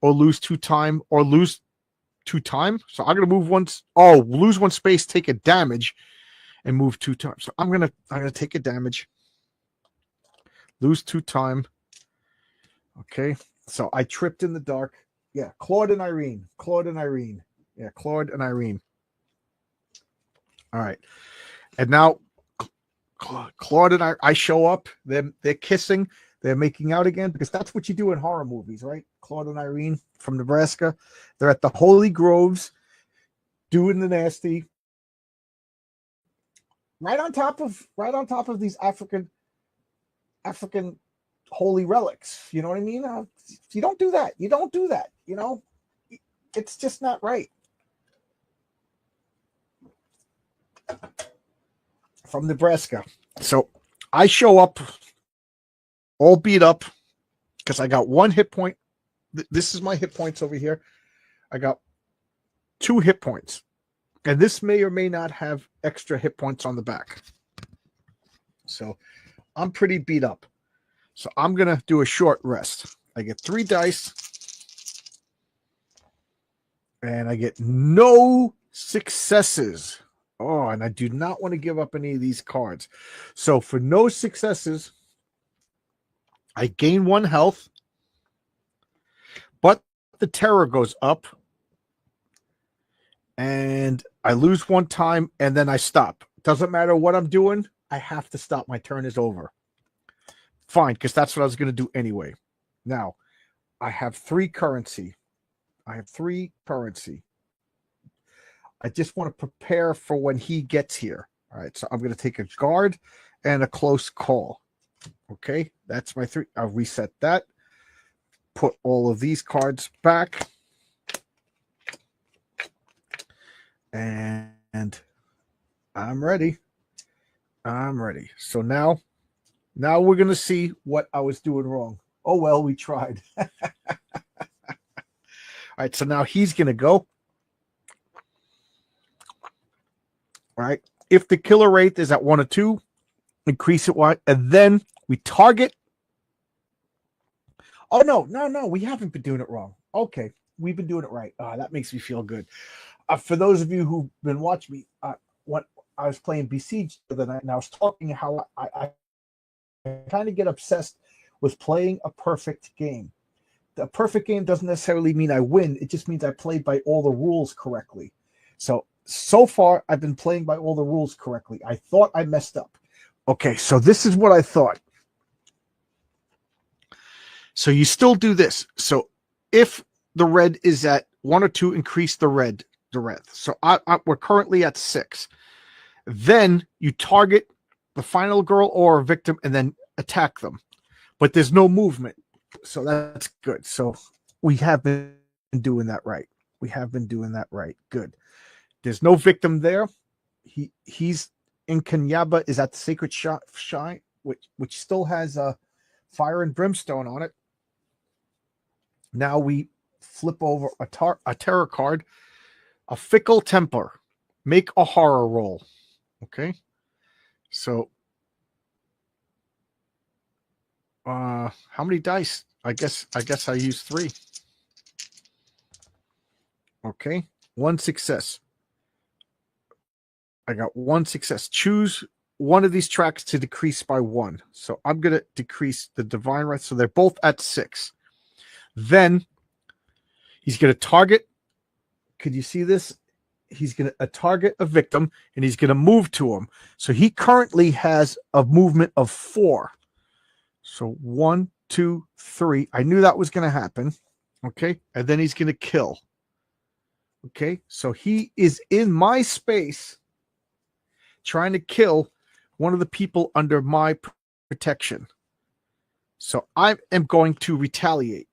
or lose 2 time, or lose 2 time. So I'm gonna move once. Oh, lose 1 space, take a damage. And move 2 times. So I'm gonna take a damage. Lose 2 time. Okay. So I tripped in the dark. Yeah, Claude and Irene. Yeah, Claude and Irene. All right. And now Claude and I show up. They're kissing. They're making out again because that's what you do in horror movies, right? Claude and Irene from Nebraska. They're at the Holy Groves doing the nasty. Right on top of these African holy relics. You know what I mean? You don't do that. It's just not right. From Nebraska. So I show up all beat up because I got 1 hit point. This is my hit points over here. I got 2 hit points. And this may or may not have extra hit points on the back. So I'm pretty beat up. So I'm going to do a short rest. I get 3 dice. And I get no successes. Oh, and I do not want to give up any of these cards. So for no successes, I gain 1 health. But the terror goes up. And I lose 1 time, and then I stop. Doesn't matter what I'm doing. I have to stop. My turn is over. Fine, because that's what I was going to do anyway. Now, I have 3 currency. I just want to prepare for when he gets here. All right, so I'm going to take a guard and a close call. Okay, that's my 3. I'll reset that. Put all of these cards back. And I'm ready. So now we're going to see what I was doing wrong. Oh, well, we tried. All right, so now he's going to go. All right. If the killer rate is at 1 or 2, increase it 1. And then we target. Oh, no. We haven't been doing it wrong. Okay. We've been doing it right. That makes me feel good. For those of you who've been watching me, when I was playing Besiege the other night, and I was talking how I kind of get obsessed with playing a perfect game. a perfect game doesn't necessarily mean I win. It just means I played by all the rules correctly. So far, I've been playing by all the rules correctly. I thought I messed up. Okay, so this is what I thought. So you still do this. So if the red is at 1 or 2, increase the red. So we're currently at 6. Then you target the final girl or a victim and then attack them. But there's no movement. So that's good. So we have been doing that right. Good. There's no victim there. He's in Kanyaba is at the Sacred Shrine, which still has a fire and brimstone on it. Now we flip over a terror card, a fickle temper. Make a horror roll. Okay. So how many dice? I guess I use 3. Okay. 1 success. I got 1 success. Choose one of these tracks to decrease by 1. So I'm going to decrease the divine right. So they're both at 6. Then he's going to target. Could you see this? He's going to target a victim and he's going to move to him. So he currently has a movement of 4. So 1, 2, 3. I knew that was going to happen. Okay. And then he's going to kill. Okay. So he is in my space trying to kill one of the people under my protection. So I am going to retaliate.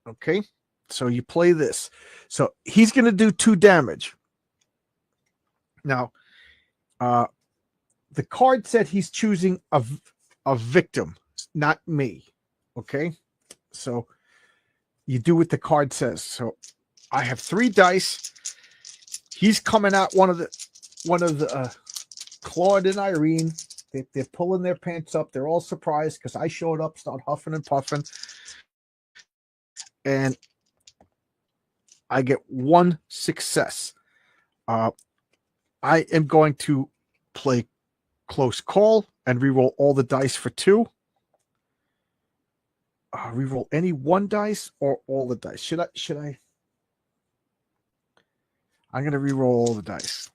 Okay. So you play this. So he's going to do 2 damage. Now, the card said he's choosing a victim, not me. Okay. So you do what the card says. So I have 3 dice. He's coming out one of the Claude and Irene. They're pulling their pants up. They're all surprised because I showed up, start huffing and puffing. And I get 1 success. I am going to play close call and reroll all the dice for 2. Reroll any 1 dice or all the dice. Should I? I'm going to reroll all the dice.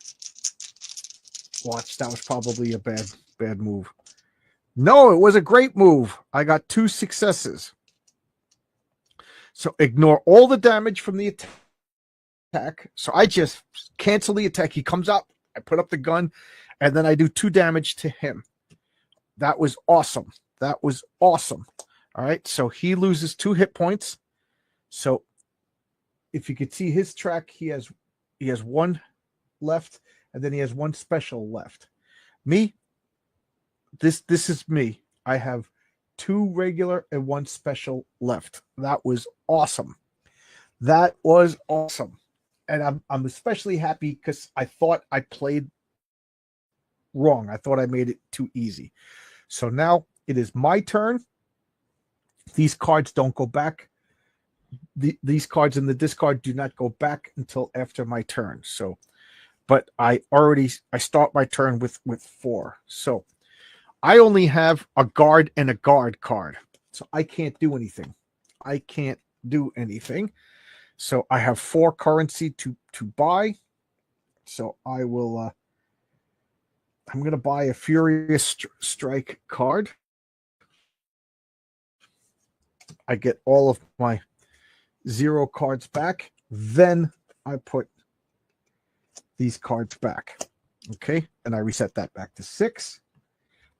Watch, that was probably a bad move. No, it was a great move. I got 2 successes. So ignore all the damage from the attack. So I just cancel the attack. He comes up, I put up the gun, and then I do 2 damage to him. That was awesome. All right, so he loses 2 hit points. So if you could see his track, he has 1 left, and then he has 1 special left. Me, this is me. I have 2 regular and 1 special left. That was awesome. And I'm especially happy because I thought I played wrong. I thought I made it too easy. So now it is my turn. These cards don't go back. These cards in the discard do not go back until after my turn. So, but I start my turn with 4. So I only have a guard and a guard card. So I can't do anything. So I have 4 currency to buy. So I will, I'm going to buy a Furious Strike card. I get all of my 0 cards back. Then I put these cards back. Okay. And I reset that back to 6.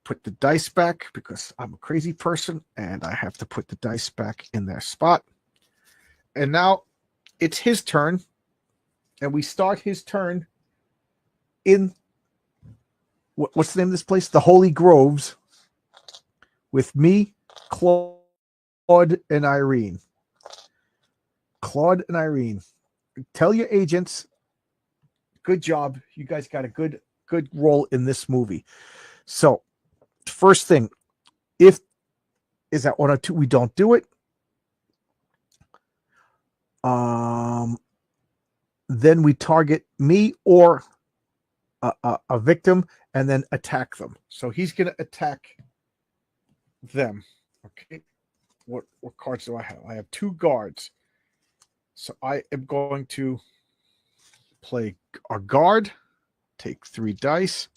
Put the dice back because I'm a crazy person and I have to put the dice back in their spot. And now it's his turn. And we start his turn in what's the name of this place? The Holy Groves with me, Claude, and Irene. Tell your agents, good job. You guys got a good role in this movie. So, first thing, if is that 1 or 2, we don't do it. Then we target me or a victim and then attack them. So he's going to attack them. Okay. what cards do I have? I have 2 guards. So I am going to play a guard, take 3 dice.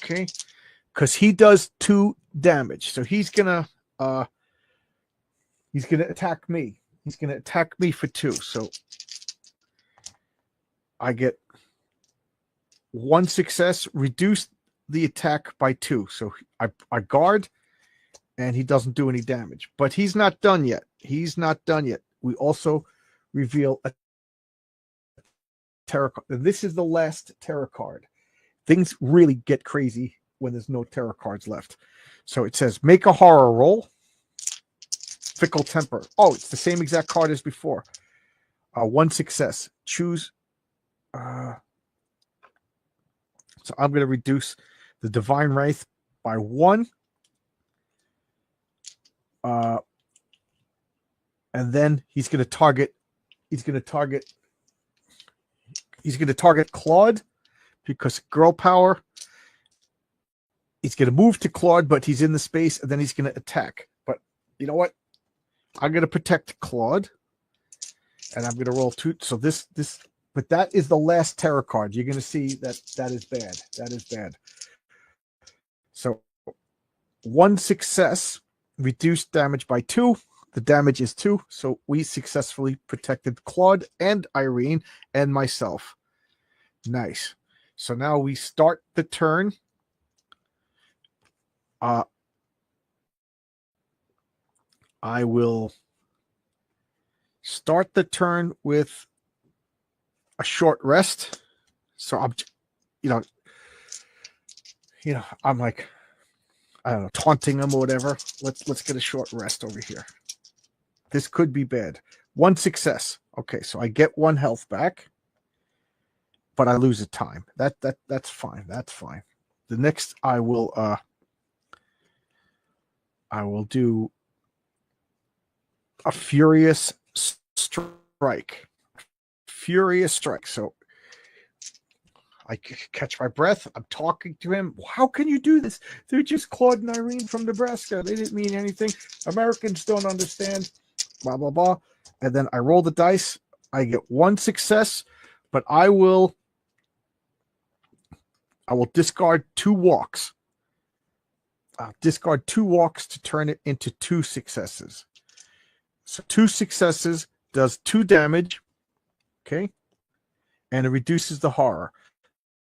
Okay. Because he does 2 damage. So he's gonna attack me. He's gonna attack me for 2. So I get 1 success, reduce the attack by 2. So I guard, and he doesn't do any damage. But he's not done yet. He's not done yet. We also reveal a terror card. This is the last terror card. Things really get crazy when there's no terror cards left. So it says, make a horror roll. Fickle temper. Oh, it's the same exact card as before. 1 success. Choose. So I'm going to reduce the Divine Wraith by 1. And then he's going to target Claude because girl power. He's going to move to Claude, but he's in the space, and then he's going to attack. But you know what? I'm going to protect Claude, and I'm going to roll 2. So but that is the last terror card. You're going to see that is bad. That is bad. So 1 success, reduced damage by 2. The damage is 2. So we successfully protected Claude and Irene and myself. Nice. So now we start the turn. I will start the turn with a short rest. So I'm, I'm like, I don't know, taunting him or whatever. Let's get a short rest over here. This could be bad. 1 success. Okay, so I get 1 health back, but I lose a time. That's fine. That's fine. The next I will do a furious strike. Furious strike. So I catch my breath. I'm talking to him. How can you do this? They're just Claude and Irene from Nebraska. They didn't mean anything. Americans don't understand. Blah, blah, blah. And then I roll the dice. I get 1 success, but I will discard 2 walks. I'll discard 2 walks to turn it into 2 successes. So 2 successes does 2 damage. Okay. And it reduces the horror.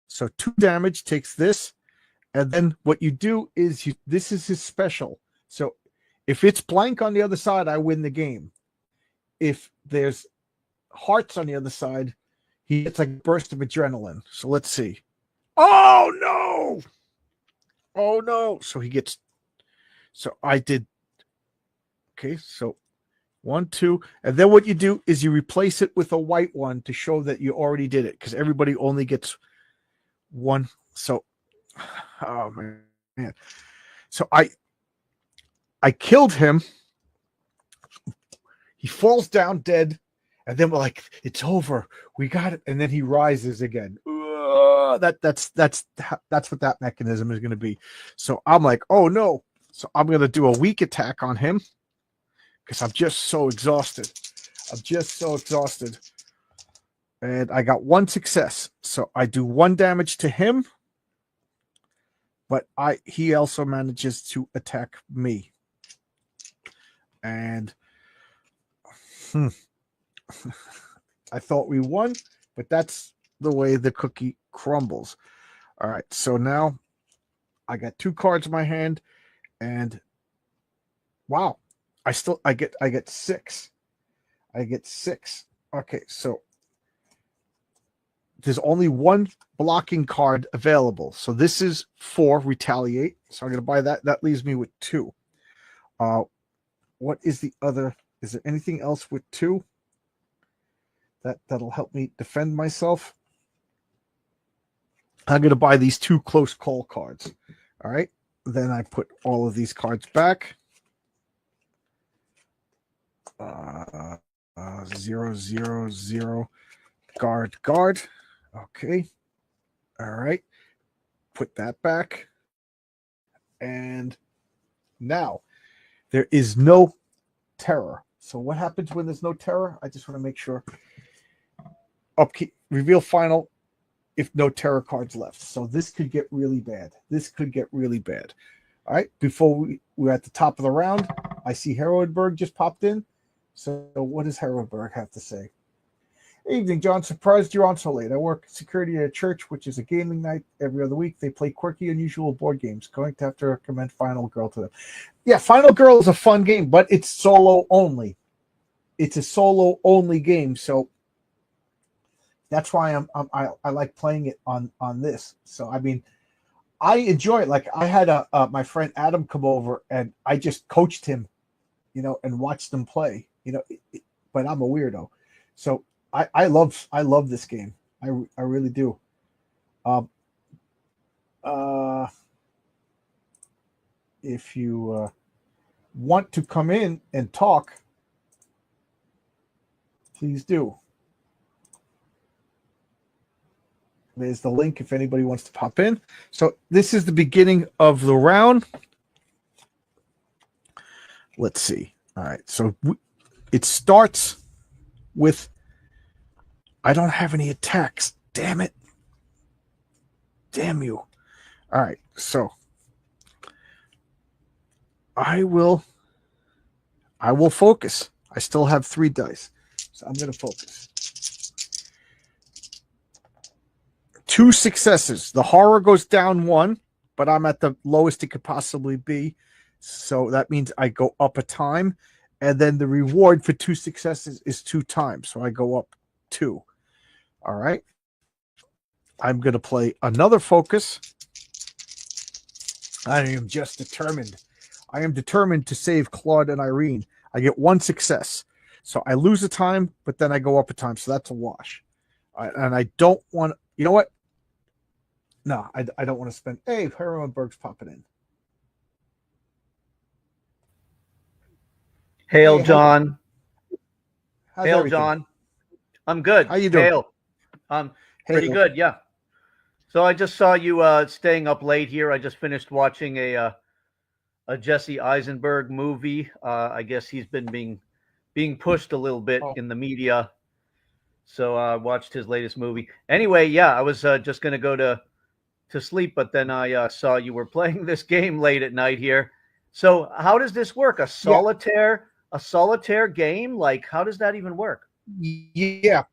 So 2 damage takes this. And then what you do is this is his special. So if it's blank on the other side, I win the game. If there's hearts on the other side, he gets like a burst of adrenaline. So let's see. Oh no! Oh no! So I did. Okay, so 1, 2, and then what you do is you replace it with a white one to show that you already did it, because everybody only gets 1. So, oh man. So I killed him. He falls down dead, and then we're like, it's over. We got it. And then he rises again. That's what that mechanism is going to be. So I'm like, oh no. So I'm going to do a weak attack on him because I'm just so exhausted. And I got 1 success. So I do 1 damage to him, but he also manages to attack me. And I thought we won, but that's the way the cookie crumbles. All right, so now I got 2 cards in my hand, and wow, I get 6. I get 6. Okay, so there's only 1 blocking card available. So this is 4 retaliate. So I'm going to buy that. That leaves me with 2. What is the other? Is there anything else with 2 that'll help me defend myself? I'm going to buy these 2 close call cards. All right. Then I put all of these cards back. 0, 0, 0. Guard. Okay. All right. Put that back. And now there is no terror. So what happens when there's no terror? I just want to make sure. Upkeep, reveal final if no terror cards left. So this could get really bad. This could get really bad. All right. Before we're at the top of the round, I see Heroenberg just popped in. So what does Heroenberg have to say? Evening, John. Surprised you're on so late. I work security at a church, which is a gaming night every other week. They play quirky, unusual board games. Going to have to recommend Final Girl to them. Yeah, Final Girl is a fun game, but it's solo only. It's a solo only game, so that's why I like playing it on this. So I mean, I enjoy it. Like I had my friend Adam come over, and I just coached him, and watched him play. But I'm a weirdo, so. I love this game. I really do. If you want to come in and talk, please do. There's the link if anybody wants to pop in. So this is the beginning of the round. Let's see. All right. So it starts with. I don't have any attacks. Damn it. Damn you. All right. So I will focus. I still have 3 dice. So I'm going to focus. 2 successes. The horror goes down 1, but I'm at the lowest it could possibly be. So that means I go up a time. And then the reward for 2 successes is 2 times. So I go up 2. All right. I'm going to play another focus. I am just determined. I am determined to save Claude and Irene. I get 1 success. So I lose a time, but then I go up a time. So that's a wash. And I don't want to, you know what? No, I don't want to spend. Hey, Heroenberg's popping in. Hail, John. Hail, everything? John. I'm good. How you doing? Hail. Pretty good, yeah. So I just saw you staying up late here. I just finished watching a Jesse Eisenberg movie. I guess he's been being pushed a little bit in the media. So I watched his latest movie. Anyway, yeah, I was just going to go to sleep, but then I saw you were playing this game late at night here. So how does this work? A solitaire game? Like, how does that even work? Yeah.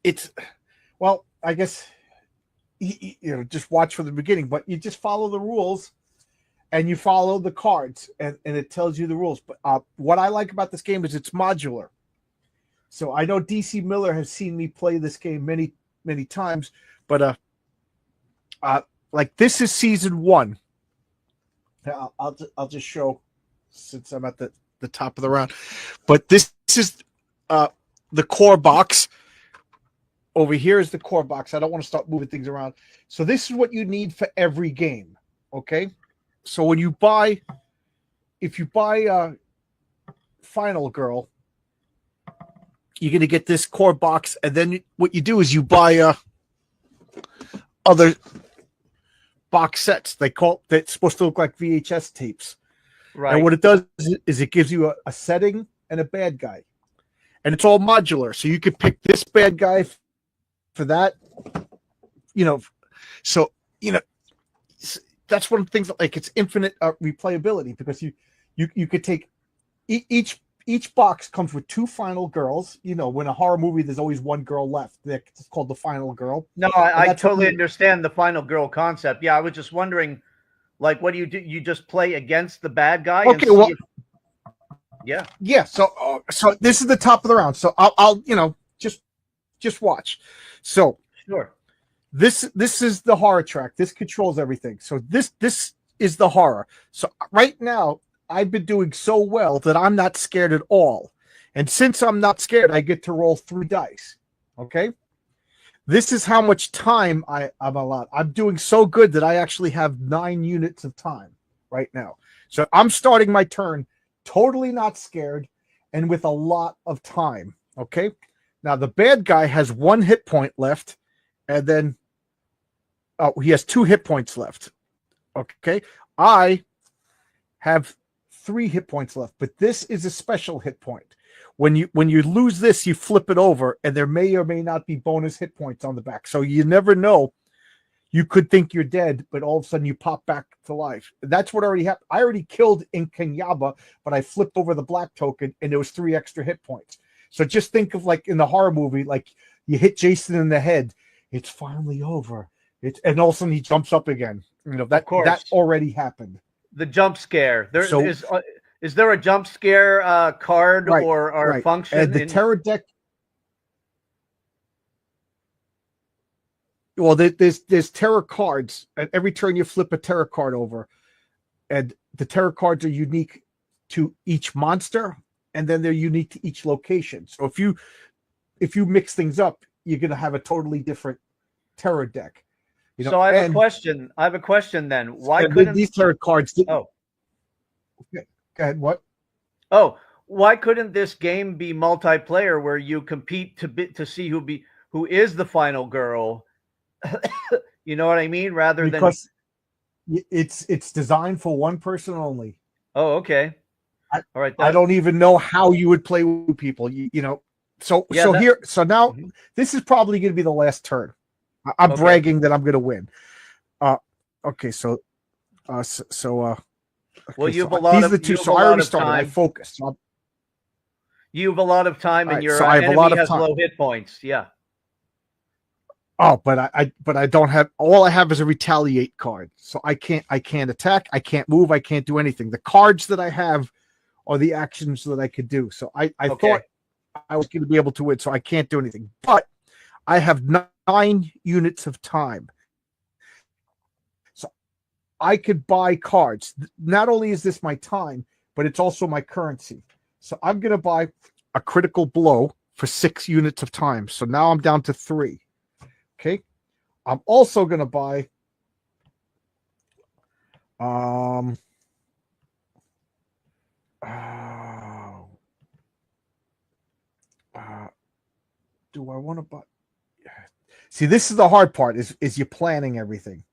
It's, well, I guess, just watch from the beginning, but you just follow the rules and you follow the cards and it tells you the rules. But what I like about this game is it's modular. So I know DC Miller has seen me play this game many, many times, but like this is season 1. I'll just show since I'm at the top of the round, but this is the core box. Over here is the core box. I don't want to start moving things around. So this is what you need for every game. Okay. So when you buy, if you buy Final Girl, you're going to get this core box. And then what you do is you buy other box sets. That's supposed to look like VHS tapes. Right. And what it does is it gives you a setting and a bad guy. And it's all modular. So you could pick this bad guy for that, so, that's one of the things that, like, it's infinite replayability because you could take each box comes with 2 final girls. When a horror movie, there's always one girl left. It's called the final girl. No, I totally understand the final girl concept. Yeah. I was just wondering, like, what do? You just play against the bad guy? Okay. Yeah. So this is the top of the round. So I'll just watch. So sure. This is the horror track. This controls everything. So this is the horror. So right now I've been doing so well that I'm not scared at all. And since I'm not scared, I get to roll 3 dice. Okay. This is how much time I'm allowed. I'm doing so good that I actually have 9 units of time right now. So I'm starting my turn totally not scared and with a lot of time. Okay. Now the bad guy has 1 hit point left, and then he has 2 hit points left. Okay, I have 3 hit points left, but this is a special hit point. When you lose this, you flip it over, and there may or may not be bonus hit points on the back. So you never know. You could think you're dead, but all of a sudden you pop back to life. That's what already happened. I already killed in Kenyaba, but I flipped over the black token, and there was 3 extra hit points. So just think of like in the horror movie, like you hit Jason in the head. It's finally over. And all of a sudden he jumps up again. That already happened. The jump scare. Is there a jump scare card or function? And the terror deck. Well, there's terror cards, and every turn you flip a terror card over, and the terror cards are unique to each monster, and then they're unique to each location. So if you mix things up, you're going to have a totally different terror deck. So I have a question. Then. Why couldn't these terror cards? Okay. Go ahead. What? Oh, why couldn't this game be multiplayer where you compete to see who is the final girl? You know what I mean? Because it's designed for one person only. Oh, okay. All right. I don't even know how you would play with people. So now this is probably going to be the last turn. I'm bragging that I'm going to win. Okay. So well, you have a lot of. These are the 2. So I already started. I focused. So you have a lot of time, and your enemy has low hit points. Yeah. Oh, but I don't have. All I have is a retaliate card, so I can't attack. I can't move. I can't do anything. The cards that I have are the actions that I could do. So I thought I was going to be able to win, so I can't do anything. But I have 9 units of time, so I could buy cards. Not only is this my time, but it's also my currency. So I'm going to buy a critical blow for 6 units of time. So now I'm down to 3. Okay, I'm also going to buy do I want to buy? See, this is the hard part is you're planning everything.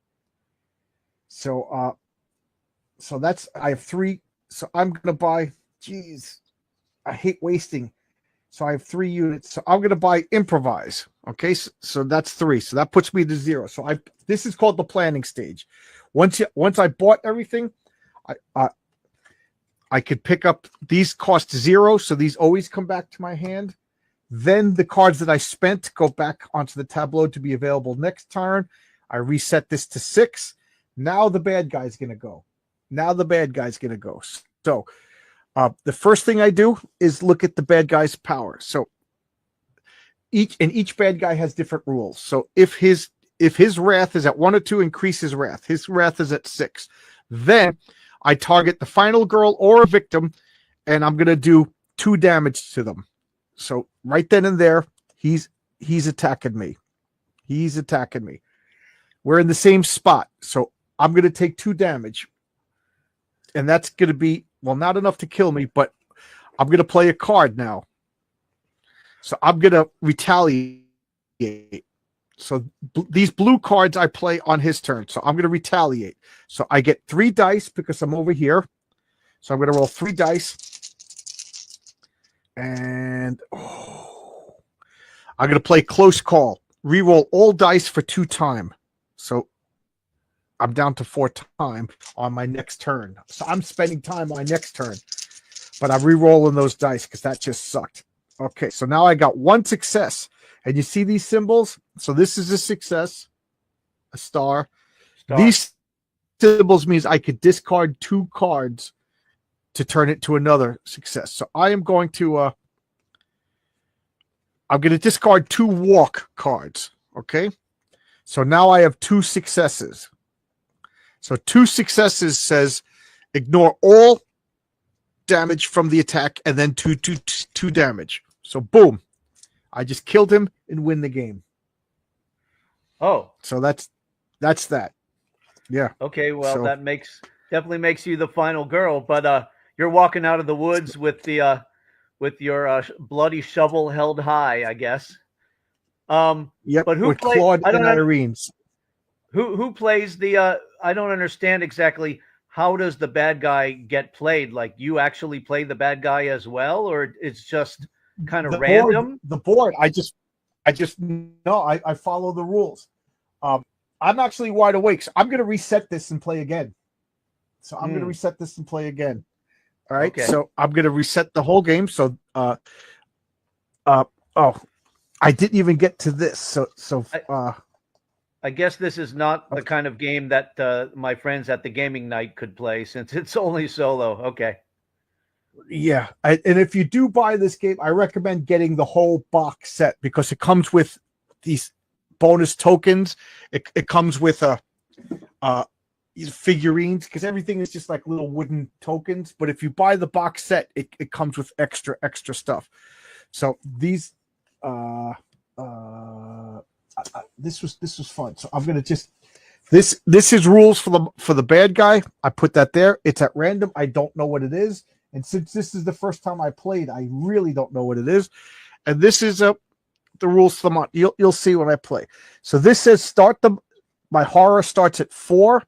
So that's I have 3. So I'm going to buy, geez, I hate wasting. So I have 3 units. So I'm going to buy improvise. Okay, so that's 3. So that puts me to 0. So this is called the planning stage. Once I bought everything, I could pick up these cost 0, so these always come back to my hand. Then the cards that I spent go back onto the tableau to be available next turn. I reset this to 6. Now the bad guy's going to go. So the first thing I do is look at the bad guy's power. So each bad guy has different rules. So if his wrath is at 1 or 2, increase his wrath. His wrath is at 6. Then I target the final girl or a victim, and I'm going to do 2 damage to them. So right then and there, he's attacking me. We're in the same spot. So I'm going to take 2 damage. And that's going to be, well, not enough to kill me, but I'm going to play a card now. So I'm going to retaliate. So these blue cards I play on his turn. So I'm going to retaliate. So I get 3 dice because I'm over here. So I'm going to roll 3 dice. And I'm going to play close call. Reroll all dice for 2 time. So I'm down to 4 time on my next turn. So I'm spending time on my next turn. But I'm re-rolling those dice because that just sucked. Okay, so now I got 1 success. And you see these symbols? So this is a success, a star. These symbols means I could discard 2 cards to turn it to another success. So I am going to I'm going to discard 2 walk cards. Okay, so now I have 2 successes. So 2 successes says ignore all damage from the attack and then 2 damage. So boom, I just killed him and win the game. Oh, so that's that. Yeah. Okay. Well, so, that definitely makes you the final girl, but you're walking out of the woods with the with your bloody shovel held high, I guess. Yep. But who with played? Claude and Irene's. Who plays the? I don't understand exactly. How does the bad guy get played? Like you actually play the bad guy as well, or it's just kind of random? The board. I just no. I follow the rules. Um, I'm actually wide awake. So I'm going to reset this and play again. So I'm going to reset this and play again. All right. Okay. So I'm going to reset the whole game. So, oh, I didn't even get to this. So, I guess this is not the kind of game that my friends at the gaming night could play since it's only solo. Okay. yeah. And if you do buy this game, I recommend getting the whole box set because it comes with these bonus tokens. It comes with figurines because everything is just like little wooden tokens. But if you buy the box set, it comes with extra stuff. So these, this was fun. So I'm gonna just this is rules for the bad guy. I put that there. It's at random. I don't know what it is, and since this is the first time I played, I really don't know what it is. And this is the rules for the month. You'll see when I play. So this says my horror starts at 4,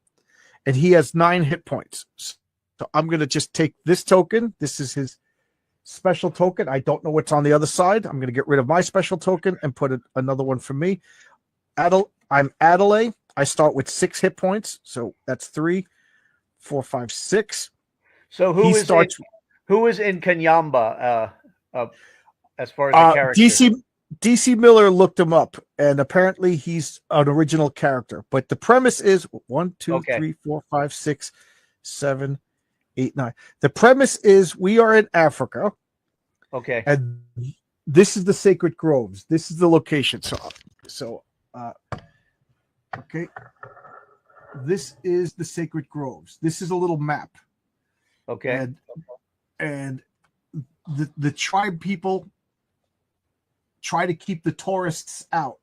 and he has 9 hit points. So I'm gonna just take this token. This is his special token. I don't know what's on the other side. I'm going to get rid of my special token and put another one for me. I'm Adelaide. I start with 6 hit points. So that's 3, 4, 5, 6. So who is in Kanyamba as far as the character? DC Miller looked him up, and apparently he's an original character. But the premise is 1, 2, 3, 4, 5, 6, 7, 8, 9. The premise is we are in Africa. Okay. And this is the Sacred Groves. This is the location. So okay. This is the Sacred Groves. This is a little map. Okay. And the tribe people try to keep the tourists out.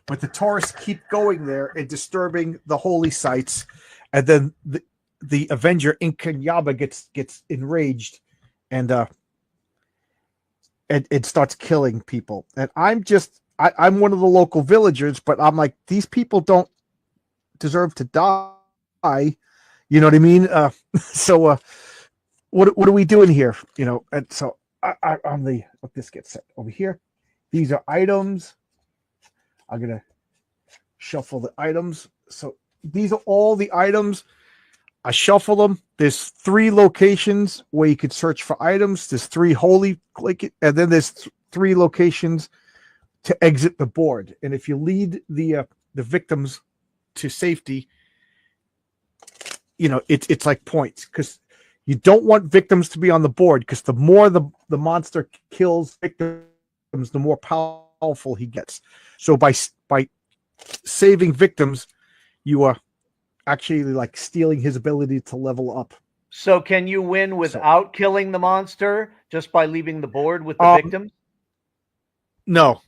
But the tourists keep going there and disturbing the holy sites. And then the Avenger Inkanyaba gets enraged and starts killing people. And I'm one of the local villagers, but I'm like, these people don't deserve to die. You know what I mean? So what are we doing here? You know, and so this gets set over here. These are items. I'm gonna shuffle the items. So these are all the items. I shuffle them. There's 3 locations where you could search for items. There's 3 holy, and then there's 3 locations to exit the board. And if you lead the victims to safety, you know it's like points because you don't want victims to be on the board because the more the monster kills victims, the more powerful he gets. So by saving victims, you are actually like stealing his ability to level up. So can you win without killing the monster just by leaving the board with the victims? No.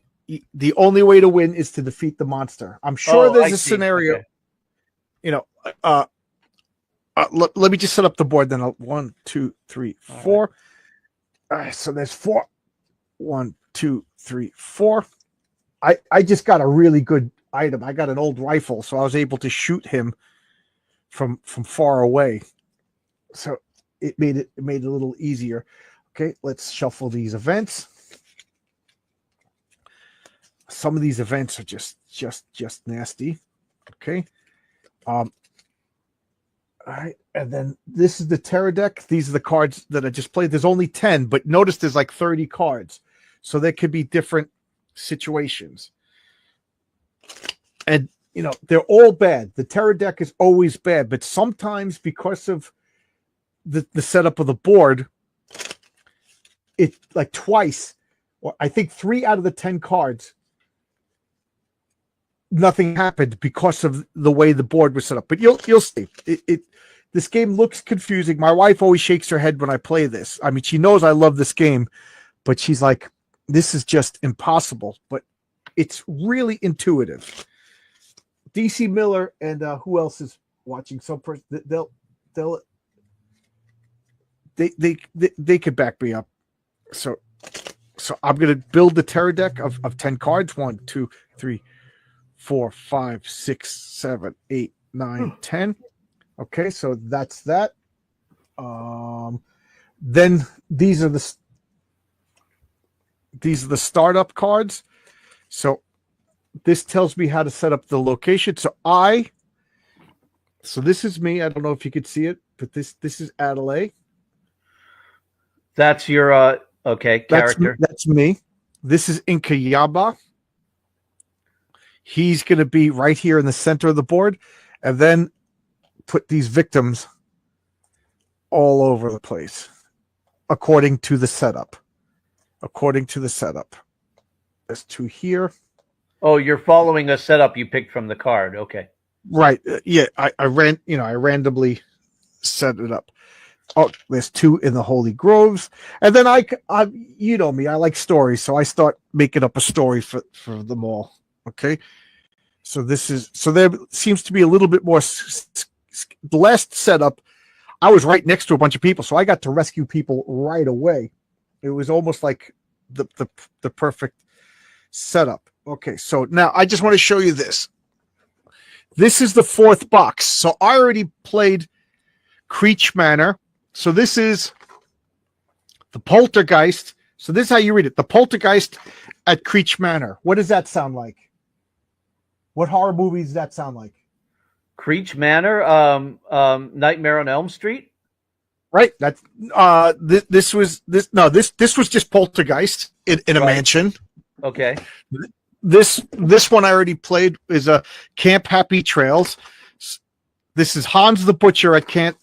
The only way to win is to defeat the monster. I'm sure there's a scenario. Okay. You know, let me just set up the board. Then 1, 2, 3, 4. Right. All right, so there's 4. 1, 2, 3, 4. I just got a really good item. I got an old rifle, so I was able to shoot him from far away. So it made it a little easier. Okay, let's shuffle these events. Some of these events are just nasty. Okay. All right, and then this is the Terror deck. These are the cards that I just played. There's only 10, but notice there's like 30 cards. So there could be different situations. And, you know, they're all bad. The Terror deck is always bad, but sometimes because of the setup of the board, it like twice, or I think 3 out of the 10 cards, nothing happened because of the way the board was set up. But you'll see. This game looks confusing. My wife always shakes her head when I play this. I mean, she knows I love this game, but she's like, this is just impossible. But it's really intuitive. DC Miller and who else is watching? They could back me up. So I'm gonna build the Terror deck of 10 cards. 1, 2, 3, 4, 5, 6, 7, 8, 9, 10. Okay, so that's that. Then these are the startup cards. So this tells me how to set up the location. So this is me. I don't know if you could see it, but this is Adelaide. That's your character. That's me. This is Inkayaba. He's going to be right here in the center of the board, and then put these victims all over the place, according to the setup. There's 2 here. Oh, you're following a setup you picked from the card. Okay. Right. Yeah. I randomly set it up. Oh, there's 2 in the Holy Groves. And then I you know me, I like stories. So I start making up a story for them all. Okay. So there seems to be a little bit more. The last setup, I was right next to a bunch of people. So I got to rescue people right away. It was almost like the perfect setup. Okay. So now I just want to show you this. This is the 4th box. So I already played Creech Manor. So this is the Poltergeist. So this is how you read it. The Poltergeist at Creech Manor. What does that sound like? What horror movie does that sound like? Creech Manor, Nightmare on Elm Street. Right. That's this was just Poltergeist in a mansion. Okay. This one I already played is a Camp Happy Trails. This is Hans the Butcher at Camp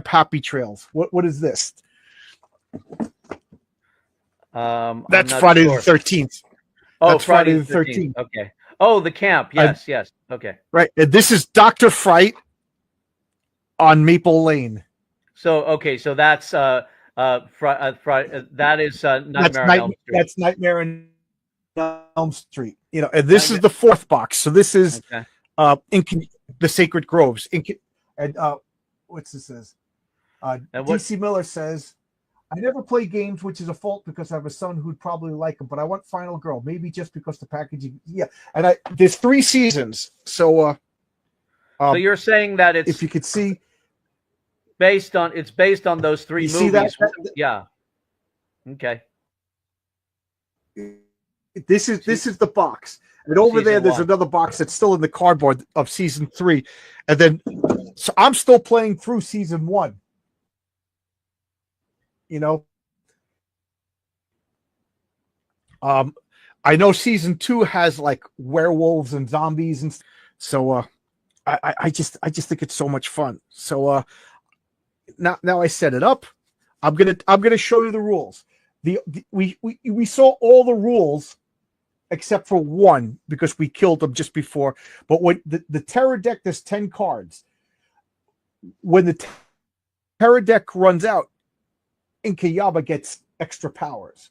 Happy Trails. What is this? That's Friday the 13th. Oh, that's Friday the 13th. Okay. Oh, the camp. Yes, yes. Okay. Right. And this is Dr. Fright on Maple Lane. So that's that is Nightmare on Elm Street. That's Nightmare on Elm Street. You know, and this is the 4th box. So this is the Sacred Groves. What's this says? DC Miller says, I never play games, which is a fault because I have a son who'd probably like them, but I want Final Girl, maybe just because the packaging. Yeah, and there's 3 seasons, so so you're saying that it's, if you could see, based on those 3 movies. See that? Yeah. Okay. This is the box, and over there there's another box that's still in the cardboard of season 3, and then so I'm still playing through season 1. You know, I know season 2 has like werewolves and zombies, and so I just think it's so much fun. So now I set it up. I'm gonna show you the rules. We saw all the rules except for one because we killed them just before. But when the terror deck, there's 10 cards. When the terror deck runs out, Inkayaba gets extra powers.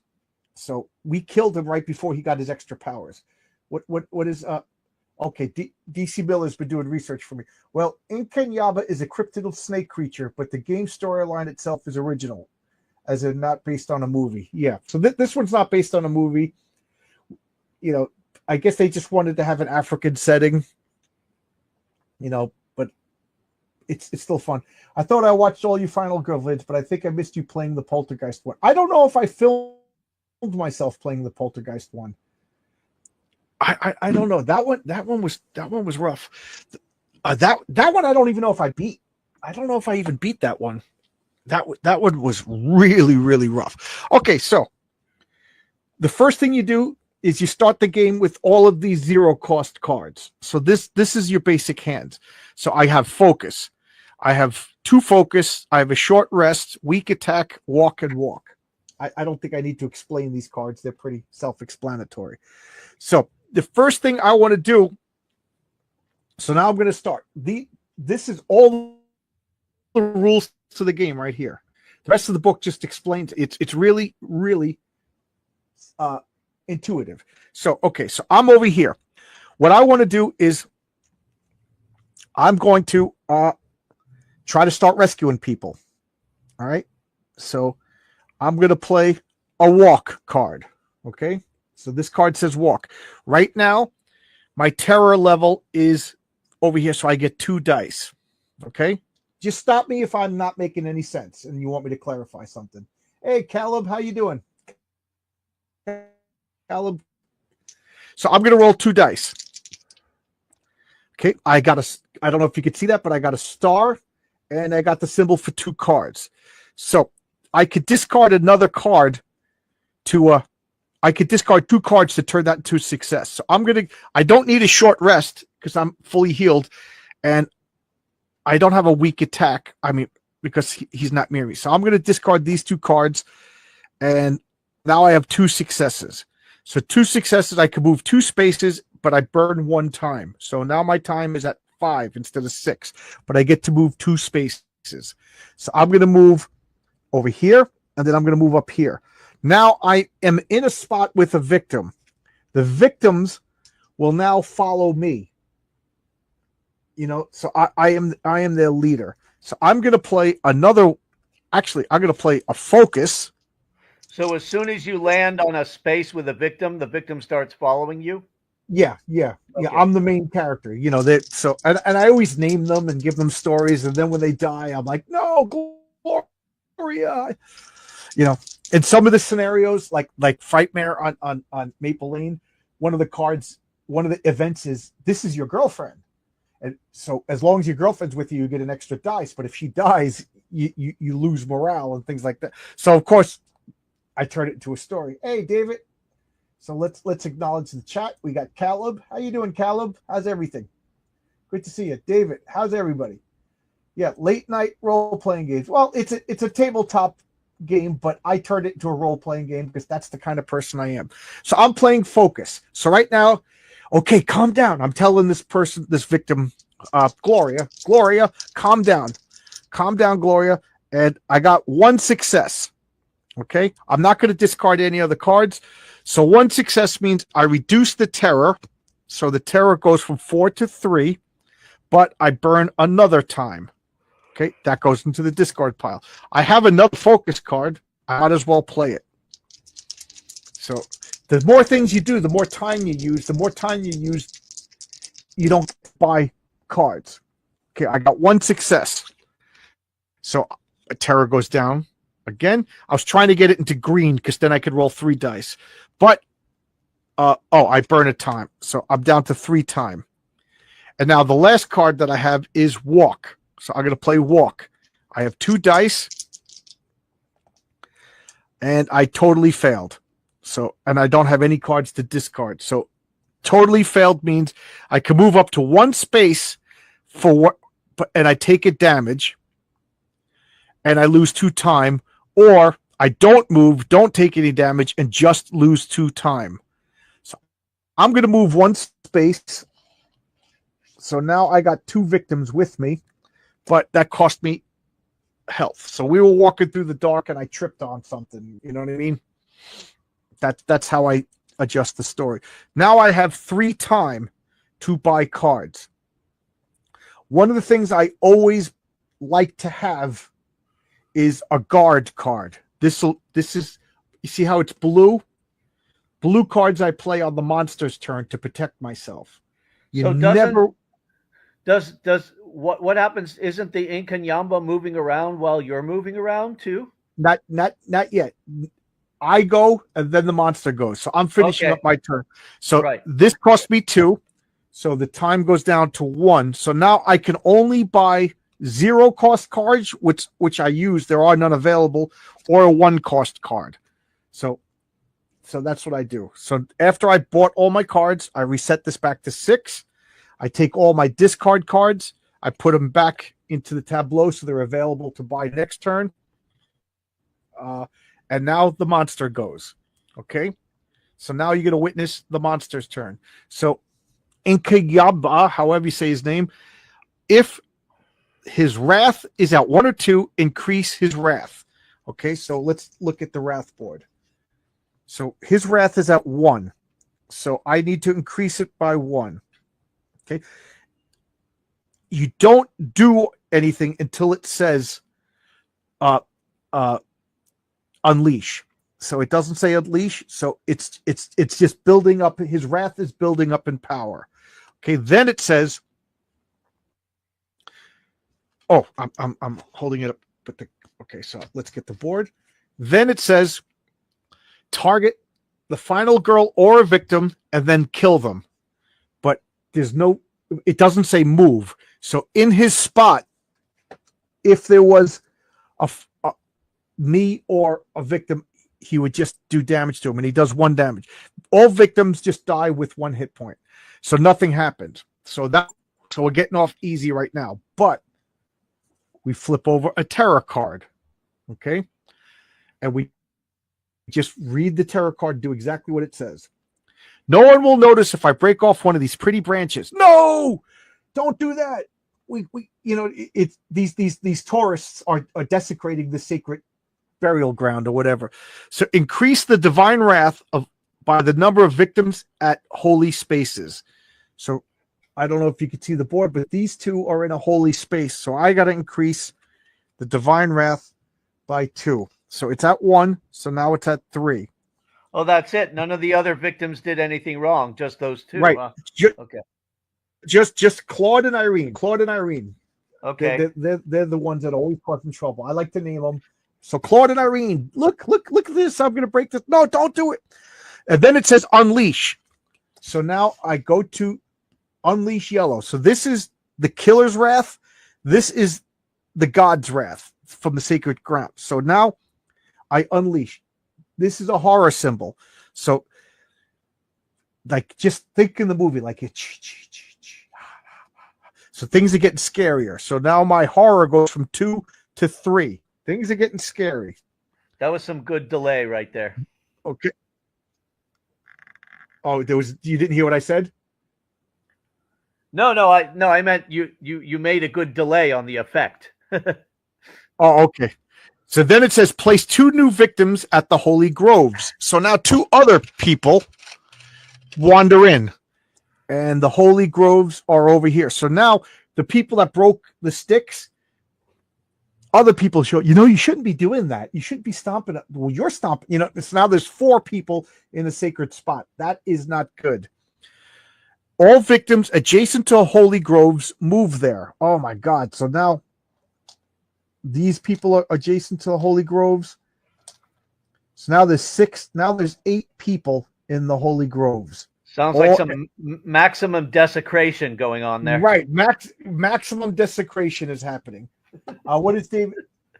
So we killed him right before he got his extra powers. What is okay, DC Miller's been doing research for me. Well, Inkayaba is a cryptid snake creature, but the game storyline itself is original, as in not based on a movie. Yeah. So this one's not based on a movie. You know, I guess they just wanted to have an African setting. You know, but it's still fun. I thought I watched all you Final Girl vids, but I think I missed you playing the Poltergeist one. I don't know if I filmed myself playing the Poltergeist one. I don't know. That one was rough. That one I don't even know if I beat. I don't know if I even beat that one. That one was really, really rough. Okay, so the first thing you do is you start the game with all of these 0 cost cards. So this is your basic hand. So I have focus. I have 2 focus. I have a short rest, weak attack, walk, and walk. I don't think I need to explain these cards. They're pretty self-explanatory. So the first thing I want to do, so now I'm going to start. This is all the rules to the game right here. The rest of the book just explains. It's really, really intuitive. So, okay, so I'm over here. What I want to do is I'm going to try to start rescuing people. All right. So I'm going to play a walk card. Okay. So this card says walk. Right now, My terror level is over here, so I get 2 dice. Okay? Just stop me if I'm not making any sense and you want me to clarify something. Hey, Caleb, how you doing? Caleb. So I'm going to roll 2 dice. Okay, I don't know if you could see that, but I got a star and I got the symbol for 2 cards. So I could discard another card I could discard 2 cards to turn that into a success. So I don't need a short rest because I'm fully healed and I don't have a weak attack. I mean, because he's not near me. So I'm going to discard these 2 cards and now I have 2 successes. So 2 successes, I can move 2 spaces, but I burn 1 time. So now my time is at 5 instead of 6, but I get to move 2 spaces. So I'm going to move over here and then I'm going to move up here. Now I am in a spot with a victim. The victims will now follow me. So I am their leader. So I'm going to play I'm going to play a focus. So as soon as you land on a space with a victim, the victim starts following you? Yeah. I'm the main character. And I always name them and give them stories. And then when they die, I'm like, no, Gloria. In some of the scenarios, like Frightmare on Maple Lane, one of the events is this is your girlfriend. And so as long as your girlfriend's with you, you get an extra dice. But if she dies, you lose morale and things like that. So of course, I turn it into a story. Hey, David. So let's acknowledge the chat. We got Caleb. How you doing, Caleb? How's everything? Good to see you. David, how's everybody? Yeah, late night role-playing games. Well, it's a tabletop game, but I turned it into a role-playing game because that's the kind of person I am. So I'm playing focus. So right now, okay, calm down. I'm telling this victim, Gloria, calm down. Calm down, Gloria. And I got 1 success. Okay, I'm not going to discard any other cards. So 1 success means I reduce the terror. So the terror goes from 4 to 3, but I burn another time. Okay, that goes into the discard pile. I have another focus card. I might as well play it. So the more things you do, the more time you use. You don't buy cards. Okay, I got 1 success. So a terror goes down. Again, I was trying to get it into green because then I could roll 3 dice. But, I burn a time. So I'm down to 3 time. And now the last card that I have is walk. So I'm going to play walk. I have 2 dice. And I totally failed. And I don't have any cards to discard. So totally failed means I can move up to 1 space and I take a damage. And I lose 2 time. Or I don't move, don't take any damage, and just lose 2 time. So I'm going to move 1 space. So now I got 2 victims with me, but that cost me health. So we were walking through the dark and I tripped on something. You know what I mean? That's how I adjust the story. Now I have 3 time to buy cards. One of the things I always like to have is a guard card. This is, you see how it's blue? Blue cards I play on the monster's turn to protect myself. What happens? Isn't the Inkanyamba moving around while you're moving around too? Not yet. I go and then the monster goes. So I'm finishing up my turn. So This cost me 2. So the time goes down to 1. So now I can only buy 0 cost cards, which I use. There are none available, or a 1 cost card. So that's what I do. So after I bought all my cards, I reset this back to 6. I take all my discard cards. I put them back into the tableau so they're available to buy next turn. And now the monster goes. Okay. So now you're going to witness the monster's turn. So Inkayaba, however you say his name, if his wrath is at 1 or 2, increase his wrath. Okay, so let's look at the wrath board. So his wrath is at 1. So I need to increase it by 1. Okay. You don't do anything until it says unleash. So it doesn't say unleash. So it's just building up. His wrath is building up in power. Okay, then it says, oh, I'm holding it up, but okay, so let's get the board. Then it says target the final girl or a victim and then kill them. But it doesn't say move. So in his spot, if there was me or a victim, he would just do damage to him, and he does 1 damage. All victims just die with 1 hit point. So nothing happened. So we're getting off easy right now. But we flip over a terror card. Okay? And we just read the terror card, do exactly what it says. No one will notice if I break off one of these pretty branches. No! Don't do that. We it's these tourists are desecrating the sacred burial ground or whatever. So increase the divine wrath by the number of victims at holy spaces. So I don't know if you can see the board, but these 2 are in a holy space. So I got to increase the divine wrath by 2. So it's at 1. So now it's at 3. Oh, that's it. None of the other victims did anything wrong. Just those 2. Right. Huh? Okay. Just Claude and Irene. Claude and Irene. Okay. They're the ones that are always causing trouble. I like to name them. So Claude and Irene, look at this. I'm going to break this. No, don't do it. And then it says unleash. So now I go to unleash yellow. So this is the killer's wrath. This is the god's wrath from the sacred ground. So now I unleash. This is a horror symbol. So like just think in the movie like it. So things are getting scarier. So now my horror goes from 2 to 3. Things are getting scary. That was some good delay right there. Okay. Oh, you didn't hear what I said? No, I meant you made a good delay on the effect. Oh, okay. So then it says place 2 new victims at the holy groves. So now 2 other people wander in, and the holy groves are over here. So now the people that broke the sticks, other people show, you shouldn't be doing that. You shouldn't be stomping. Well, you're stomping. So now there's 4 people in a sacred spot. That is not good. All victims adjacent to holy groves move there. Oh my God. So now these people are adjacent to the holy groves. So now there's 8 people in the holy groves. Sounds like some maximum desecration going on there. Right. Maximum desecration is happening. What is David?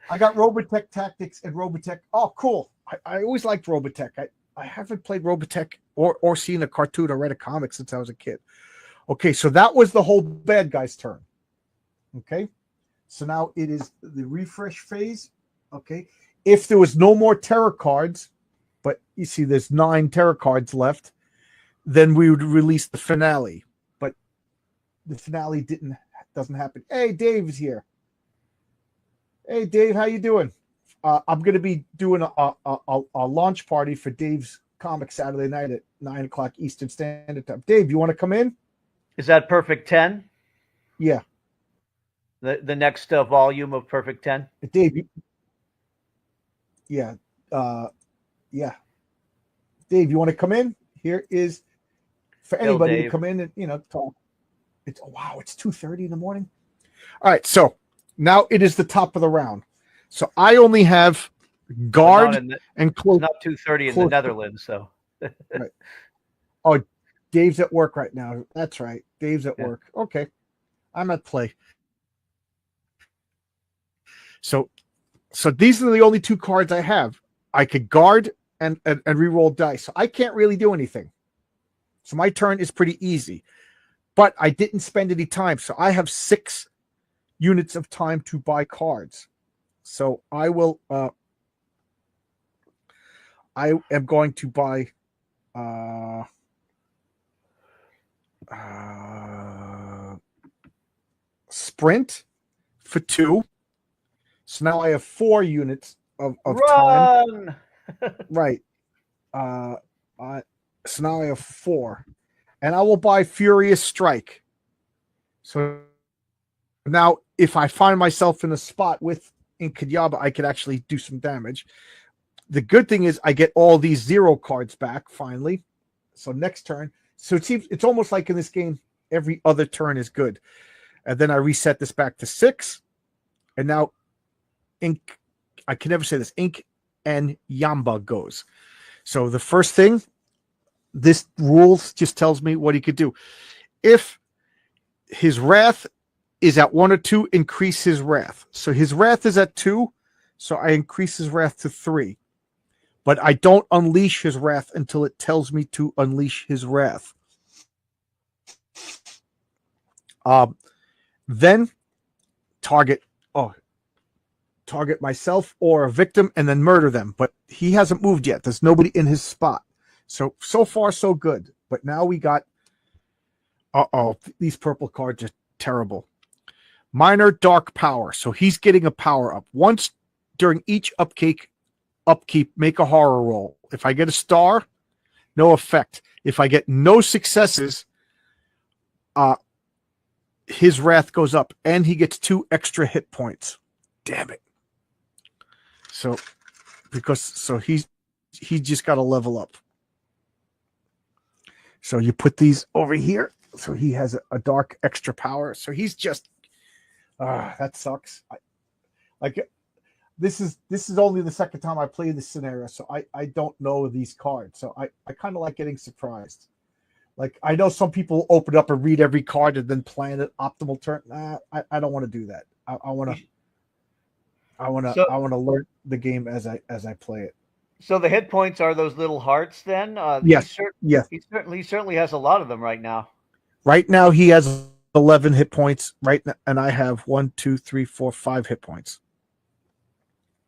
I got Robotech Tactics and Robotech. Oh, cool. I always liked Robotech. I haven't played Robotech or seen a cartoon or read a comic since I was a kid. Okay, so that was the whole bad guy's turn. Okay, so now it is the refresh phase. Okay, if there was no more terror cards, but you see there's 9 terror cards left, then we would release the finale. But the finale doesn't happen. Hey, Dave is here. Hey, Dave, how you doing? I'm going to be doing a launch party for Dave's Comic Saturday night at 9:00 Eastern Standard Time. Dave, you want to come in? Is that Perfect 10? Yeah. The next volume of Perfect 10? Dave, yeah. Yeah. Dave, you want to come in? Here is for anybody to come in and talk. It's 2:30 in the morning. All right, so now it is the top of the round. So I only have guard and close. Not 2:30 in the Netherlands, so. Right. Oh, Dave's at work right now. That's right. Dave's at work. Okay. I'm at play. So these are the only 2 cards I have. I could guard and re-roll dice. So I can't really do anything. So my turn is pretty easy. But I didn't spend any time. So I have 6 units of time to buy cards. So I will I am going to buy sprint for 2. So now I have 4 units of time. Right. So now I have 4. And I will buy Furious Strike. So now if I find myself in a spot with Inkayaba, I could actually do some damage. The good thing is I get all these 0 cards back finally. So next turn. So it's almost like in this game, every other turn is good. And then I reset this back to 6. And now Ink, I can never say this, Ink and Yamba goes. So the first thing, this rules just tells me what he could do. If his wrath is at 1 or 2, increase his wrath. So his wrath is at 2, so I increase his wrath to 3. But I don't unleash his wrath until it tells me to unleash his wrath. Then target myself or a victim and then murder them. But he hasn't moved yet. There's nobody in his spot. So far, so good. But now we got, these purple cards are terrible. Minor dark power. So he's getting a power up. Once during each upkeep, make a horror roll. If I get a star, no effect. If I get no successes, his wrath goes up and he gets 2 extra hit points. Damn it. So he's just got to level up. So you put these over here. So he has a dark extra power. So he's just, that sucks. This is only the second time I played this scenario, so I don't know these cards. So I kind of like getting surprised. Like, I know some people open up and read every card and then plan an optimal turn. I don't want to do that. I want to learn the game as I play it. So the hit points are those little hearts then? Yes. He certainly has a lot of them right now. Right now he has 11 hit points, right now, and I have 1, 2, 3, 4, 5 hit points.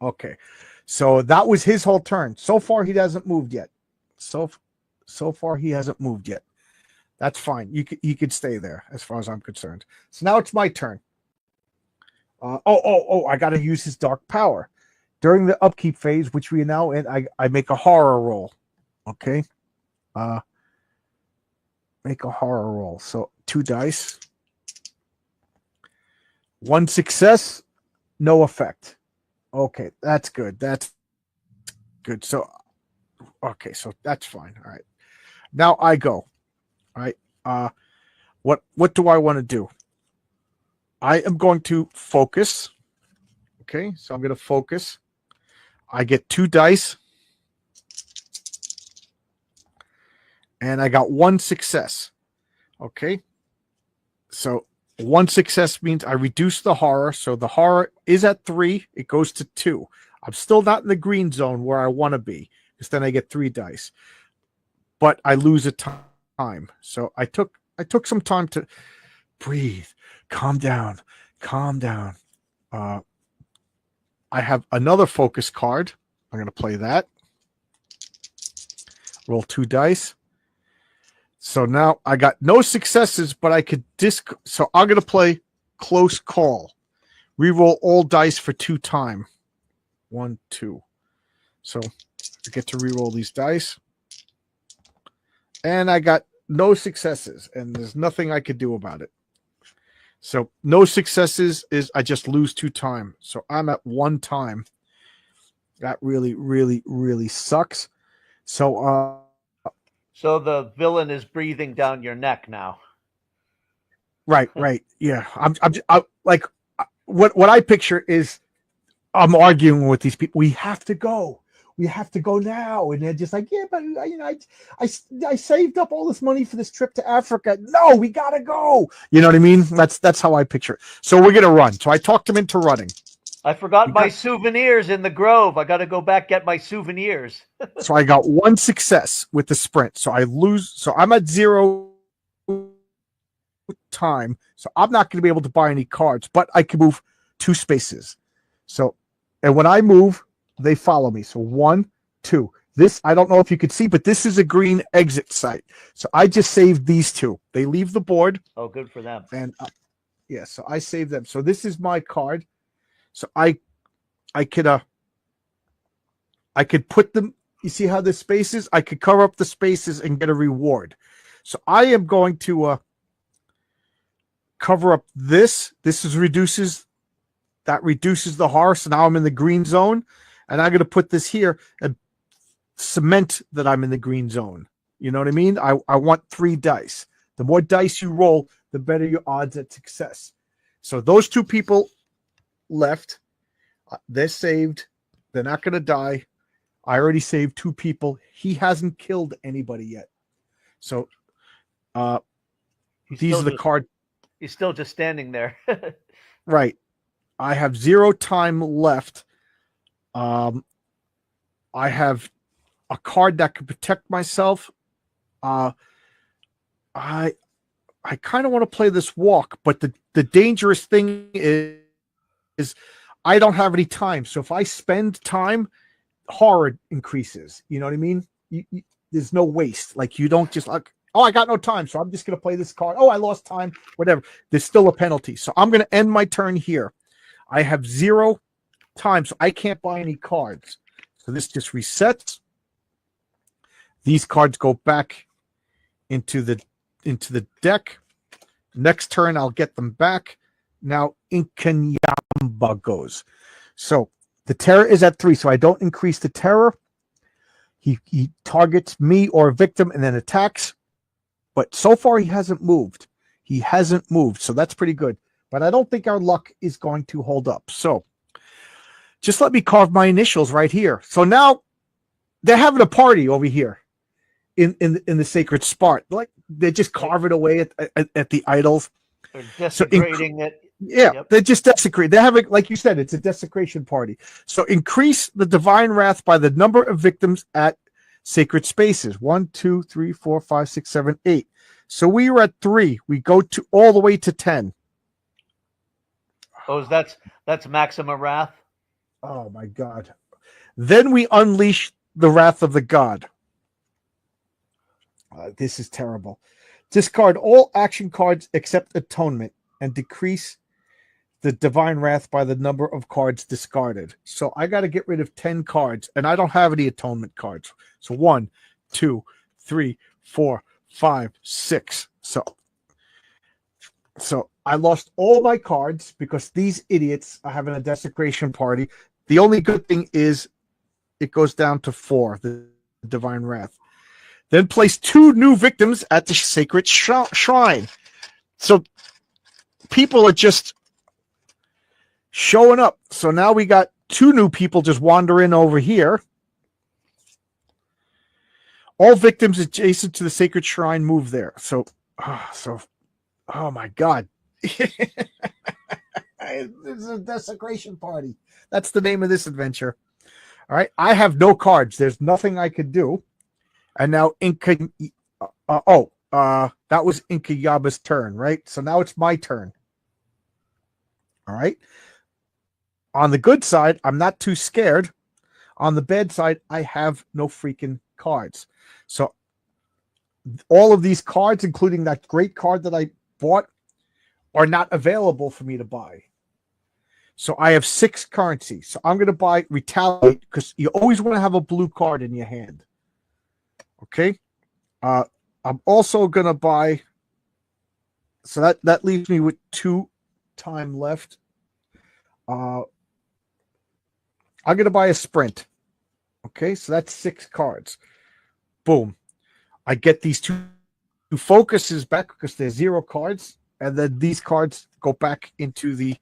Okay. So that was his whole turn. So far he hasn't moved yet. So far he hasn't moved yet. That's fine. You could stay there as far as I'm concerned. So now it's my turn. I got to use his dark power. During the upkeep phase, which we are now in, I make a horror roll. Okay. Make a horror roll. So 2 dice. 1 success, no effect. Okay, that's good. That's good. So, okay, so that's fine. All right. Now I go. All right. What do I want to do? I am going to focus. Okay, so I'm going to focus. I get 2 dice. And I got 1 success. Okay. So 1 success means I reduce the horror. So the horror is at 3. It goes to 2. I'm still not in the green zone where I want to be, because then I get 3 dice. But I lose a time. So I took some time to breathe, calm down. I have another focus card. I'm going to play that. Roll 2 dice. So now I got no successes, but I could so I'm going to play close call. Reroll all dice for 2 time. 1, 2. So I get to reroll these dice. And I got no successes, and there's nothing I could do about it. So no successes is I just lose 2 time. So I'm at 1 time. That really, really, really sucks. So the villain is breathing down your neck now. Right. Yeah. I'm like, what I picture is I'm arguing with these people. We have to go now. And they're just like, yeah, but I saved up all this money for this trip to Africa. No, we got to go. You know what I mean? That's how I picture it. So we're going to run. So I talked him into running. I forgot my souvenirs in the grove. I got to go back, get my souvenirs. So I got 1 success with the sprint. So I lose. So I'm at 0 time. So I'm not going to be able to buy any cards, but I can move 2 spaces. So, and when I move, they follow me. So 1, 2. This, I don't know if you could see, but this is a green exit site. So I just saved these 2. They leave the board. Oh, good for them. And yeah, so I saved them. So this is my card. So I could put them, you see how the spaces, I could cover up the spaces and get a reward. So I am going to cover up this. This reduces the horror. So now I'm in the green zone, and I'm going to put this here and cement that I'm in the green zone. You know what I mean? I want 3 dice. The more dice you roll, the better your odds at success. So those two people left. They're saved. They're not going to die. I already saved two people. He hasn't killed anybody yet. So these are the cards. He's still just standing there. Right. I have 0 time left. I have a card that can protect myself. I kind of want to play this walk, but the dangerous thing is I don't have any time. So if I spend time, horror increases. You know what I mean? There's no waste. Like you don't just like, oh, I got no time, so I'm just going to play this card. Oh, I lost time, whatever. There's still a penalty. So I'm going to end my turn here. I have 0 time, so I can't buy any cards. So this just resets. These cards go back into the deck. Next turn, I'll get them back. Now, Inkanyamba goes. So the terror is at 3, so I don't increase the terror. He targets me or a victim and then attacks. But so far, he hasn't moved. He hasn't moved, so that's pretty good. But I don't think our luck is going to hold up. So just let me carve my initials right here. So now they're having a party over here in the sacred spot. Like they just carve it away at the idols. They're desecrating it. Yeah, yep. They're just desecrating. They're having, like you said, it's a desecration party. So increase the divine wrath by the number of victims at sacred spaces. 1, 2, 3, 4, 5, 6, 7, 8. So we were at 3. We go to all the way to 10. Oh, that's maximum wrath. Oh my God. Then we unleash the wrath of the god. This is terrible. Discard all action cards except atonement and decrease the divine wrath by the number of cards discarded. So I got to get rid of 10 cards, and I don't have any atonement cards. So 1, 2, 3, 4, 5, 6. So I lost all my cards because these idiots are having a desecration party. The only good thing is it goes down to 4, the divine wrath. Then place 2 new victims at the sacred shrine. So people are just showing up. So now we got 2 new people just wandering over here. All victims adjacent to the sacred shrine move there. So oh my God. This is a desecration party. That's the name of this adventure. All right. I have no cards. There's nothing I could do. And now that was Inkayaba's turn, right? So now it's my turn. All right. On the good side, I'm not too scared. On the bad side, I have no freaking cards. So all of these cards, including that great card that I bought, are not available for me to buy. So I have 6 currency. So I'm going to buy Retaliate because you always want to have a blue card in your hand. Okay. I'm also going to buy. So that leaves me with 2 time left. I'm going to buy a sprint. Okay. So that's 6 cards. Boom. I get these 2 focuses back because they're 0 cards. And then these cards go back into the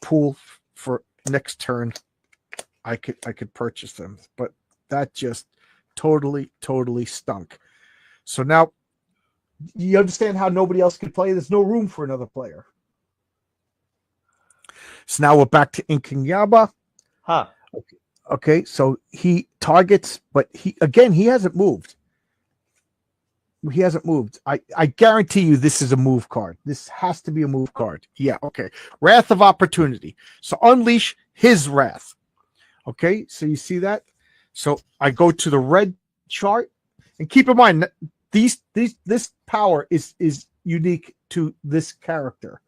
pool for next turn. I could purchase them, but that just totally stunk. So now you understand how nobody else can play. There's no room for another player. So now we're back to Inkanyaba. Huh. Okay, so he targets, but he hasn't moved. He hasn't moved. I guarantee you this is a move card. This has to be a move card. Yeah, okay. Wrath of Opportunity. So unleash his wrath. Okay, so you see that? So I go to the red chart. And keep in mind, this power is unique to this character.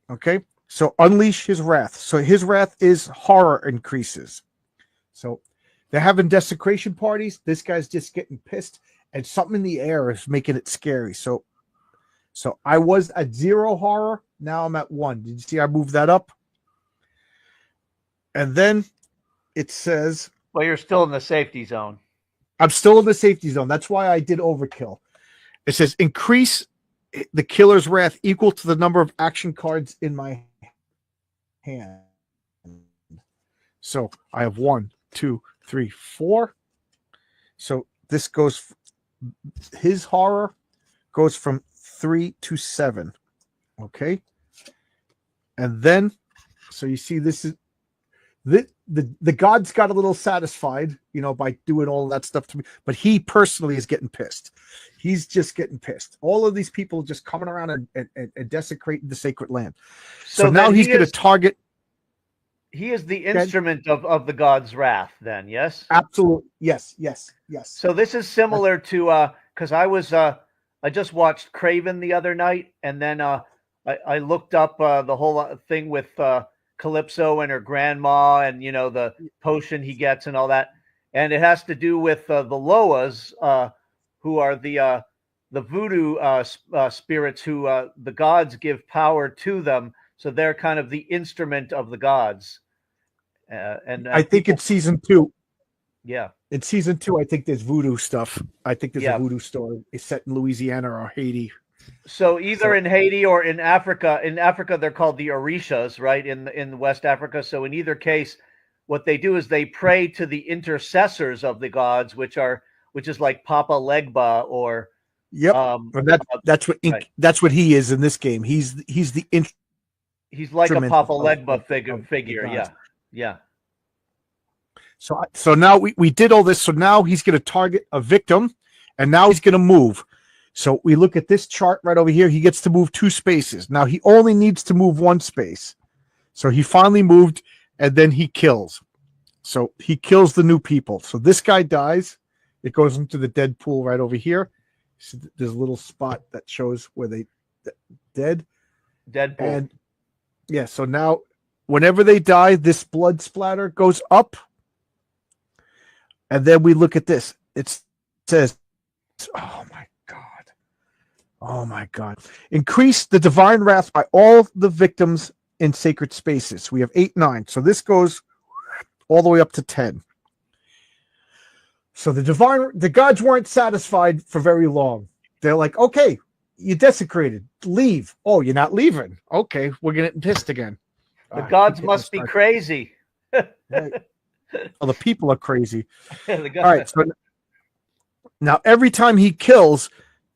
Okay, so unleash his wrath. So his wrath is horror increases. So they're having desecration parties. This guy's just getting pissed. And something in the air is making it scary. So I was at 0 horror. Now I'm at 1. Did you see I moved that up? And then it says... Well, you're still in the safety zone. I'm still in the safety zone. That's why I did overkill. It says increase the killer's wrath equal to the number of action cards in my hand. So I have 1, 2, 3, 4. So this goes, his horror goes from 3 to 7. Okay. And then, so you see, this is the gods got a little satisfied, by doing all that stuff to me, but he personally is getting pissed. He's just getting pissed. All of these people just coming around and desecrating the sacred land. So now he's going to target. He is the instrument of the god's wrath, then, yes? Absolutely. Yes. So this is similar to, because I just watched Craven the other night, and then I looked up the whole thing with Calypso and her grandma, and the potion he gets and all that, and it has to do with the Loas, who are the voodoo spirits who the gods give power to them, so they're kind of the instrument of the gods. And I think in season 2. Yeah. In season 2, I think there's voodoo stuff. I think there's a voodoo story. It's set in Louisiana or Haiti. So either in Haiti or in Africa. In Africa, they're called the Orishas, right? In West Africa. So in either case, what they do is they pray to the intercessors of the gods, which is like Papa Legba or. Yep. That's what right. That's what he is in this game. He's the he's like a Papa Legba figure. Yeah. So now we did all this. So now he's going to target a victim, and now he's going to move. So we look at this chart right over here. He gets to move 2 spaces. Now he only needs to move 1 space. So he finally moved, and then he kills. So he kills the new people. So this guy dies. It goes into the dead pool right over here. So there's a little spot that shows where they dead. Dead pool. And yeah, so now whenever they die, this blood splatter goes up. And then we look at this. It says, oh my God. Increase the divine wrath by all the victims in sacred spaces. We have 8, 9. So this goes all the way up to 10. So the gods weren't satisfied for very long. They're like, okay, you desecrated. Leave. Oh, you're not leaving. Okay, we're getting pissed again. The gods must be crazy. Right. Well, the people are crazy. All right. So now every time he kills,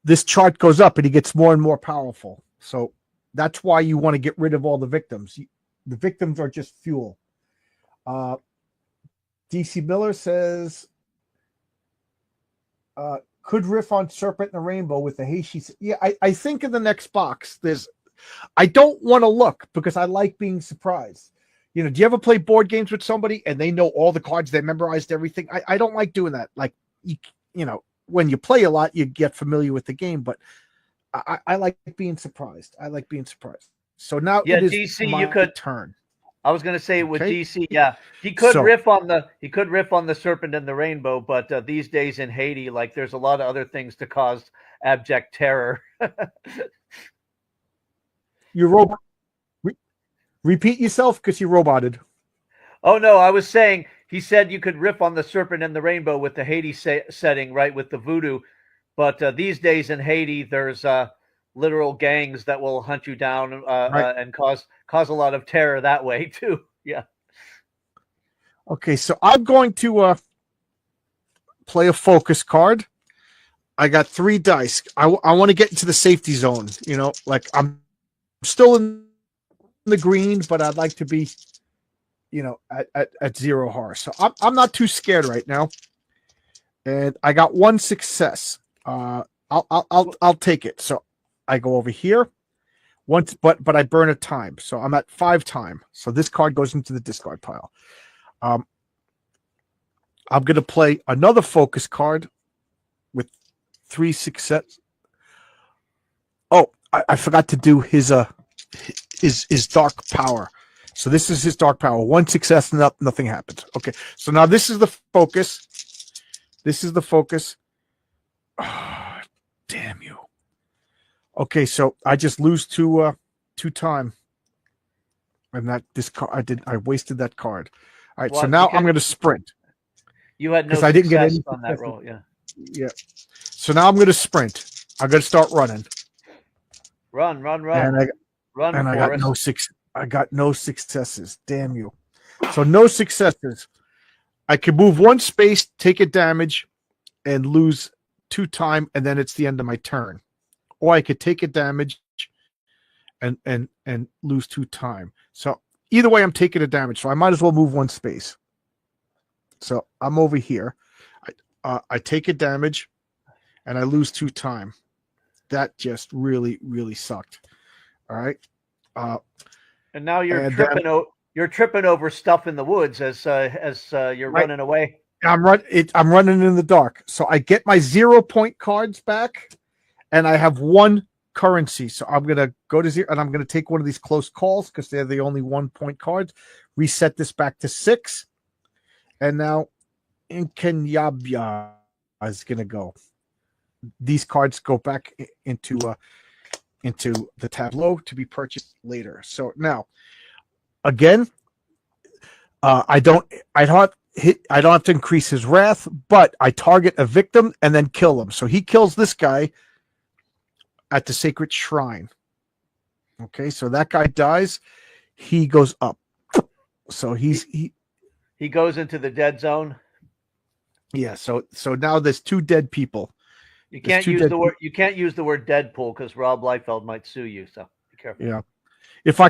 this chart goes up and he gets more and more powerful. So that's why you want to get rid of all the victims. The victims are just fuel. DC Miller says, could riff on Serpent and the Rainbow with the Heishi. Yeah, I think in the next box, I don't want to look because I like being surprised. Do you ever play board games with somebody and they know all the cards, they memorized everything? I don't like doing that. Like, when you play a lot, you get familiar with the game, but I like being surprised. So now it is DC, my turn. I was going to say with DC, yeah, he could riff on the Serpent and the Rainbow, but these days in Haiti, like there's a lot of other things to cause abject terror. You robot. Repeat yourself because you roboted. Oh no, I was saying he said you could riff on the Serpent and the Rainbow with the Haiti setting, right, with the voodoo. But these days in Haiti, there's literal gangs that will hunt you down and cause a lot of terror that way too. Yeah. Okay, so I'm going to play a focus card. I got 3 dice. I want to get into the safety zone. Like I'm still in the green, but I'd like to be, at 0 horror. So I'm not too scared right now, and I got 1 success. I'll take it. So I go over here once, but I burn a time, so I'm at 5 time. So this card goes into the discard pile. I'm going to play another focus card with 3 success. Oh, I forgot to do his dark power. So this is his dark power. 1 success, nothing happens. Okay, so now this is the focus. Oh, damn you. Okay, so I just lose 2 time. And I wasted that card. All right, so now I'm going to sprint. You had no success I didn't get any on that roll, yeah. Yeah. So now I'm going to sprint. I'm gonna start running. Run. And I got Forrest. I got no successes. Damn you. So no successes. I can move one space, take a damage, and lose 2 time, and then it's the end of my turn. Or I could take a damage and lose 2 time. So either way, I'm taking a damage. So I might as well move one space. So I'm over here. I take a damage, and I lose 2 time. That just really, really sucked. All right. And now you're tripping over stuff in the woods as you're running away. I'm running in the dark. So I get my 0-point cards back, and I have 1 currency. So I'm gonna go to 0, and I'm gonna take one of these close calls because they're the only 1-point cards. Reset this back to 6, and now Inkenyabya is gonna go. These cards go back into the tableau to be purchased later. So now, again, I don't have to increase his wrath, but I target a victim and then kill him. So he kills this guy at the sacred shrine. Okay, so that guy dies. He goes up. So he goes into the dead zone. Yeah. So now there's 2 dead people. You can't use the word. You can't use the word Deadpool because Rob Liefeld might sue you. So be careful. Yeah. If I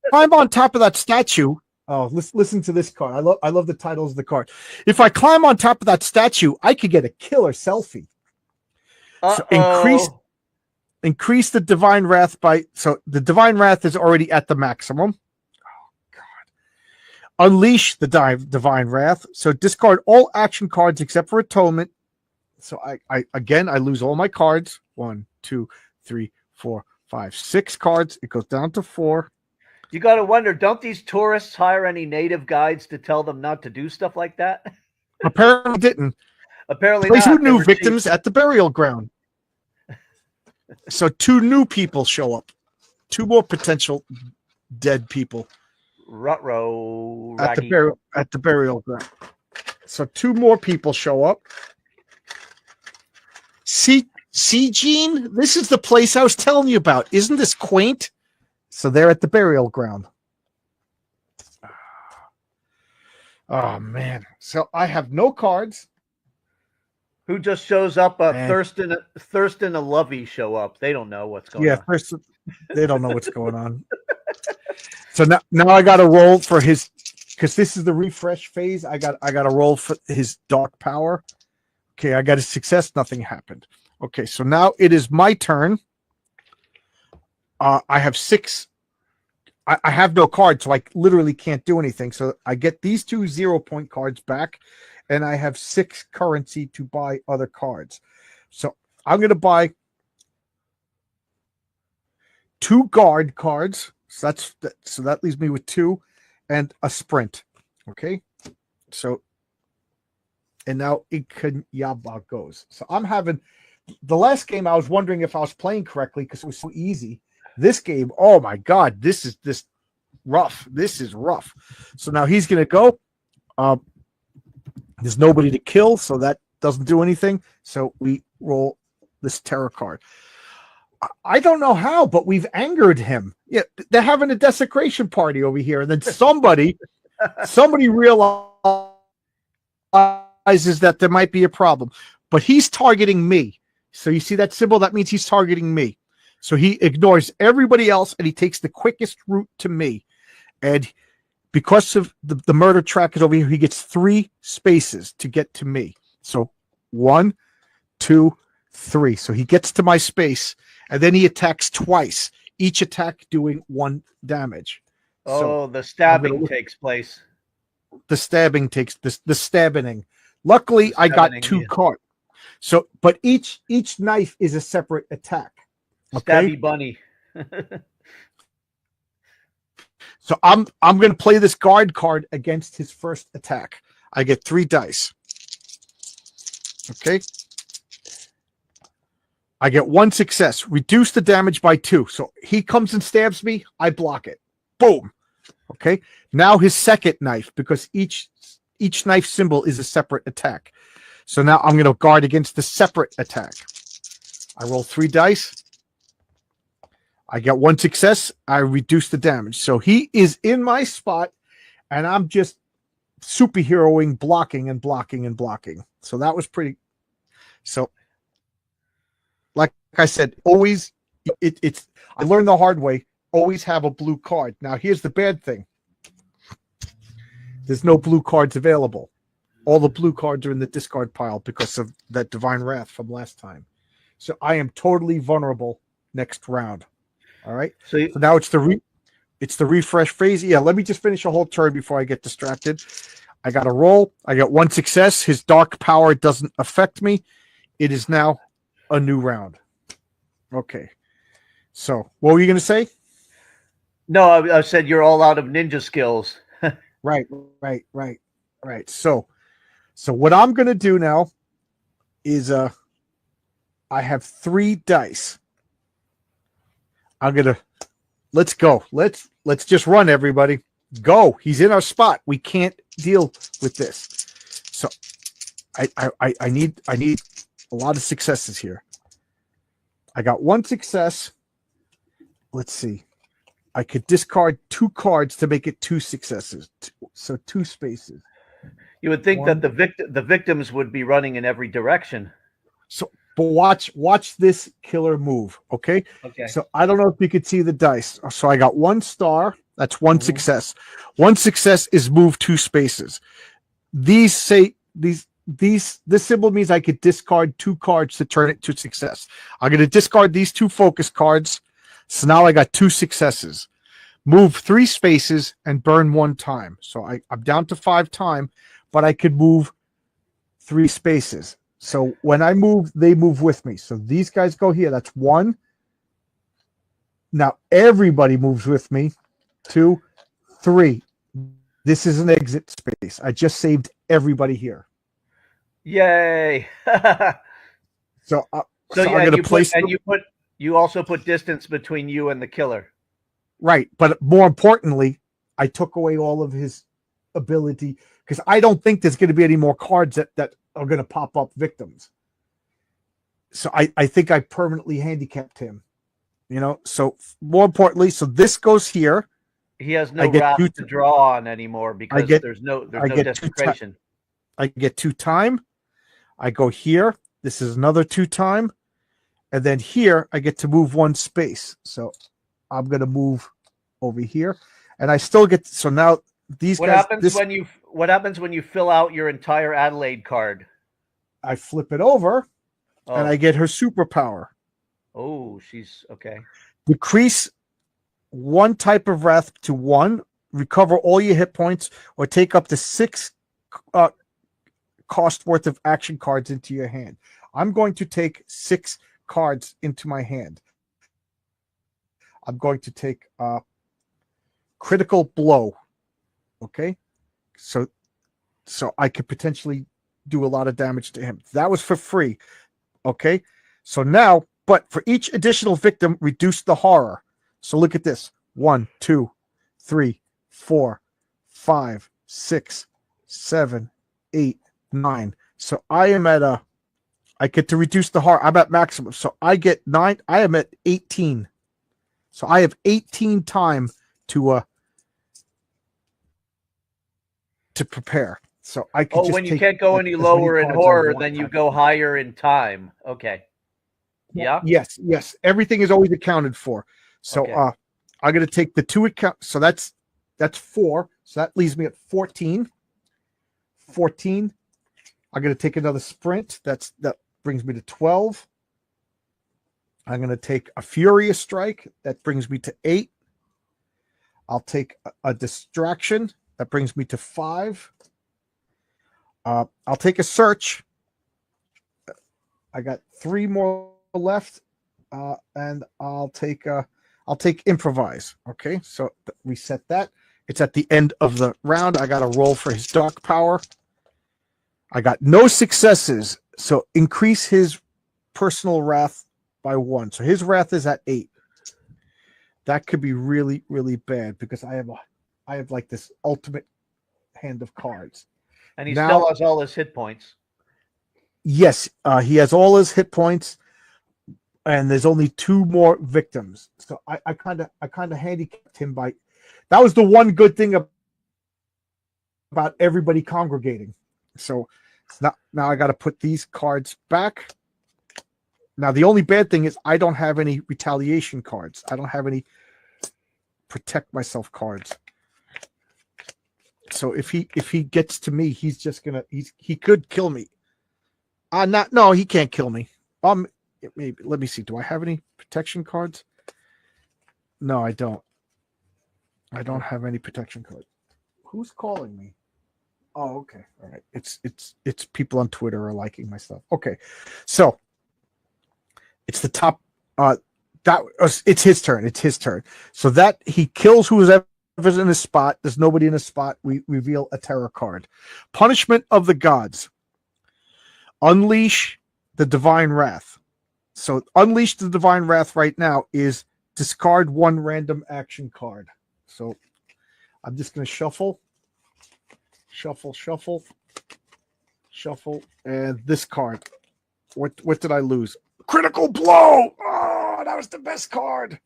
climb on top of that statue, listen to this card. I love the titles of the card. If I climb on top of that statue, I could get a killer selfie. So increase the divine wrath by. So the divine wrath is already at the maximum. Oh God. Unleash the divine wrath. So discard all action cards except for atonement. So I lose all my cards. 1, 2, 3, 4, 5, 6 cards. It goes down to 4. You got to wonder, don't these tourists hire any native guides to tell them not to do stuff like that? Apparently didn't. Apparently Place not. Who knew victims at the burial ground. So 2 new people show up. 2 more potential dead people. Rutro at the burial ground. So 2 more people show up. See, Gene, this is the place I was telling you about. Isn't this quaint? So they're at the burial ground. Oh man! So I have no cards. Who just shows up? Thurston and Lovey show up. They don't know what's going on. Yeah, they don't know what's going on. So now I got to roll for his, because this is the refresh phase. I got to roll for his dark power. Okay, I got a success. Nothing happened. Okay, so now it is my turn. I have 6. I have no cards, so I literally can't do anything. So I get these 2 0-point cards back, and I have 6 currency to buy other cards. So I'm going to buy 2 guard cards. So that leaves me with 2 and a sprint. Okay, so. And now Ikanyaba goes. So I'm having the last game. I was wondering if I was playing correctly because it was so easy. This game, oh my God, this is rough. This is rough. So now he's gonna go. There's nobody to kill, so that doesn't do anything. So we roll this terror card. I don't know how, but we've angered him. Yeah, they're having a desecration party over here, and then somebody realized that there might be a problem, but he's targeting me. So you see that symbol? That means he's targeting me. So he ignores everybody else and he takes the quickest route to me. And because of the murder track is over here, he gets 3 spaces to get to me. So 1, 2, 3. So he gets to my space and then he attacks twice, each attack doing 1 damage. Oh, so the stabbing takes place. The stabbing takes the stabbing. Luckily, I got 2 cards. So, but each knife is a separate attack. Okay? Stabby bunny. So I'm going to play this guard card against his first attack. I get 3 dice. Okay. I get 1 success. Reduce the damage by 2. So he comes and stabs me. I block it. Boom. Okay. Now his second knife, because each knife symbol is a separate attack. So now I'm going to guard against the separate attack. I roll 3 dice. I get 1 success. I reduce the damage. So he is in my spot, and I'm just superheroing, blocking and blocking and blocking. So that was pretty. So, like I said, always it's. I learned the hard way. Always have a blue card. Now, here's the bad thing. There's no blue cards available. All the blue cards are in the discard pile because of that Divine Wrath from last time. So I am totally vulnerable next round. All right. So now it's the refresh phase. Yeah, let me just finish a whole turn before I get distracted. I got a roll. I got 1 success. His dark power doesn't affect me. It is now a new round. Okay. So what were you going to say? No, I said you're all out of ninja skills. Right. So what I'm going to do now is I have 3 dice. Let's go. Let's just run, everybody. Go. He's in our spot. We can't deal with this. So I need a lot of successes here. I got 1 success. Let's see. I could discard 2 cards to make it 2 successes. So 2 spaces. You would think that the victims would be running in every direction. So, but watch this killer move, okay? Okay. So I don't know if you could see the dice. So I got 1 star. That's 1 success. 1 success is move 2 spaces. This symbol means I could discard 2 cards to turn it to success. I'm going to discard these 2 focus cards. So now I got 2 successes. Move 3 spaces and burn 1 time. So I'm down to 5 time, but I could move 3 spaces. So when I move, they move with me. So these guys go here. That's 1. Now everybody moves with me. 2, 3. This is an exit space. I just saved everybody here. Yay! So I'm going to place. You also put distance between you and the killer. Right, but more importantly, I took away all of his ability because I don't think there's going to be any more cards that are going to pop up victims. So I think I permanently handicapped him. So more importantly, so this goes here. He has no wrath to draw on anymore because there's no desecration. I get 2 time. I go here. This is another 2 time. And then here I get to move 1 space. So I'm going to move over here. And I still get, so now these what guys. What happens when you fill out your entire Adelaide card? I flip it over and I get her superpower. Oh, she's okay. Decrease 1 type of wrath to 1. Recover all your hit points or take up to 6 cost worth of action cards into your hand. I'm going to take 6 cards into my hand. I'm going to take critical blow. Okay. So I could potentially do a lot of damage to him. That was for free. Okay. So now, but for each additional victim, reduce the horror. So look at this. 1, 2, 3, 4, 5, 6, 7, 8, 9. So I am at I get to reduce the horror. I'm at maximum. So I get 9. I am at 18. So I have 18 time to prepare. So I can when you can't go any lower in horror, then you go higher in time. Okay. Yeah. Yes. Everything is always accounted for. So I'm going to take the 2 account. So that's 4. So that leaves me at 14. 14. I'm going to take another sprint. That brings me to 12. I'm going to take a furious strike. That brings me to 8. I'll take a distraction. That brings me to 5. I'll take a search. I got 3 more left, and I'll take improvise. Okay, so reset that. It's at the end of the round. I got to roll for his dark power. I got no successes, so increase his personal wrath by 1. So his wrath is at 8. That could be really, really bad because I have like this ultimate hand of cards. And he still has all his hit points. Yes, he has all his hit points. and there's only 2 more victims. So I kind of handicapped him by. That was the one good thing about everybody congregating. So now I got to put these cards back. Now the only bad thing is I don't have any retaliation cards. I don't have any protect myself cards. So if he gets to me, he's just gonna he could kill me. No, he can't kill me. Maybe let me see. Do I have any protection cards? No, I don't. I don't have any protection cards. Who's calling me? Oh, okay. All right. It's people on Twitter are liking my stuff. Okay. So it's the top it's his turn. It's his turn. So that he kills who's in a spot. There's nobody in a spot. We reveal a terror card. Punishment of the gods. Unleash the divine wrath. So unleash the divine wrath right now is discard 1 random action card. So I'm just going to shuffle, and this card. What did I lose? Critical blow. Oh, that was the best card.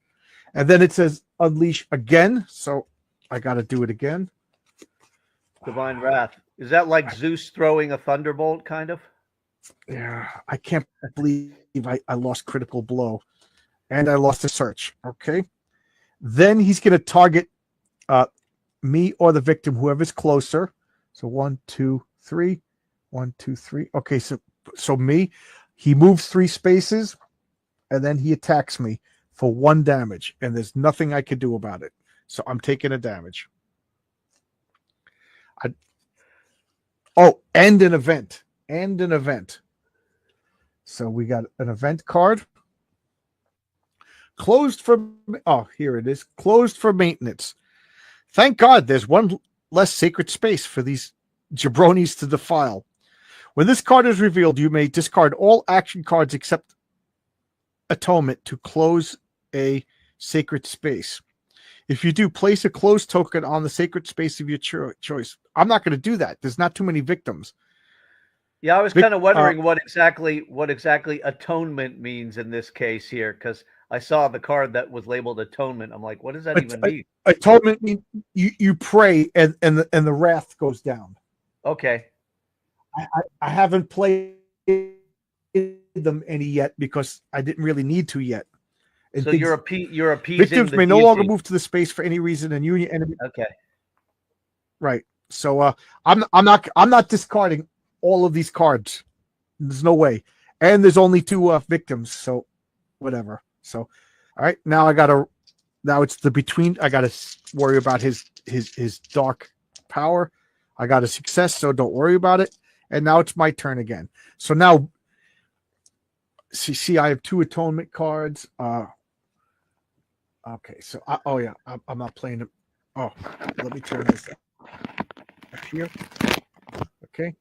And then it says unleash again. So I got to do it again. Divine wrath. Is that like Zeus throwing a thunderbolt, kind of? Yeah, I can't believe I lost critical blow, and I lost the search. Okay, then he's going to target me or the victim, whoever's closer. So 1, 2, 3, 1, 2, 3. Okay, so me, he moves 3 spaces, and then he attacks me for 1 damage, and there's nothing I can do about it. So I'm taking a damage. And an event. So we got an event card. Closed for, here it is. Closed for maintenance. Thank God there's 1 less sacred space for these jabronis to defile. When this card is revealed, you may discard all action cards except Atonement to close a sacred space. If you do, place a closed token on the sacred space of your choice. I'm not going to do that. There's not too many victims. Yeah, I was kind of wondering what exactly atonement means in this case here, because I saw the card that was labeled atonement. I'm like, what does that even mean? Atonement means you pray and the wrath goes down. Okay. I haven't played them any yet because I didn't really need to yet. And so you're appeasing victims may no longer move to the space for any reason, and you enemy. Okay. Right. So I'm not discarding all of these cards. There's no way. And there's only 2 victims, so whatever. So all right, now it's the between. I gotta worry about his dark power. I got a success, so don't worry about it. And now it's my turn again. So now see I have 2 atonement cards. Okay, so I'm not playing it. Oh, let me turn this up here. Okay.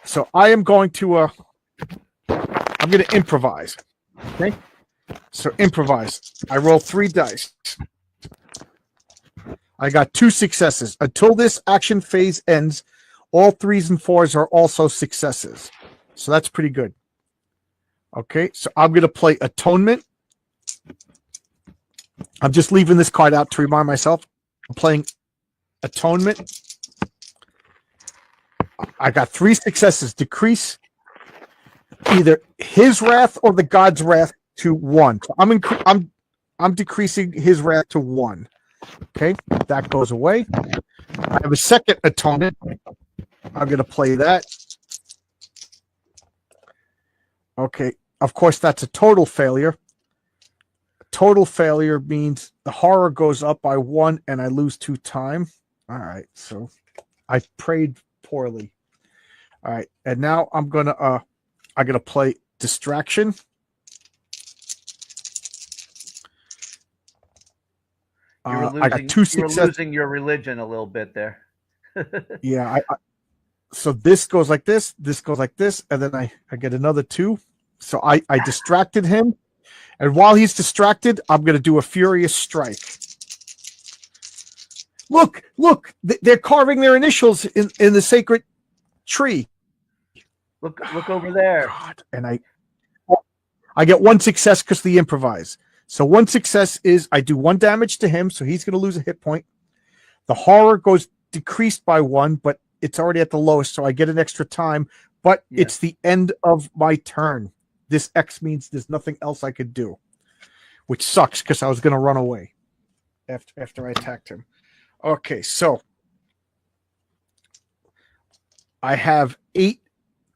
So I am going to I'm going to improvise. Okay. So improvise. I roll 3 dice. I got 2 successes. Until this action phase ends, all 3s and 4s are also successes. So that's pretty good. Okay, so I'm going to play Atonement. I'm just leaving this card out to remind myself. I'm playing Atonement. I got 3 successes. Decrease either his wrath or the god's wrath to 1. So I'm decreasing his wrath to 1. Okay, that goes away. I have a second Atonement. I'm going to play that. Okay, of course, that's a total failure. Total failure means the horror goes up by 1 and I lose 2 time. All right, so I prayed poorly. All right, and now I'm gonna play Distraction. I got 2 successes. You're losing your religion a little bit there. Yeah, so this goes like this goes like this, and then I get another 2. So I distracted him, and while he's distracted, I'm going to do a Furious Strike. Look, they're carving their initials in the sacred tree. Look over there. God, and I get one success because of the improvise. So one success is I do 1 damage to him, so he's going to lose a hit point. The horror goes decreased by 1, but it's already at the lowest, so I get an extra time. But it's the end of my turn. This X means there's nothing else I could do, which sucks because I was going to run away after I attacked him. Okay, so I have 8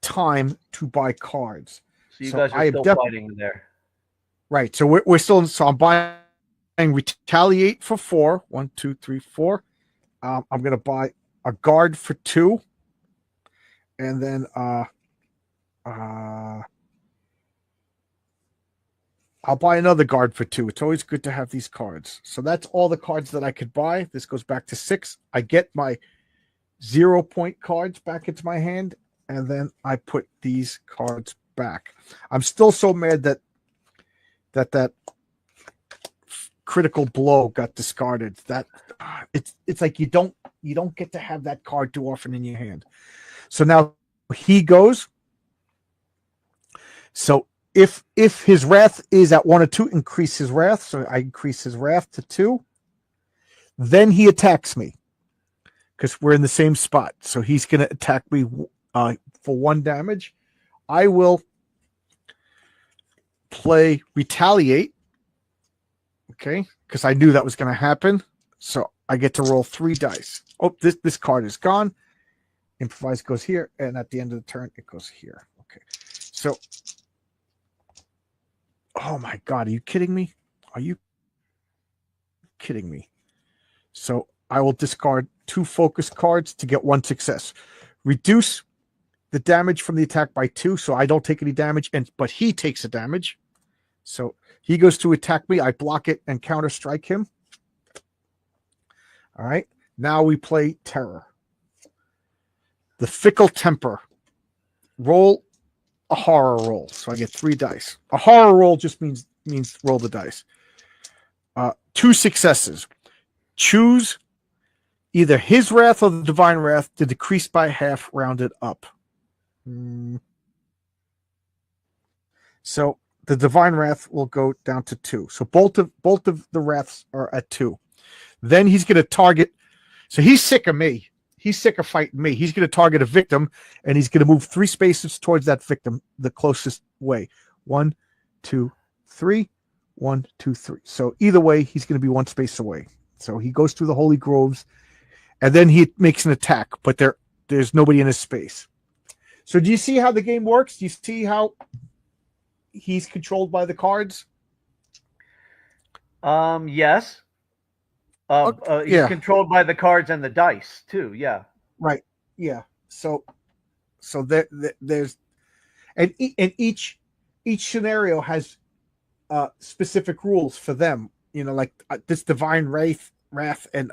time to buy cards. So you guys are still fighting there. Right. So we're still. So I'm buying Retaliate for 4. 1, 2, 3, 4. I'm gonna buy a guard for 2, and then I'll buy another guard for 2. It's always good to have these cards. So that's all the cards that I could buy. This goes back to 6. I get my 0-point cards back into my hand, and then I put these cards back. I'm still so mad that critical blow got discarded. That it's like you don't get to have that card too often in your hand. So now he goes. So if his wrath is at 1 or 2, increase his wrath. So I increase his wrath to 2. Then he attacks me because we're in the same spot. So he's going to attack me for 1 damage. I will play Retaliate. Okay, because I knew that was going to happen. So I get to roll 3 dice. Oh, this card is gone. Improvise goes here, and at the end of the turn, it goes here. Okay, so, oh my God, are you kidding me? Are you kidding me? So I will discard 2 focus cards to get 1 success. Reduce the damage from the attack by 2, so I don't take any damage, but he takes a damage. So he goes to attack me. I block it and counter strike him. All right. Now we play Terror. The Fickle Temper. Roll a horror roll. So I get 3 dice. A horror roll just means roll the dice. 2 successes. Choose either his wrath or the divine wrath to decrease by half, rounded up. So the divine wrath will go down to 2. So both of the wraths are at 2. Then he's going to target. So he's sick of me. He's sick of fighting me. He's going to target a victim, and he's going to move 3 spaces towards that victim the closest way. 1, 2, 3. 1, 2, 3. So either way, he's going to be 1 space away. So he goes through the holy groves, and then he makes an attack, but there's nobody in his space. So do you see how the game works? Do you see how he's controlled by the cards? Yes. He's controlled by the cards and the dice too. Yeah. Right. Yeah. So there's and each scenario has specific rules for them. You know, like this divine wrath and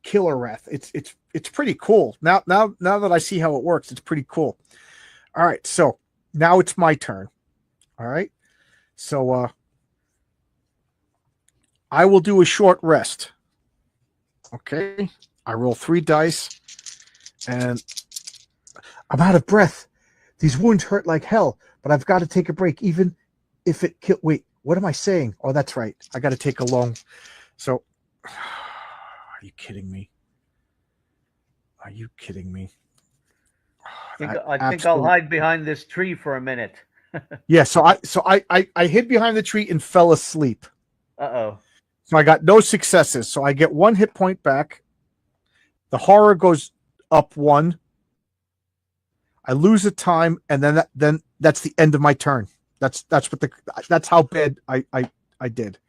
killer wrath. It's pretty cool. Now that I see how it works, it's pretty cool. All right. So now it's my turn. All right. So I will do a short rest. Okay. I roll 3 dice and I'm out of breath. These wounds hurt like hell, but I've got to take a break even if it kill. Wait, what am I saying? Oh, that's right. I got to take a long. So are you kidding me? Are you kidding me? I think I'll hide behind this tree for a minute. Yeah, so I hid behind the tree and fell asleep. Uh-oh. So I got no successes. So I get 1 hit point back. The horror goes up 1. I lose a time, and then that's the end of my turn. That's how bad I did.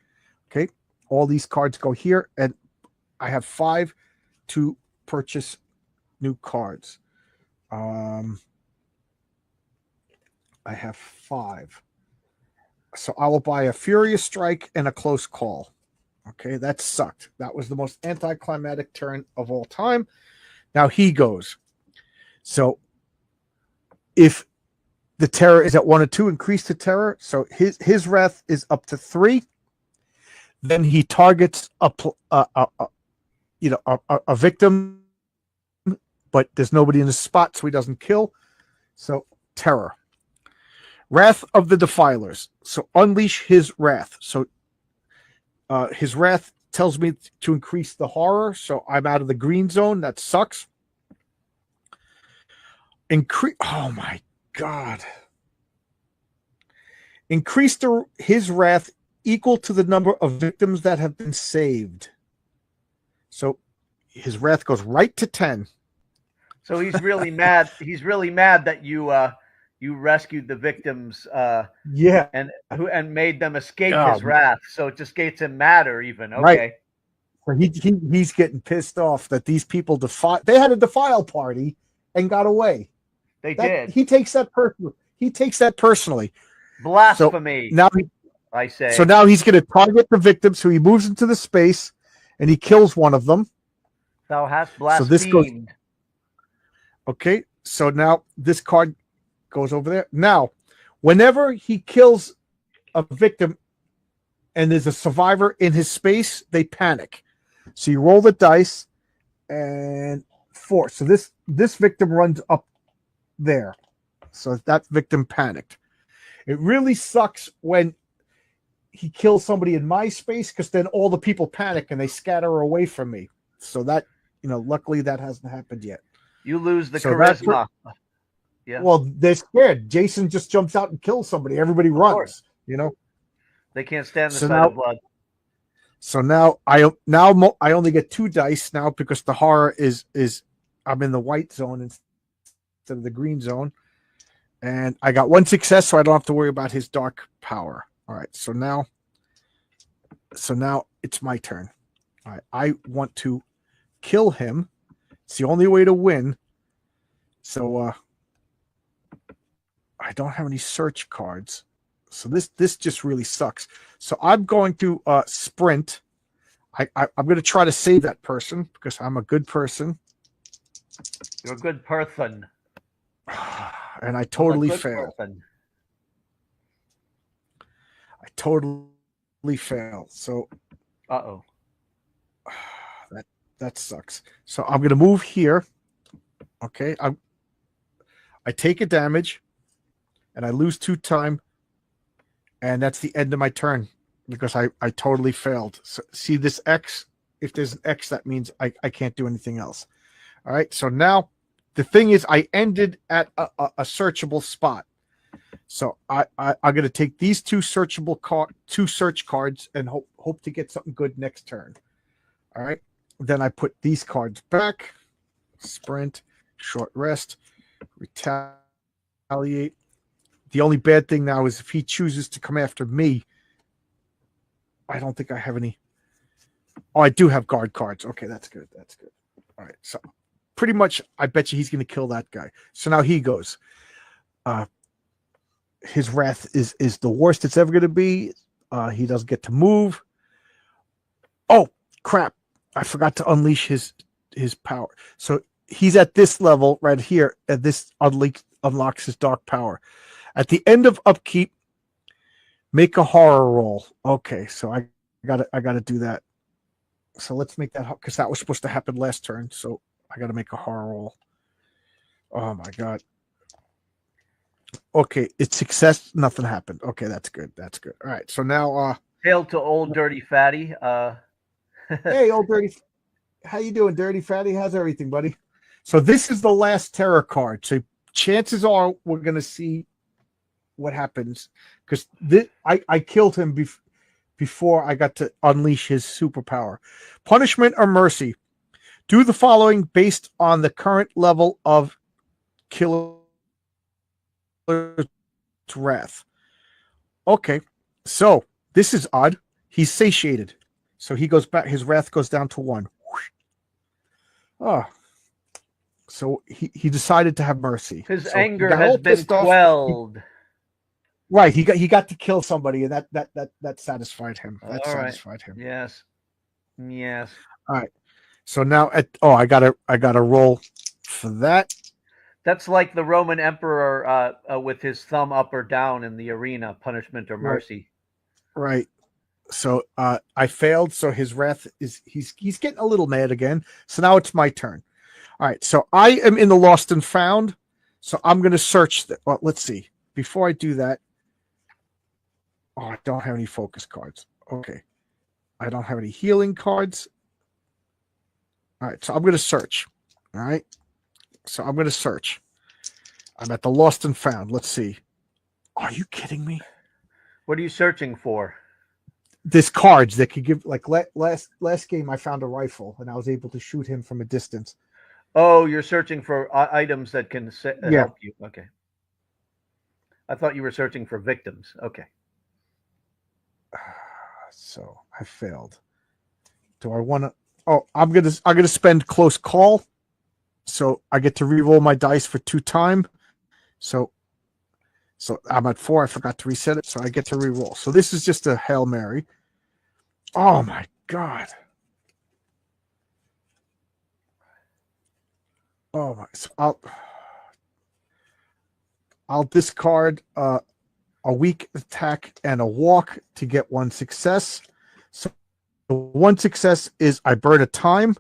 Okay, all these cards go here, and I have 5 to purchase new cards. I have 5, so I will buy a Furious Strike and a Close Call. Okay, that sucked. That was the most anticlimactic turn of all time. Now he goes. So if the terror is at 1 or 2, increase the terror. So his wrath is up to 3. Then he targets a victim, but there's nobody in the spot, so he doesn't kill. So terror. Wrath of the Defilers. So unleash his wrath. So his wrath tells me to increase the horror. So I'm out of the green zone. That sucks. Oh my God. Increase his wrath equal to the number of victims that have been saved. So his wrath goes right to 10. So he's really mad. He's really mad that you rescued the victims. Yeah, and made them escape his wrath. So it just gets him madder even. Okay. Right. So he's getting pissed off that these people they had a defile party and got away. They did. He takes that personally. Blasphemy. So now I say. So now he's going to target the victims. So he moves into the space and he kills one of them. Thou hast blasphemed. So this goes. Okay. So now this card goes over there. Now, whenever he kills a victim and there's a survivor in his space, they panic. So you roll the dice and 4. So this victim runs up there. So that victim panicked. It really sucks when he kills somebody in my space because then all the people panic and they scatter away from me. So that, luckily that hasn't happened yet. You lose the charisma. Yeah. Well, they're scared. Jason just jumps out and kills somebody. Everybody runs. They can't stand the sight of blood. So now I only get 2 dice now because the horror is I'm in the white zone instead of the green zone, and I got 1 success, so I don't have to worry about his dark power. All right. So now it's my turn. All right. I want to kill him. It's the only way to win. So I don't have any search cards. So this just really sucks. So I'm going to sprint. I'm going to try to save that person because I'm a good person. You're a good person. And I totally fail. I totally fail. So that sucks. So I'm going to move here. Okay. I take a damage and I lose 2 time. And that's the end of my turn because I totally failed. So see this X? If there's an X, that means I can't do anything else. All right. So now the thing is I ended at a searchable spot. So I'm going to take these 2 search cards and hope to get something good next turn. All right. Then I put these cards back. Sprint, short rest, retaliate. The only bad thing now is if he chooses to come after me, I don't think I have any. Oh, I do have guard cards. Okay, that's good. All right. So pretty much, I bet you he's going to kill that guy. So now he goes. His wrath is the worst it's ever going to be. He doesn't get to move. Oh, crap. I forgot to unleash his power. So he's at this level right here, and this unlocks his dark power. At the end of upkeep, make a horror roll. Okay, so I gotta do that. So let's make that because that was supposed to happen last turn. So I gotta make a horror roll. Oh my god. Okay, it's success. Nothing happened. Okay, that's good. All right, so now hail to old dirty fatty. Hey, old dirty. How you doing, dirty fatty? How's everything, buddy? So this is the last terror card. So chances are we're gonna see what happens because I killed him before I got to unleash his superpower. Punishment or mercy. Do the following based on the current level of killer's wrath. Okay, so this is odd. He's satiated. So he goes back, his wrath goes down to 1. Oh. So he decided to have mercy. His anger has been quelled. Right, he got to kill somebody, and that satisfied him. Satisfied him. Yes. All right. So now I gotta roll for that. That's like the Roman emperor with his thumb up or down in the arena, punishment or mercy. Right. So I failed. So his wrath is he's getting a little mad again. So now it's my turn. All right. So I am in the lost and found. So I'm going to search. Well, let's see. before I do that, I don't have any focus cards. Okay. I don't have any healing cards. All right, so I'm going to search. All right. So I'm going to search. I'm at the lost and found. Let's see. Are you kidding me? What are you searching for? This cards that could give, like last game I found a rifle and I was able to shoot him from a distance. Oh, you're searching for items that can help you. Okay. I thought you were searching for victims. Okay. So I failed. Do I want to? Oh, I'm gonna spend close call, so I get to re-roll my dice for 2 times. So I'm at 4. I forgot to reset it, so I get to re-roll. So this is just a Hail Mary. Oh my god. Oh my. So I'll discard a weak attack and a walk to get 1 success. So 1 success is I burn a time,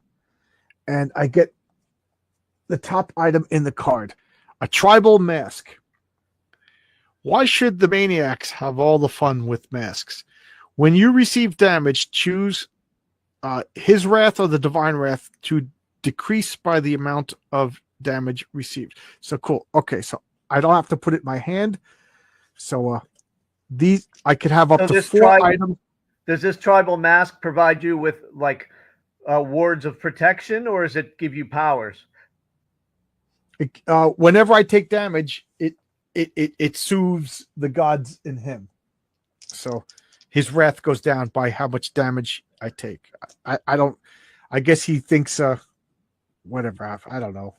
and I get the top item in the card, a tribal mask. Why should the maniacs have all the fun with masks? When you receive damage, choose his wrath or the divine wrath to decrease by the amount of damage received. So cool. Okay, so I don't have to put it in my hand. So these I could have up to 4 items. Does this tribal mask provide you with like wards of protection, or does it give you powers? Whenever I take damage, it soothes the gods in him. So his wrath goes down by how much damage I take. I don't. I guess he thinks whatever. I don't know.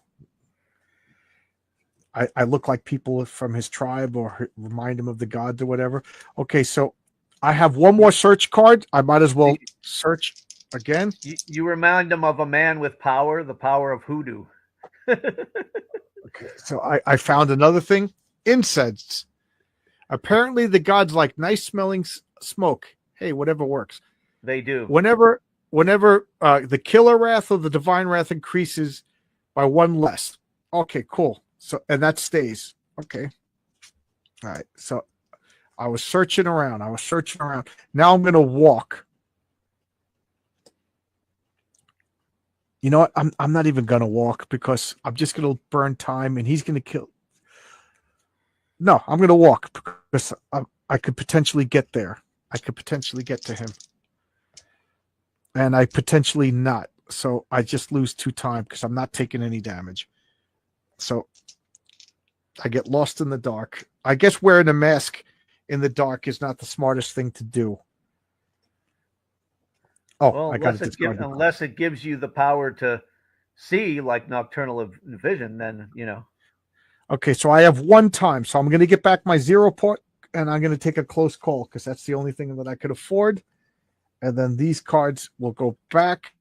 I look like people from his tribe or remind him of the gods or whatever. Okay, so I have 1 more search card. I might as well search again. You remind him of a man with power, the power of hoodoo. Okay, so I found another thing. Incense. Apparently the gods like nice smelling smoke. Hey, whatever works. They do. Whenever the killer wrath or the divine wrath increases by 1 less. Okay, cool. So, and that stays. Okay. All right. So I was searching around. Now I'm going to walk. You know what? I'm not even going to walk because I'm just going to burn time and he's going to kill. No, I'm going to walk because I could potentially get there. I could potentially get to him. And I potentially not. So I just lose 2 times because I'm not taking any damage. So I get lost in the dark. I guess wearing a mask in the dark is not the smartest thing to do. Oh, well, I got it. Unless it gives you the power to see, like nocturnal vision, then you know. Okay, so I have 1 time, so I'm going to get back my 0 point, and I'm going to take a close call because that's the only thing that I could afford. And then these cards will go back.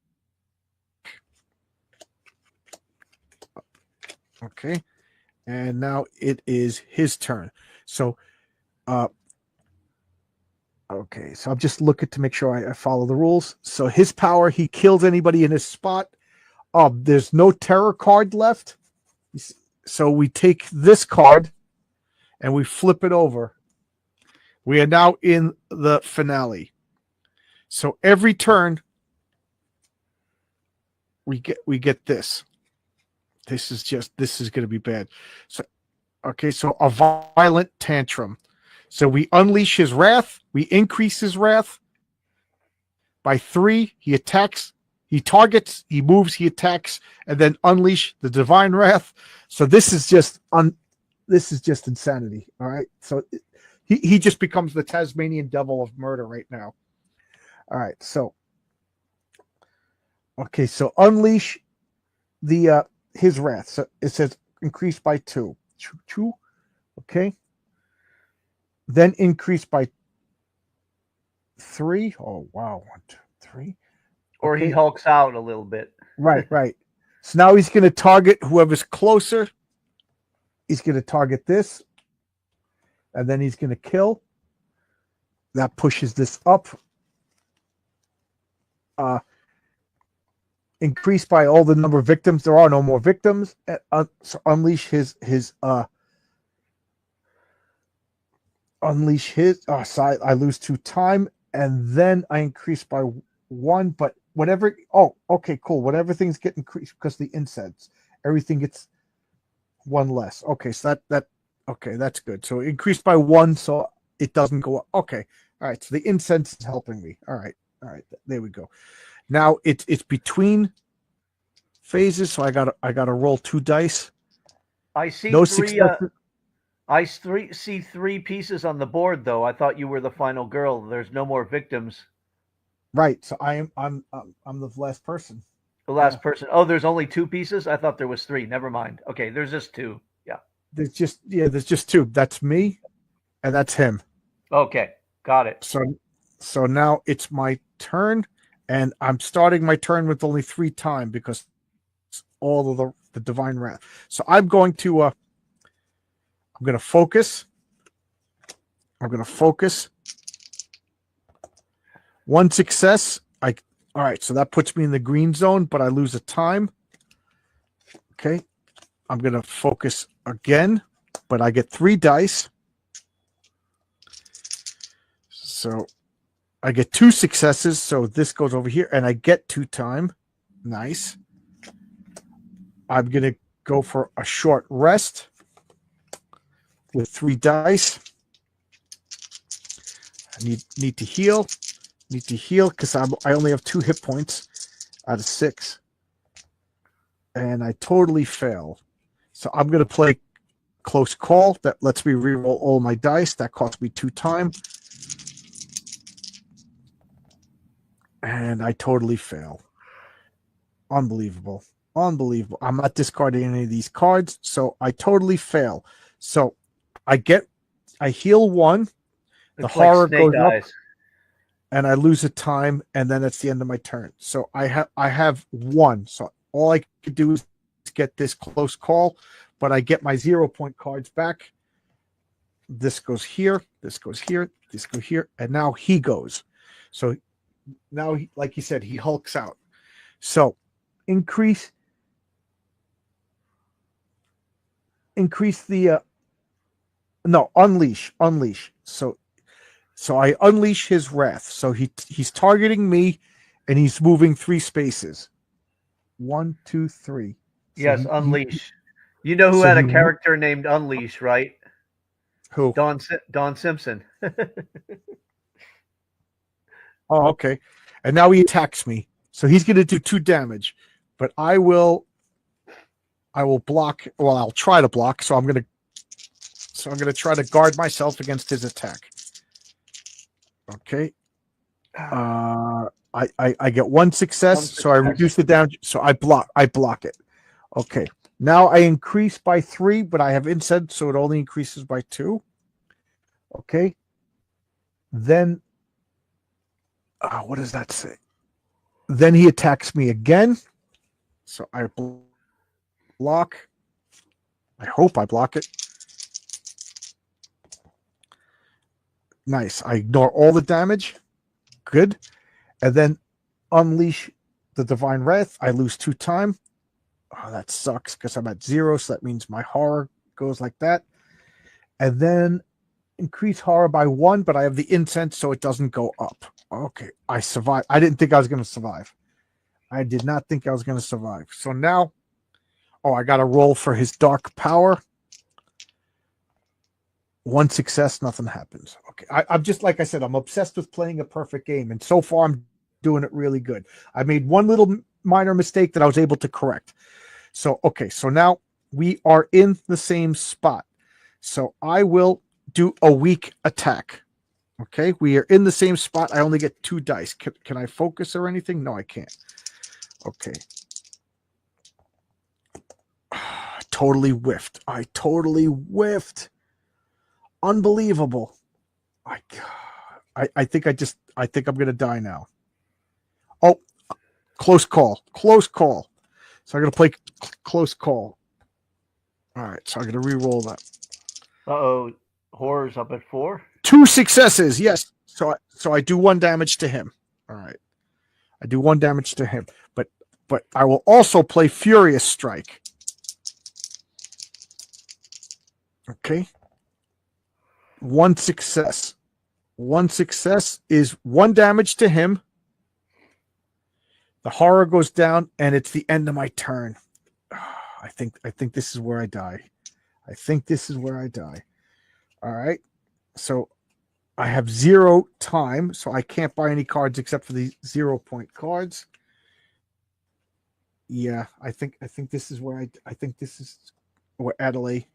Okay, and now it is his turn. So, okay, so I'm just looking to make sure I follow the rules. So his power, he kills anybody in his spot. There's no terror card left. So we take this card and we flip it over. We are now in the finale. So every turn we get this. This is going to be bad. So okay, so a violent tantrum. So we unleash his wrath, we increase his wrath by 3. He attacks, he targets, he moves, he attacks, and then unleash the divine wrath. So this is just insanity. All right. So he just becomes the Tasmanian devil of murder right now. All right. So okay, so unleash the his wrath. So it says increase by 2. 2. Okay. Then increase by 3. Oh wow. 1, 2, 3. Or he hulks out a little bit. Right. So now he's going to target whoever's closer. He's going to target this. And then he's going to kill. That pushes this up. Increase by all the number of victims. There are no more victims. So unleash his unleash his. Oh, so I lose 2 time, and then I increase by 1. But whatever. Oh, okay, cool. Whatever things get increased because the incense, everything gets 1 less. Okay, so that okay, that's good. So it increased by 1, so it doesn't go up. Okay, all right. So the incense is helping me. All right. There we go. Now it's between phases, so I gotta roll 2 dice. I see No three. successes. See 3 pieces on the board, though. I thought you were the final girl. There's no more victims. Right. So I'm the last person. The last person. Oh, there's only 2 pieces. I thought there was 3. Never mind. Okay, there's just 2. Yeah. There's just 2. That's me, and that's him. Okay, got it. So now it's my turn, and I'm starting my turn with only 3 time because all of the divine wrath. So I'm going to focus. I'm going to focus. 1 success. All right, so that puts me in the green zone, but I lose a time. Okay. I'm going to focus again, but I get 3 dice. So I get 2 successes, so this goes over here, and I get 2 time. Nice. I'm going to go for a short rest with 3 dice. I need to heal. Need to heal because I only have 2 hit points out of 6. And I totally fail. So I'm going to play close call. That lets me reroll all my dice. That costs me 2 time. And I totally fail. Unbelievable. I'm not discarding any of these cards. So I totally fail. So I heal 1. The horror goes up. And I lose a time, and then it's the end of my turn. So I have 1. So all I could do is get this close call, but I get my 0 point cards back. This goes here, this goes here, this goes here, and now he goes. So now, like you said, he hulks out. So increase the unleash. So I unleash his wrath. So he's targeting me, and he's moving 3 spaces. 1, 2, 3. So yes, Unleash. You know who had a character named Unleash, right? Who? Don Simpson. Oh, okay. And now he attacks me. So he's going to do 2 damage, but I will block. Well, I'll try to block. So I'm going to try to guard myself against his attack. Okay. I get 1 success, so I reduce the damage. So I block it. Okay. Now I increase by 3, but I have incense, so it only increases by 2. Okay. Then what does that say? Then he attacks me again. So I block. I hope I block it. Nice. I ignore all the damage. Good. And then unleash the divine wrath. I lose 2 time. Oh, that sucks because I'm at 0, so that means my horror goes like that. And then increase horror by 1, but I have the incense, so it doesn't go up. Okay, I survived. I didn't think I was going to survive. I did not think I was going to survive. So now, I got to roll for his dark power. 1 success, nothing happens. Okay, I'm just, like I said, I'm obsessed with playing a perfect game, and so far I'm doing it really good. I made 1 little minor mistake that I was able to correct. So, okay, so now we are in the same spot. So I will do a weak attack. Okay, we are in the same spot. I only get 2 dice. Can I focus or anything? No, I can't. Okay. Totally whiffed. I totally whiffed. Unbelievable. I think I'm going to die now. Oh, close call. Close call. So I'm going to play close call. All right, so I'm going to re-roll that. Uh-oh. Horror's up at 4. 2 successes, yes. So I do 1 damage to him. All right. I do 1 damage to him. But I will also play Furious Strike. Okay. one success. One success is 1 damage to him. The horror goes down, and it's the end of my turn. I think this is where I die. I think this is where I die. All right. So I have 0 time, so I can't buy any cards except for the 0-point cards. Yeah, I think this is where I think this is where Adelaide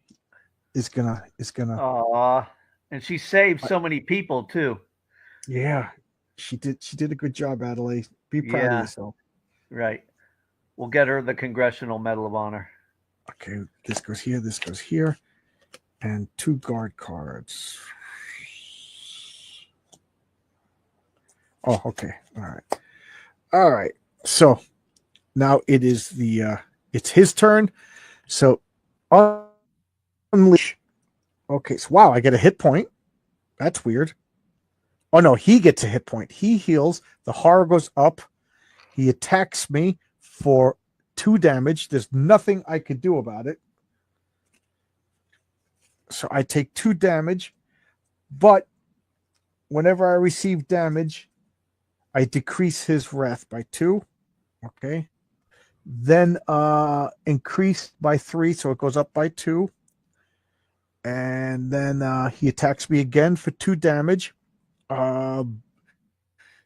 is gonna. Aw, and she saved so many people too. Yeah, she did a good job, Adelaide. Be proud of yourself. Right. We'll get her the Congressional Medal of Honor. Okay, this goes here, and 2 guard cards. Oh, okay. All right. So now it is it's his turn. So unleash. Okay, so wow, I get a hit point. That's weird. Oh no, he gets a hit point. He heals. The horror goes up. He attacks me for 2 damage. There's nothing I could do about it. So I take 2 damage, but whenever I receive damage, I decrease his wrath by 2. Okay. Then increased by 3, so it goes up by 2. And then he attacks me again for 2 damage.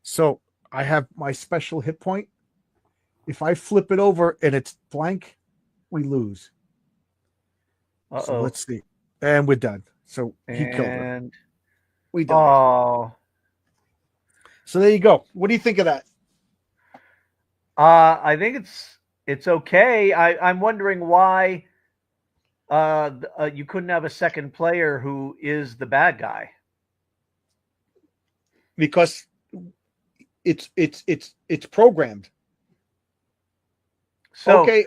So I have my special hit point. If I flip it over and it's blank, we lose. So let's see. And we're done. So he killed her. We done. Oh. So there you go. What do you think of that? I think it's okay. I'm wondering why you couldn't have a second player who is the bad guy. Because it's programmed. So okay,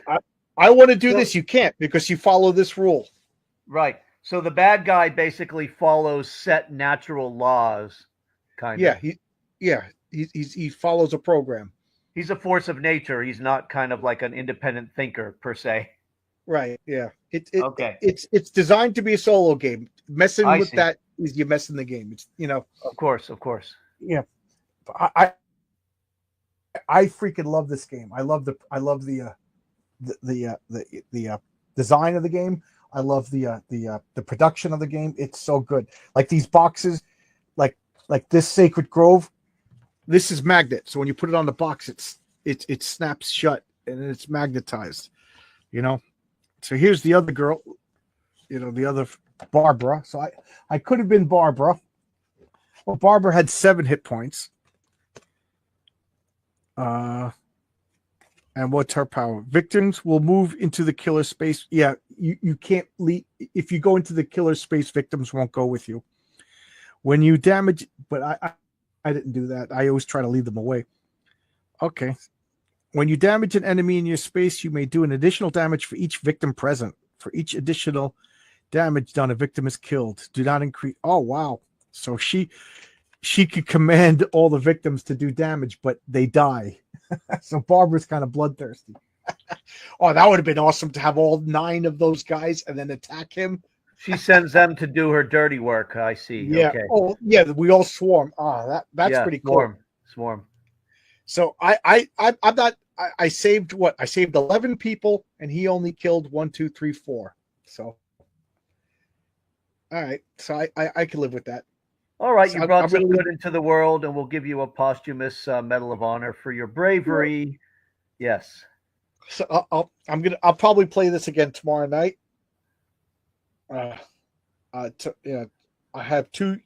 I want to do this. You can't because you follow this rule. Right. So the bad guy basically follows set natural laws, kind of. He follows a program. He's a force of nature. He's not kind of like an independent thinker per se. Right. Yeah. It's designed to be a solo game. Messing with that is you're messing the game. It's Of course. Yeah. I freaking love this game. I love the design of the game. I love the production of the game. It's so good. Like these boxes, like this Sacred Grove. This is magnet. So when you put it on the box, it snaps shut and it's magnetized. So here's the other girl. The other Barbara. So I could have been Barbara. Well, Barbara had 7 hit points. And what's her power? Victims will move into the killer space. Yeah, you can't leave. If you go into the killer space, victims won't go with you. When you damage, but I didn't do that. I always try to lead them away. Okay. When you damage an enemy in your space, you may do an additional damage for each victim present. For each additional damage done, a victim is killed. Do not increase. Oh, wow. So she could command all the victims to do damage, but they die. So Barbara's kind of bloodthirsty. Oh, that would have been awesome to have all 9 of those guys and then attack him. She sends them to do her dirty work. I see. Yeah. Okay. Oh, yeah. We all swarm. That's pretty cool. Swarm. So I'm not. I saved what? I saved 11 people, and he only killed 1, 2, 3, 4. So, all right. So I can live with that. All right, you brought some good into the world, and we'll give you a posthumous Medal of Honor for your bravery. Yes. So I'll probably play this again tomorrow night. I have two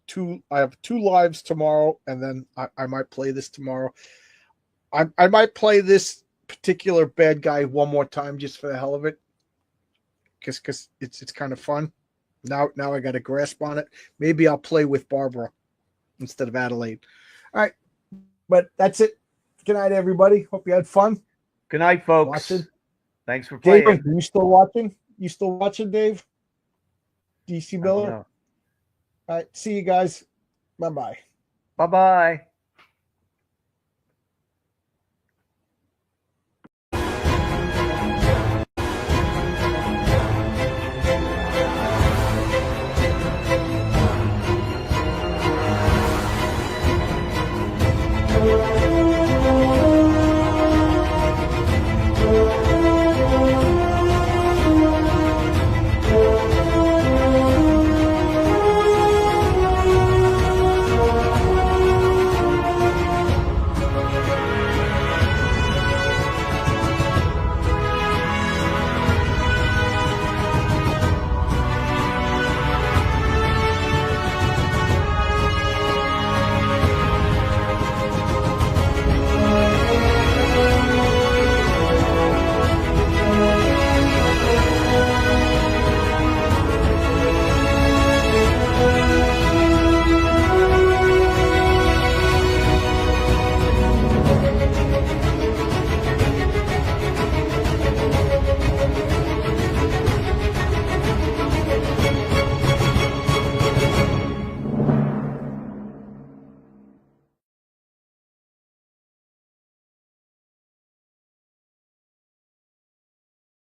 lives tomorrow, and then I might play this tomorrow. I might play this particular bad guy one more time just for the hell of it, because it's kind of fun. Now I got a grasp on it. Maybe I'll play with Barbara instead of Adelaide. All right, but that's it. Good night, everybody. Hope you had fun. Good night, folks. Watching. Thanks for playing. Dave, are you still watching? You still watching, Dave? DC Miller? All right, see you guys. Bye-bye. Bye-bye.